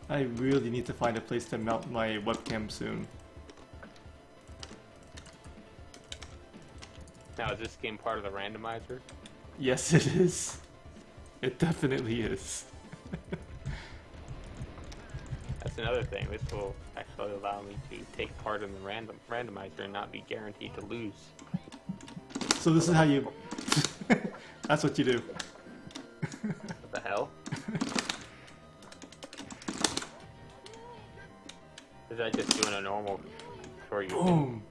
I really need to find a place to mount my webcam soon. Now, is this game part of the randomizer? Yes, it is. It definitely is. That's another thing. This will actually allow me to take part in the randomizer and not be guaranteed to lose. So this is how you... That's what you do. What the hell? Is that just doing a normal Koryu? Boom!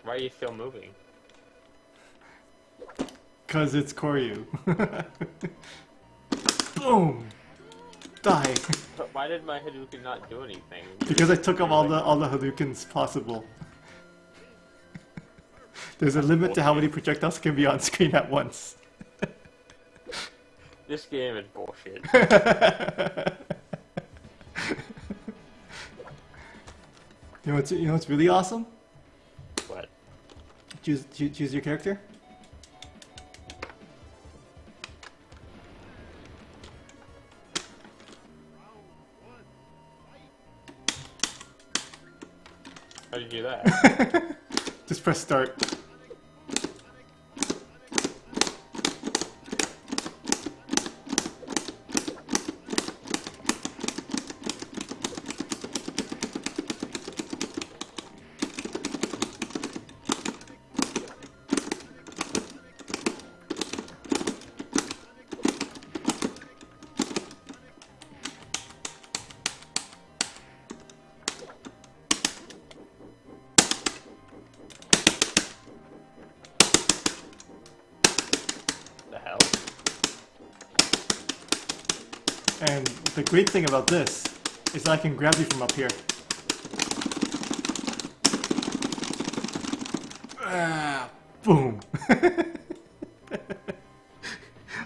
Why are you still moving? Cause it's Koryu. Boom! Die! But why did my Hadouken not do anything? Because I took up all the Hadoukens possible. There's a limit to how many projectiles can be on screen at once. This game is bullshit. You know what's really awesome? What? Choose your character. How did you do that? Just press start. The hell? And the great thing about this is I can grab you from up here. Ah, boom!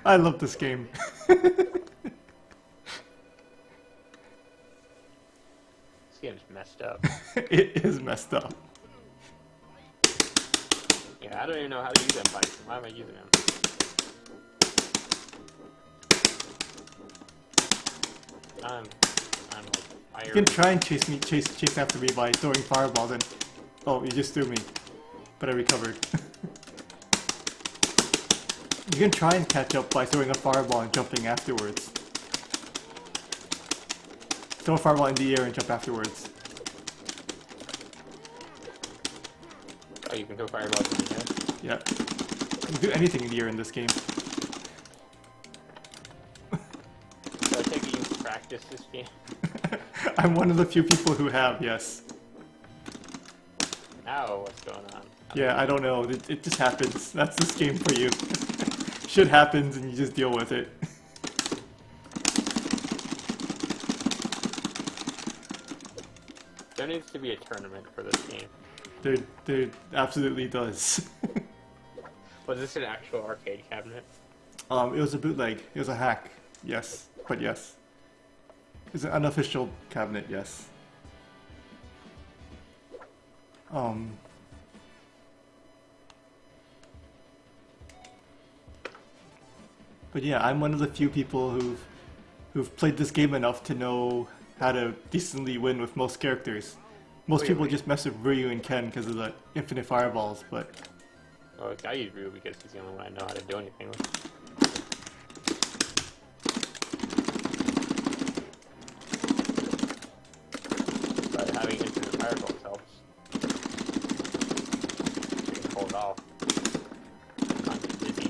I love this game. This game's messed up. It is messed up. Yeah, I don't even know how to use them bikes. Why am I using them? I'm like You can try and chase after me by throwing fireballs and... Oh, you just threw me. But I recovered. You can try and catch up by throwing a fireball and jumping afterwards. Throw a fireball in the air and jump afterwards. Oh, you can throw fireballs in the air? Yeah. You can do anything in the air in this game. So I take it you practice this game? I'm one of the few people who have, yes. Now what's going on? Yeah, I don't know. It just happens. That's this game for you. Shit happens and you just deal with it. There needs to be a tournament for this game. There absolutely does. Was this an actual arcade cabinet? It was a bootleg. It was a hack. Yes, but yes. It's an unofficial cabinet, yes. But yeah, I'm one of the few people who've played this game enough to know how to decently win with most characters. Most Wait, people wait. just mess with Ryu and Ken because of the infinite fireballs, but Oh, I use Ryu because he's the only one I know how to do anything with. But having infinite fireballs helps. You can pull it off. I'm busy.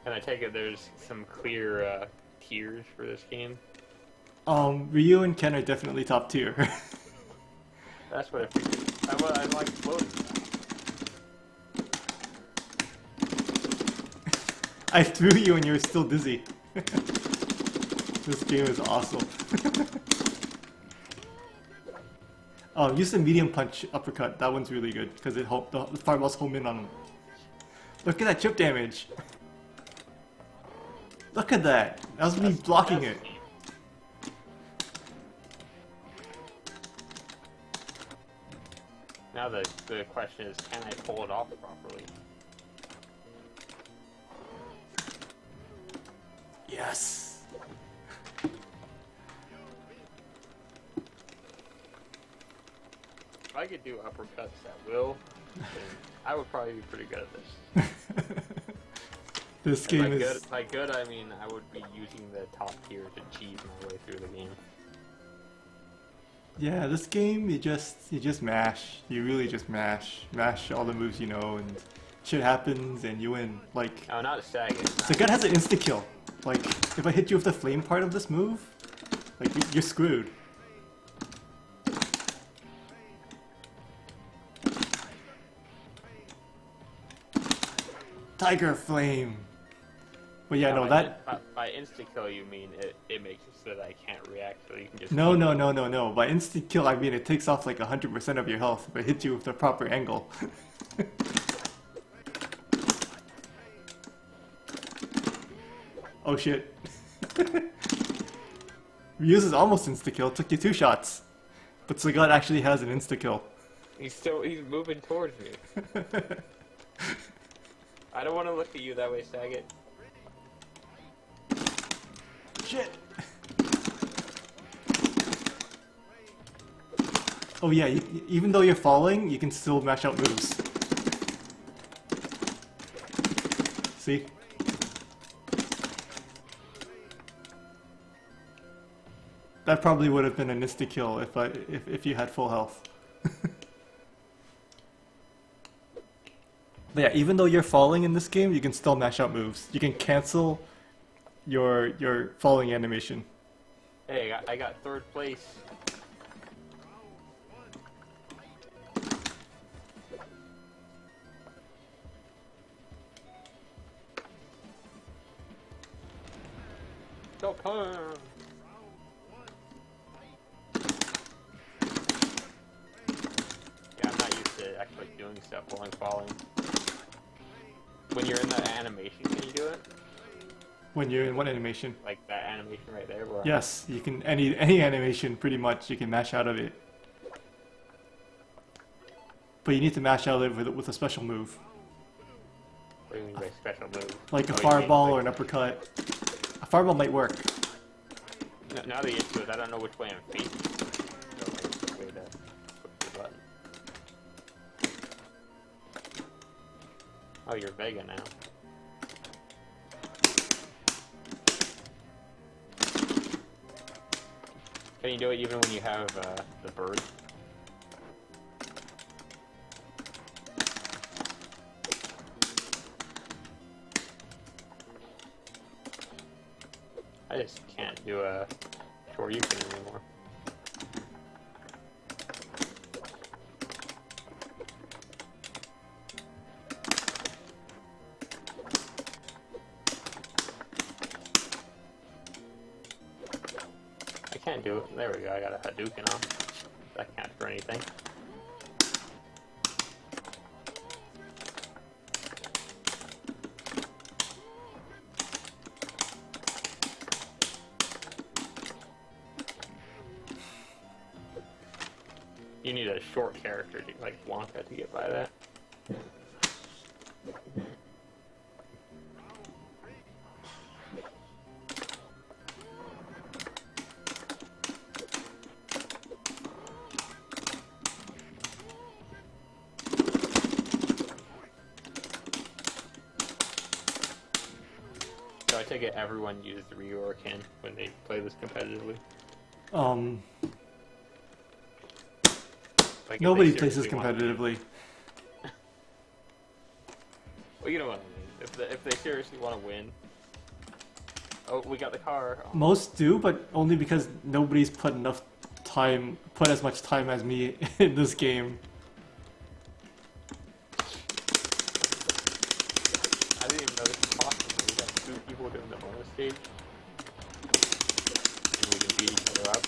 And I take it there's some clear tiers for this game. Ryu and Ken are definitely top tier. That's what I figured. I like floating. I threw you and you were still dizzy. This game is awesome. Use the medium punch uppercut. That one's really good because the fireballs home in on them. Look at that chip damage. Look at that. That was me blocking it. Now the question is, can I pull it off properly? Yes. I could do uppercuts at will, then I would probably be pretty good at this. This And game is... by good, I mean I would be using the top tier to cheese my way through the game. Yeah, this game, you just mash. You really just mash. Mash all the moves you know, and shit happens, and you win. Like, No, not a Sagat. Sagat has an insta-kill. Like, if I hit you with the flame part of this move, like, you're screwed. Tiger Flame! But yeah, no, that... By insta-kill you mean it makes it so that I can't react, so you can just... No. By insta-kill, I mean it takes off like 100% of your health if it hits you with the proper angle. Oh shit. Ryu's almost insta-kill, took you 2 shots. But Sagat actually has an insta-kill. He's moving towards me. I don't want to look at you that way, Sagat. Shit! Oh yeah, even though you're falling, you can still mash out moves. See? That probably would have been an insta-kill if you had full health. But yeah, even though you're falling in this game, you can still mash out moves. You can cancel your falling animation. Hey, I got 3rd place. Stop her! Yeah, I'm not used to actually doing stuff while I'm falling. When you're in the animation, can you do it? When you're in what animation? Like that animation right there? Where Yes, you can, any animation pretty much, you can mash out of it. But you need to mash out of it with a special move. What do you mean by special move? Like a Oh, you fireball mean, or an uppercut. A fireball might work. Now that you get to it, I don't know which way I'm facing. So like, which way to push the button. Oh, you're Vega now. Can you do it even when you have the bird? I just can't do a Shoryuken anymore. I can't do it. There we go. I got a Hadouken on. That counts for anything. You need a short character, like Blanca, to get by that. So I take it everyone uses Ryu or Ken when they play this competitively. Like if Nobody they plays this seriously want to win. competitively. Well, you know what I mean. If they seriously want to win. Oh, we got the car. Oh. Most do, but only because nobody's put as much time as me in this game. I didn't even know this was possible. We got 2 people doing the bonus stage. And we can beat each other up.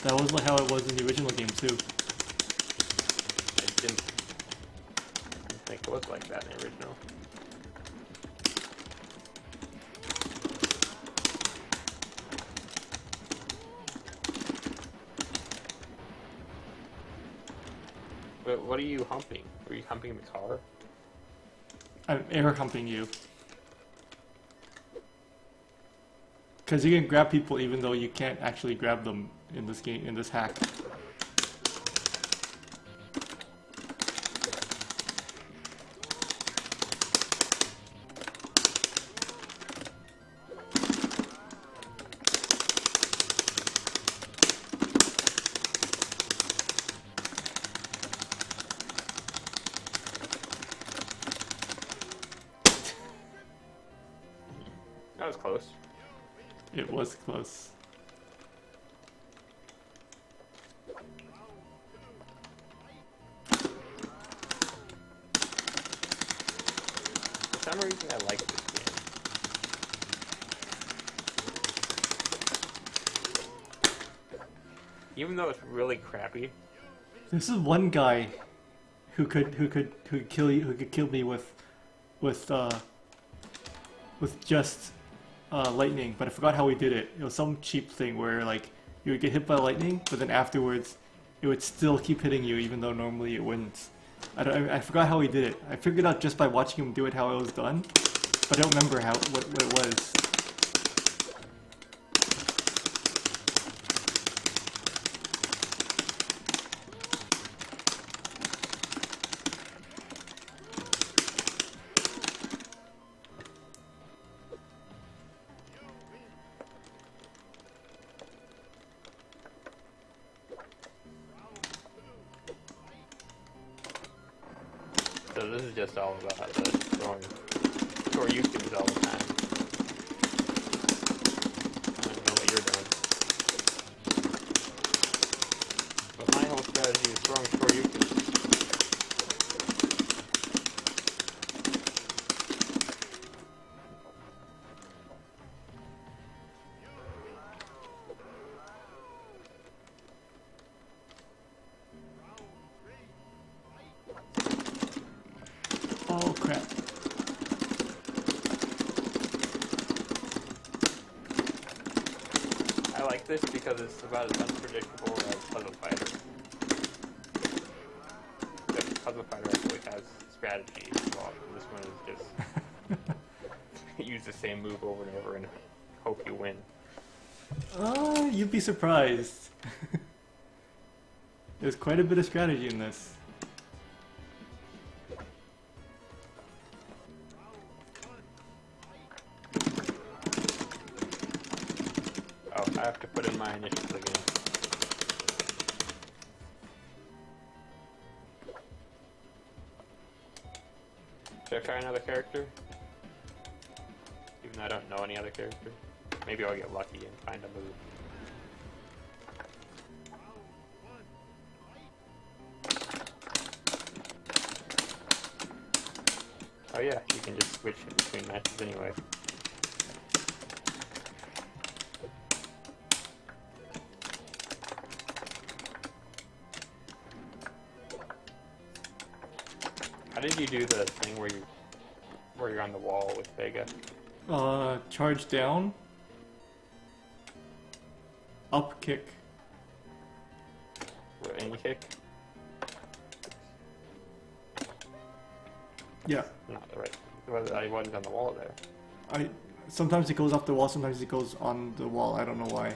That was like how it was in the original game too. I didn't think it was like that in the original. But what are you humping? Were you humping the car? I'm air humping you. Because you can grab people even though you can't actually grab them in this game, in this hack. close. It was close. For some reason, I like this game. Even though it's really crappy. This is one guy who could kill you, who could kill me with just lightning, but I forgot how he did it. It was some cheap thing where like you would get hit by lightning, but then afterwards it would still keep hitting you even though normally it wouldn't. I forgot how he did it. I figured out just by watching him do it how it was done, but I don't remember what it was. So this is just all about the throwing YouTubes all the time. I don't know what you're doing. But my whole strategy is throwing short YouTubes. Oh crap. I like this because it's about as unpredictable as Puzzle Fighter. But Puzzle Fighter actually has strategy involved, and this one is just use the same move over and over and hope you win. You'd be surprised. There's quite a bit of strategy in this. Oh, I have to put in my initials again. Should I try another character? Even though I don't know any other character. Maybe I'll get lucky and find a move. Oh yeah, you can just switch in between matches anyway. How did you do the thing where you're on the wall with Vega? Charge down. Up kick. With any kick? Yeah. Not the right. Well, I wasn't on the wall there. Sometimes it goes off the wall, sometimes it goes on the wall. I don't know why.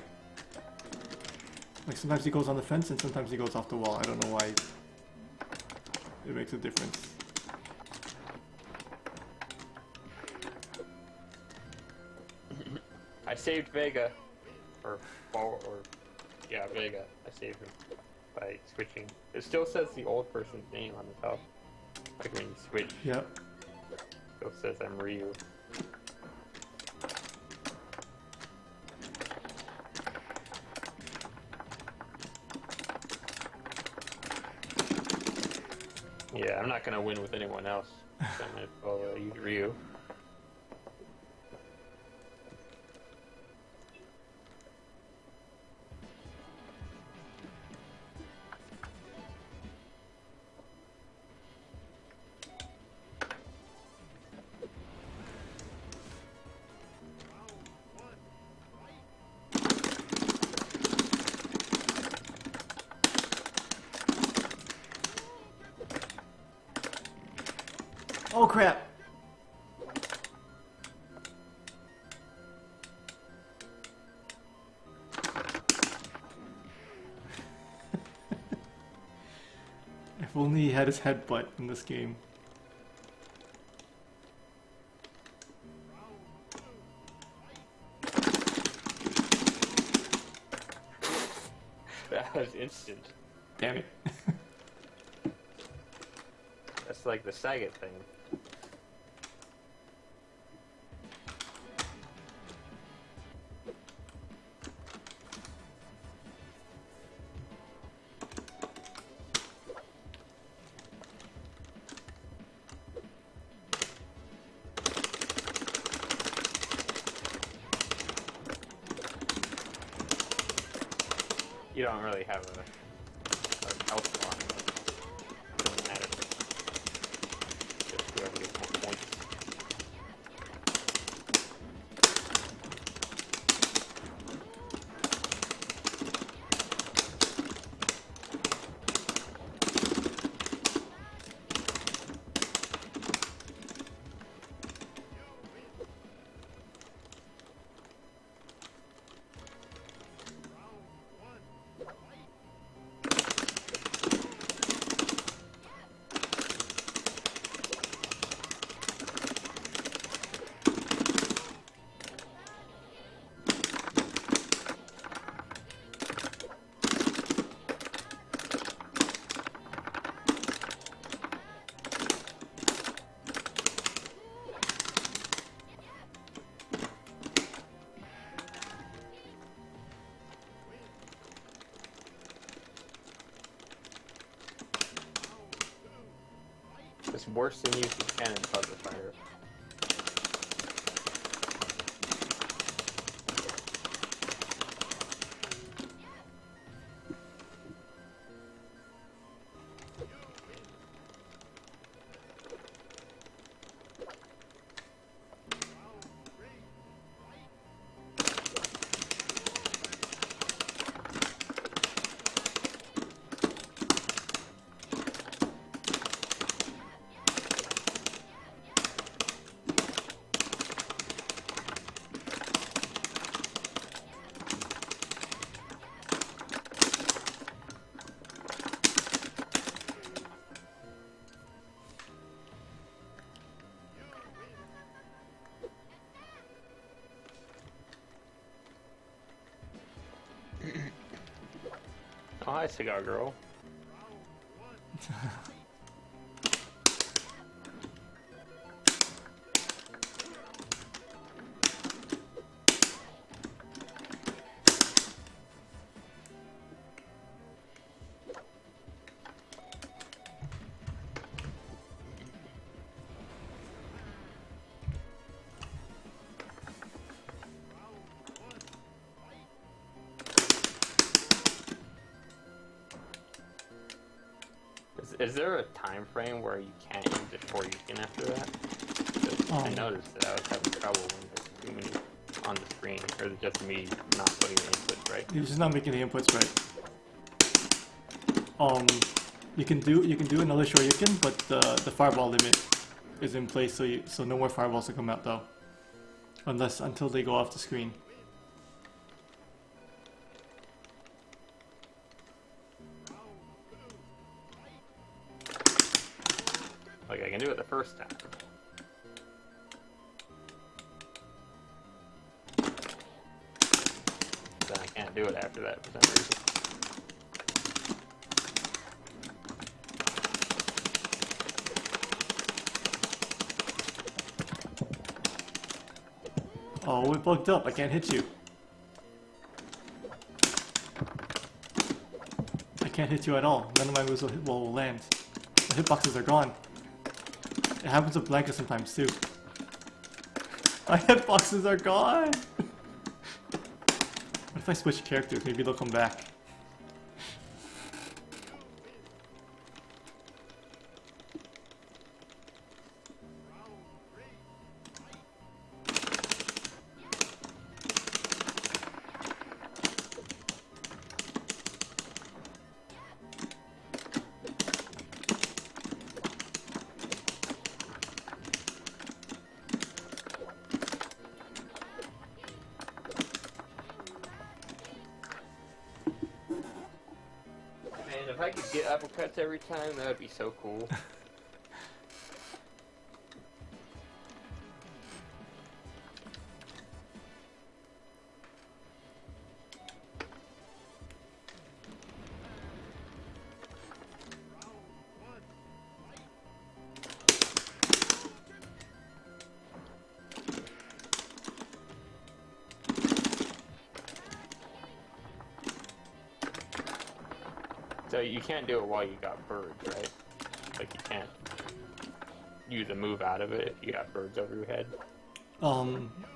Like sometimes it goes on the fence and sometimes it goes off the wall. I don't know why. It makes a difference. I saved Vega, yeah, Vega. I saved him by switching. It still says the old person's name on the top. Like when you switch, Yep. it still says I'm Ryu. Yeah, I'm not gonna win with anyone else. So I'm gonna use Ryu. Oh crap! If only he had his headbutt in this game. That was instant. Damn it. That's like the Sagat thing. You don't really have a health bar. Doesn't matter. Just whoever gets more points. It's worse than using cannon buzzer fire. Oh, hi, Cigar Girl. Is there a time frame where you can't use it before you can after that? 'Cause I noticed that I was having trouble when there's too many on the screen, or is it just me not putting the inputs right? You're just not making the inputs right. You can do another Shoryuken, but the fireball limit is in place, so no more fireballs will come out though, until they go off the screen. Like, I can do it the first time. Then I can't do it after that for some reason. Oh, it bugged up. I can't hit you. I can't hit you at all. None of my moves will land. The hitboxes are gone. It happens with Blanca sometimes too. My hitboxes are gone! What if I switch characters? Maybe they'll come back. Man, if I could get uppercuts every time, that would be so cool. So you can't do it while you got birds, right? Like, you can't use a move out of it if you got birds over your head.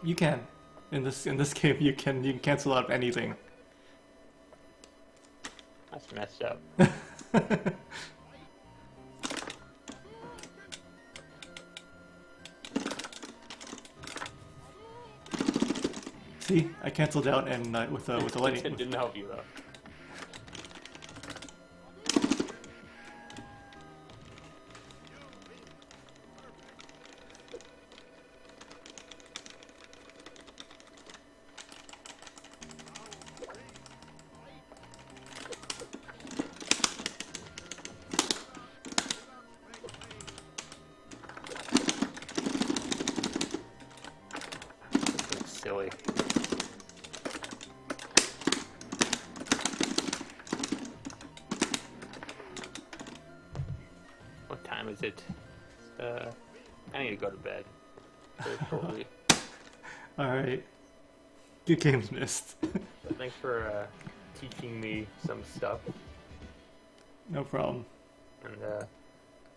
You can. In this game, you can cancel out anything. That's messed up. See, I canceled out and with the It lightning. didn't help you though. It's silly. What time is it? I need to go to bed. Very shortly. All right. Good games missed. So thanks for teaching me some stuff, No problem. and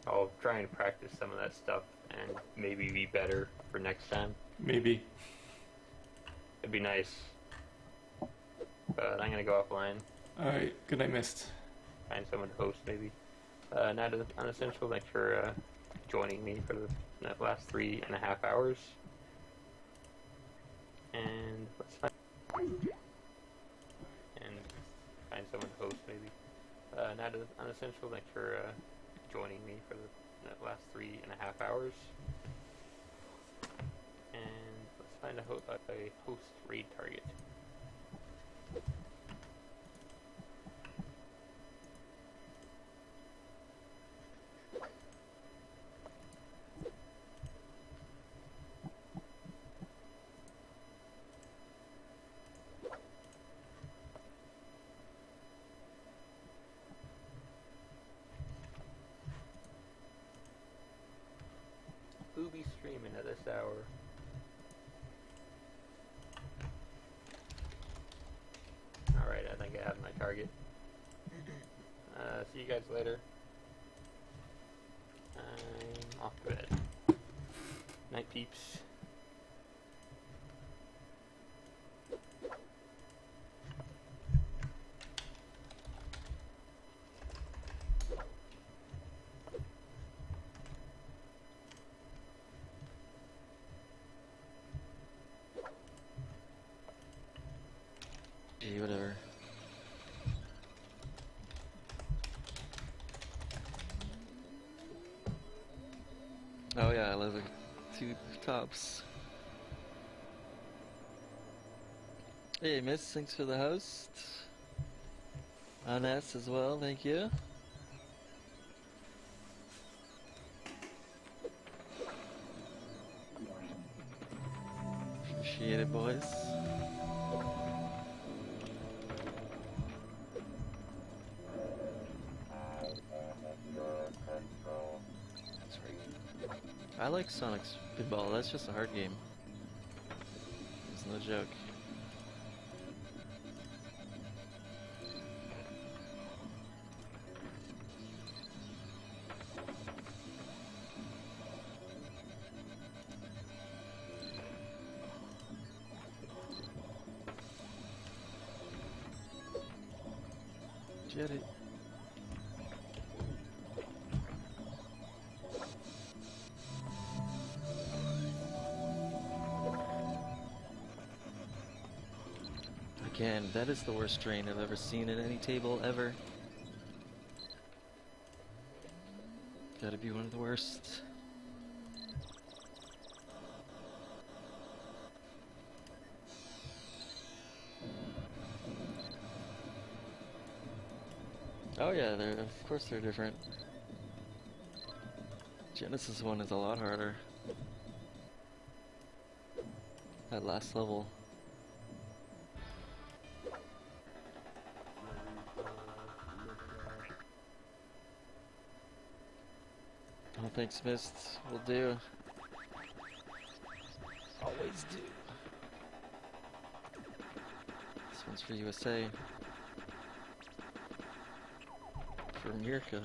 I'll try and practice some of that stuff and maybe be better for next time. Maybe. It'd be nice. But I'm gonna go offline, All right. Good night, missed. find someone to host maybe. Not unessential. Thanks for joining me for the last 3.5 hours. And let's find someone to host maybe. Not unessential. Thanks for joining me for the last 3.5 hours. And let's find a host raid target. Who be streaming at this hour? Alright, I think I have my target. See you guys later. I'm off to bed. Night, peeps. Gee, whatever. Oh yeah, I love the two tops. Hey Miss, thanks for the host. Aness as well, thank you. Appreciate it, boys. I like Sonic's Pinball, that's just a hard game. It's no joke. Get it. Again, that is the worst drain I've ever seen in any table ever. Gotta be one of the worst. Oh yeah, of course they're different. Genesis one is a lot harder. That last level. Oh, thanks, Mist. Will do. Always do. This one's for USA. For Mirka.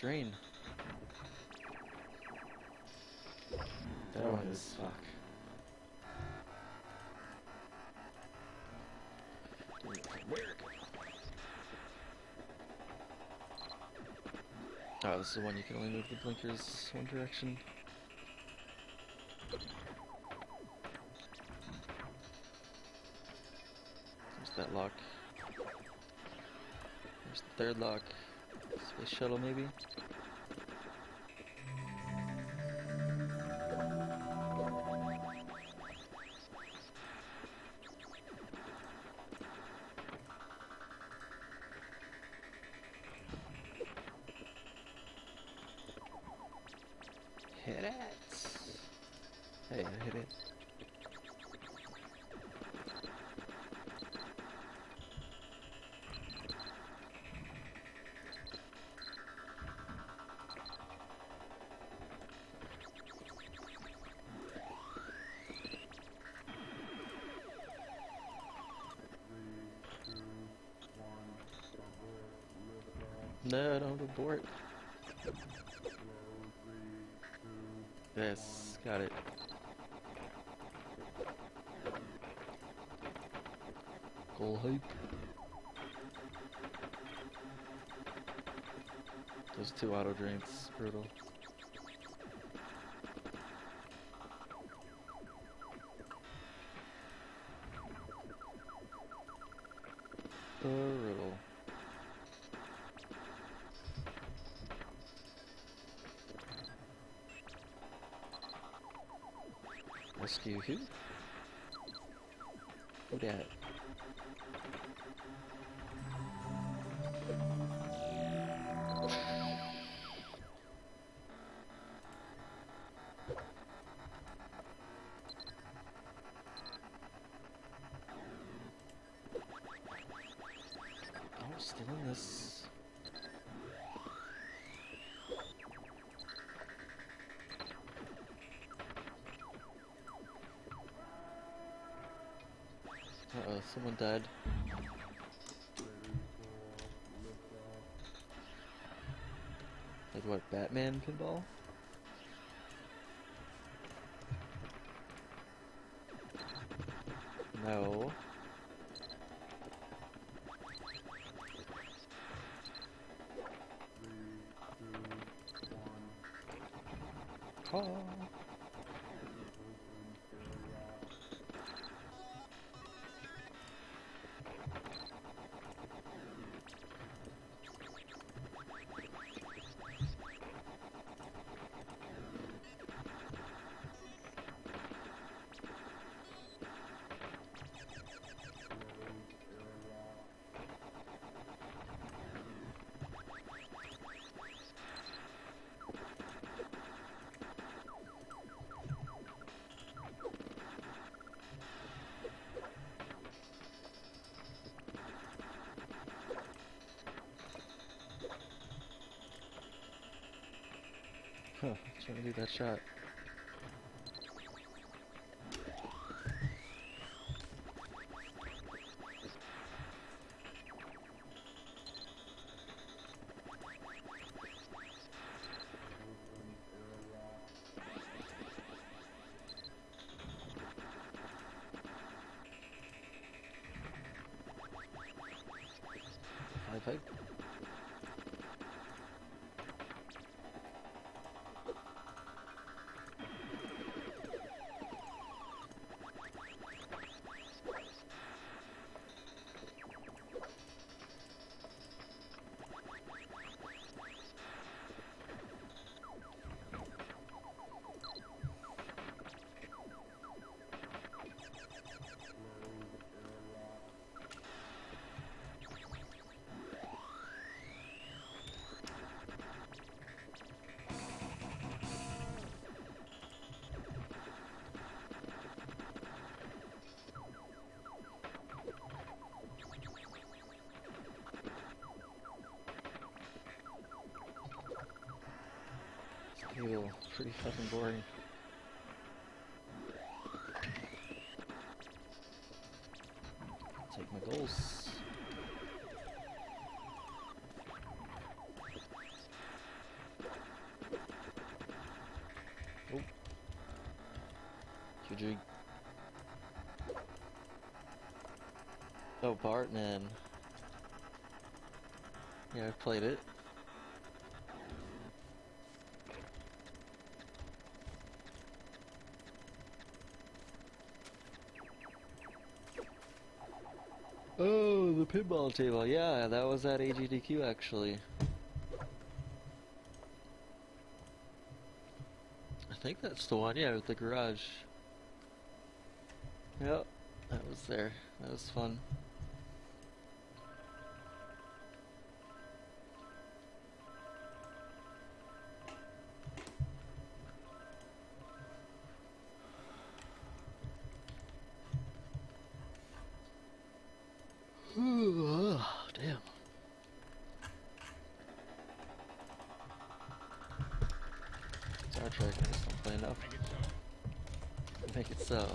drain. That one is fuck. Oh, this is the one you can only move the blinkers one direction. There's that lock. There's the third lock. Space shuttle, maybe? Hit it! Hey, I hit it. No, don't abort. Yes, got it. Goal hype. Those two auto drains, brutal. Brutal. Rescue who? Who dat? Oh, still in this. Uh-oh, someone died. Like what, Batman pinball? No. Oh. Huh, trying to do that shot. High five. Cable, pretty fucking boring. Take my goals. RPG. Oh, Bartman. Yeah, I've played it. Oh, the pinball table. Yeah, that was at AGDQ actually. I think that's the one, yeah, with the garage. Yep, that was there. That was fun. Ooh, oh, damn. Star Trek, I just don't play enough. Make it so.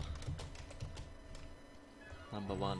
Number one.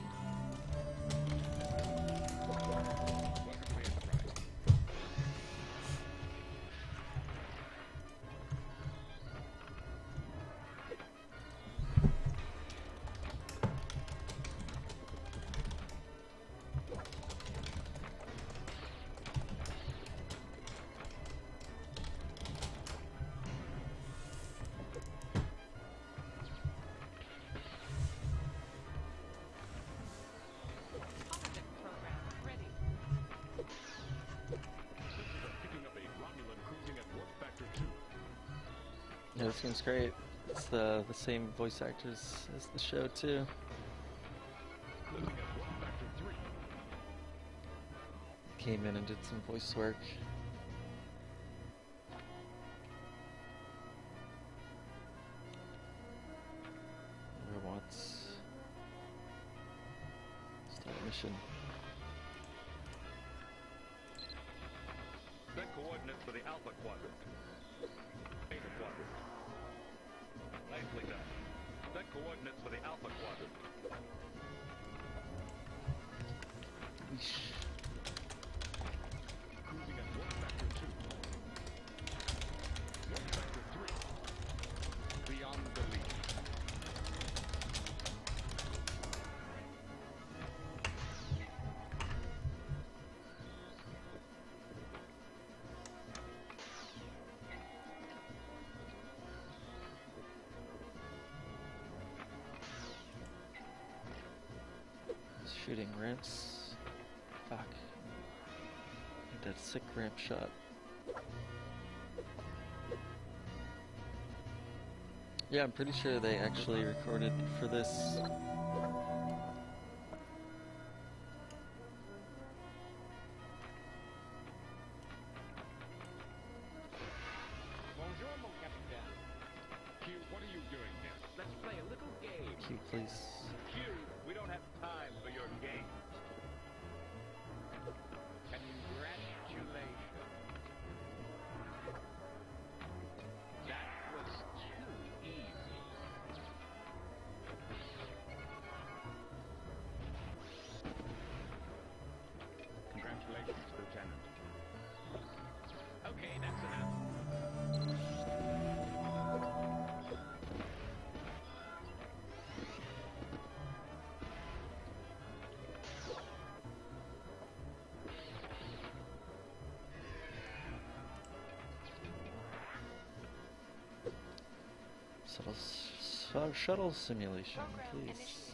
Yeah, this game's great. It's the same voice actors as the show too. Came in and did some voice work. Robots. Start mission. Set coordinates for the Alpha Quadrant. Beta Quadrant. Nicely done. Set coordinates for the Alpha Quadrant. Eesh. Cruising at warp factor 2. Warp factor 3. Beyond belief. Shooting ramps. Fuck. That sick ramp shot. Yeah, I'm pretty sure they actually recorded for this. Bonjour, mon capitaine. Q, what are you doing here? Let's play a little game. Q, please. Q, we don't have time for your game. Congratulations. That was too easy. Congratulations, Lieutenant. Okay, that's enough. Shuttle simulation, please.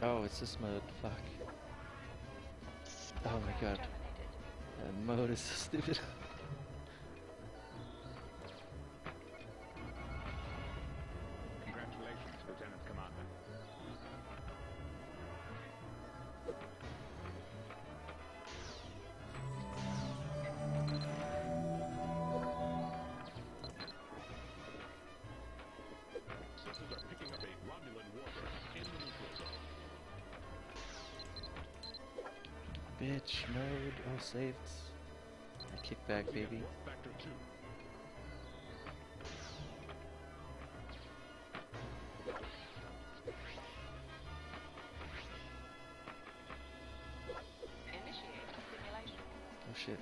Oh, it's this mode. Fuck. Oh my god. That mode is so stupid. Congratulations, Lieutenant Commander. Forces are picking up a Romulan warship in the neutral zone. Bitch mode. Oh, saved. Kickback, baby. Warp factor 2. Initiate simulation. Oh shit.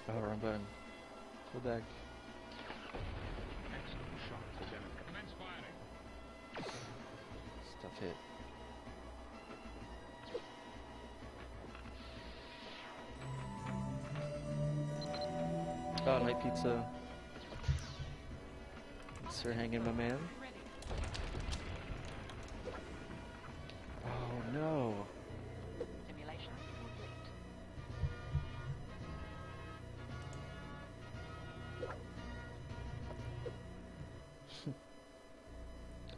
Oh, wrong button. Go back. Excellent. hit. Oh, night pizza. Thanks for hanging, my man. Ready. Oh no. Simulation complete.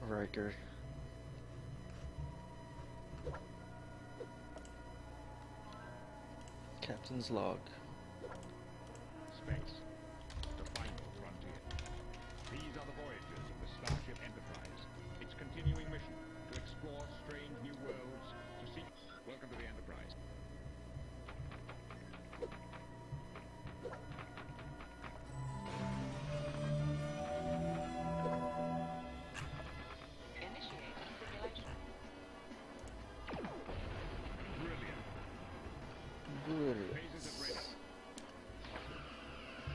Riker. Captain's log. Space. The final frontier. These are the voyages of the Starship Enterprise. Its continuing mission to explore strange new worlds, to seek... Welcome to the Enterprise. Initiating simulation. Brilliant. Phases at ready.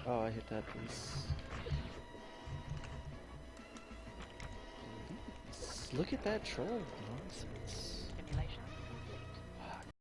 Oh, I hit that piece. Look at that troll nonsense.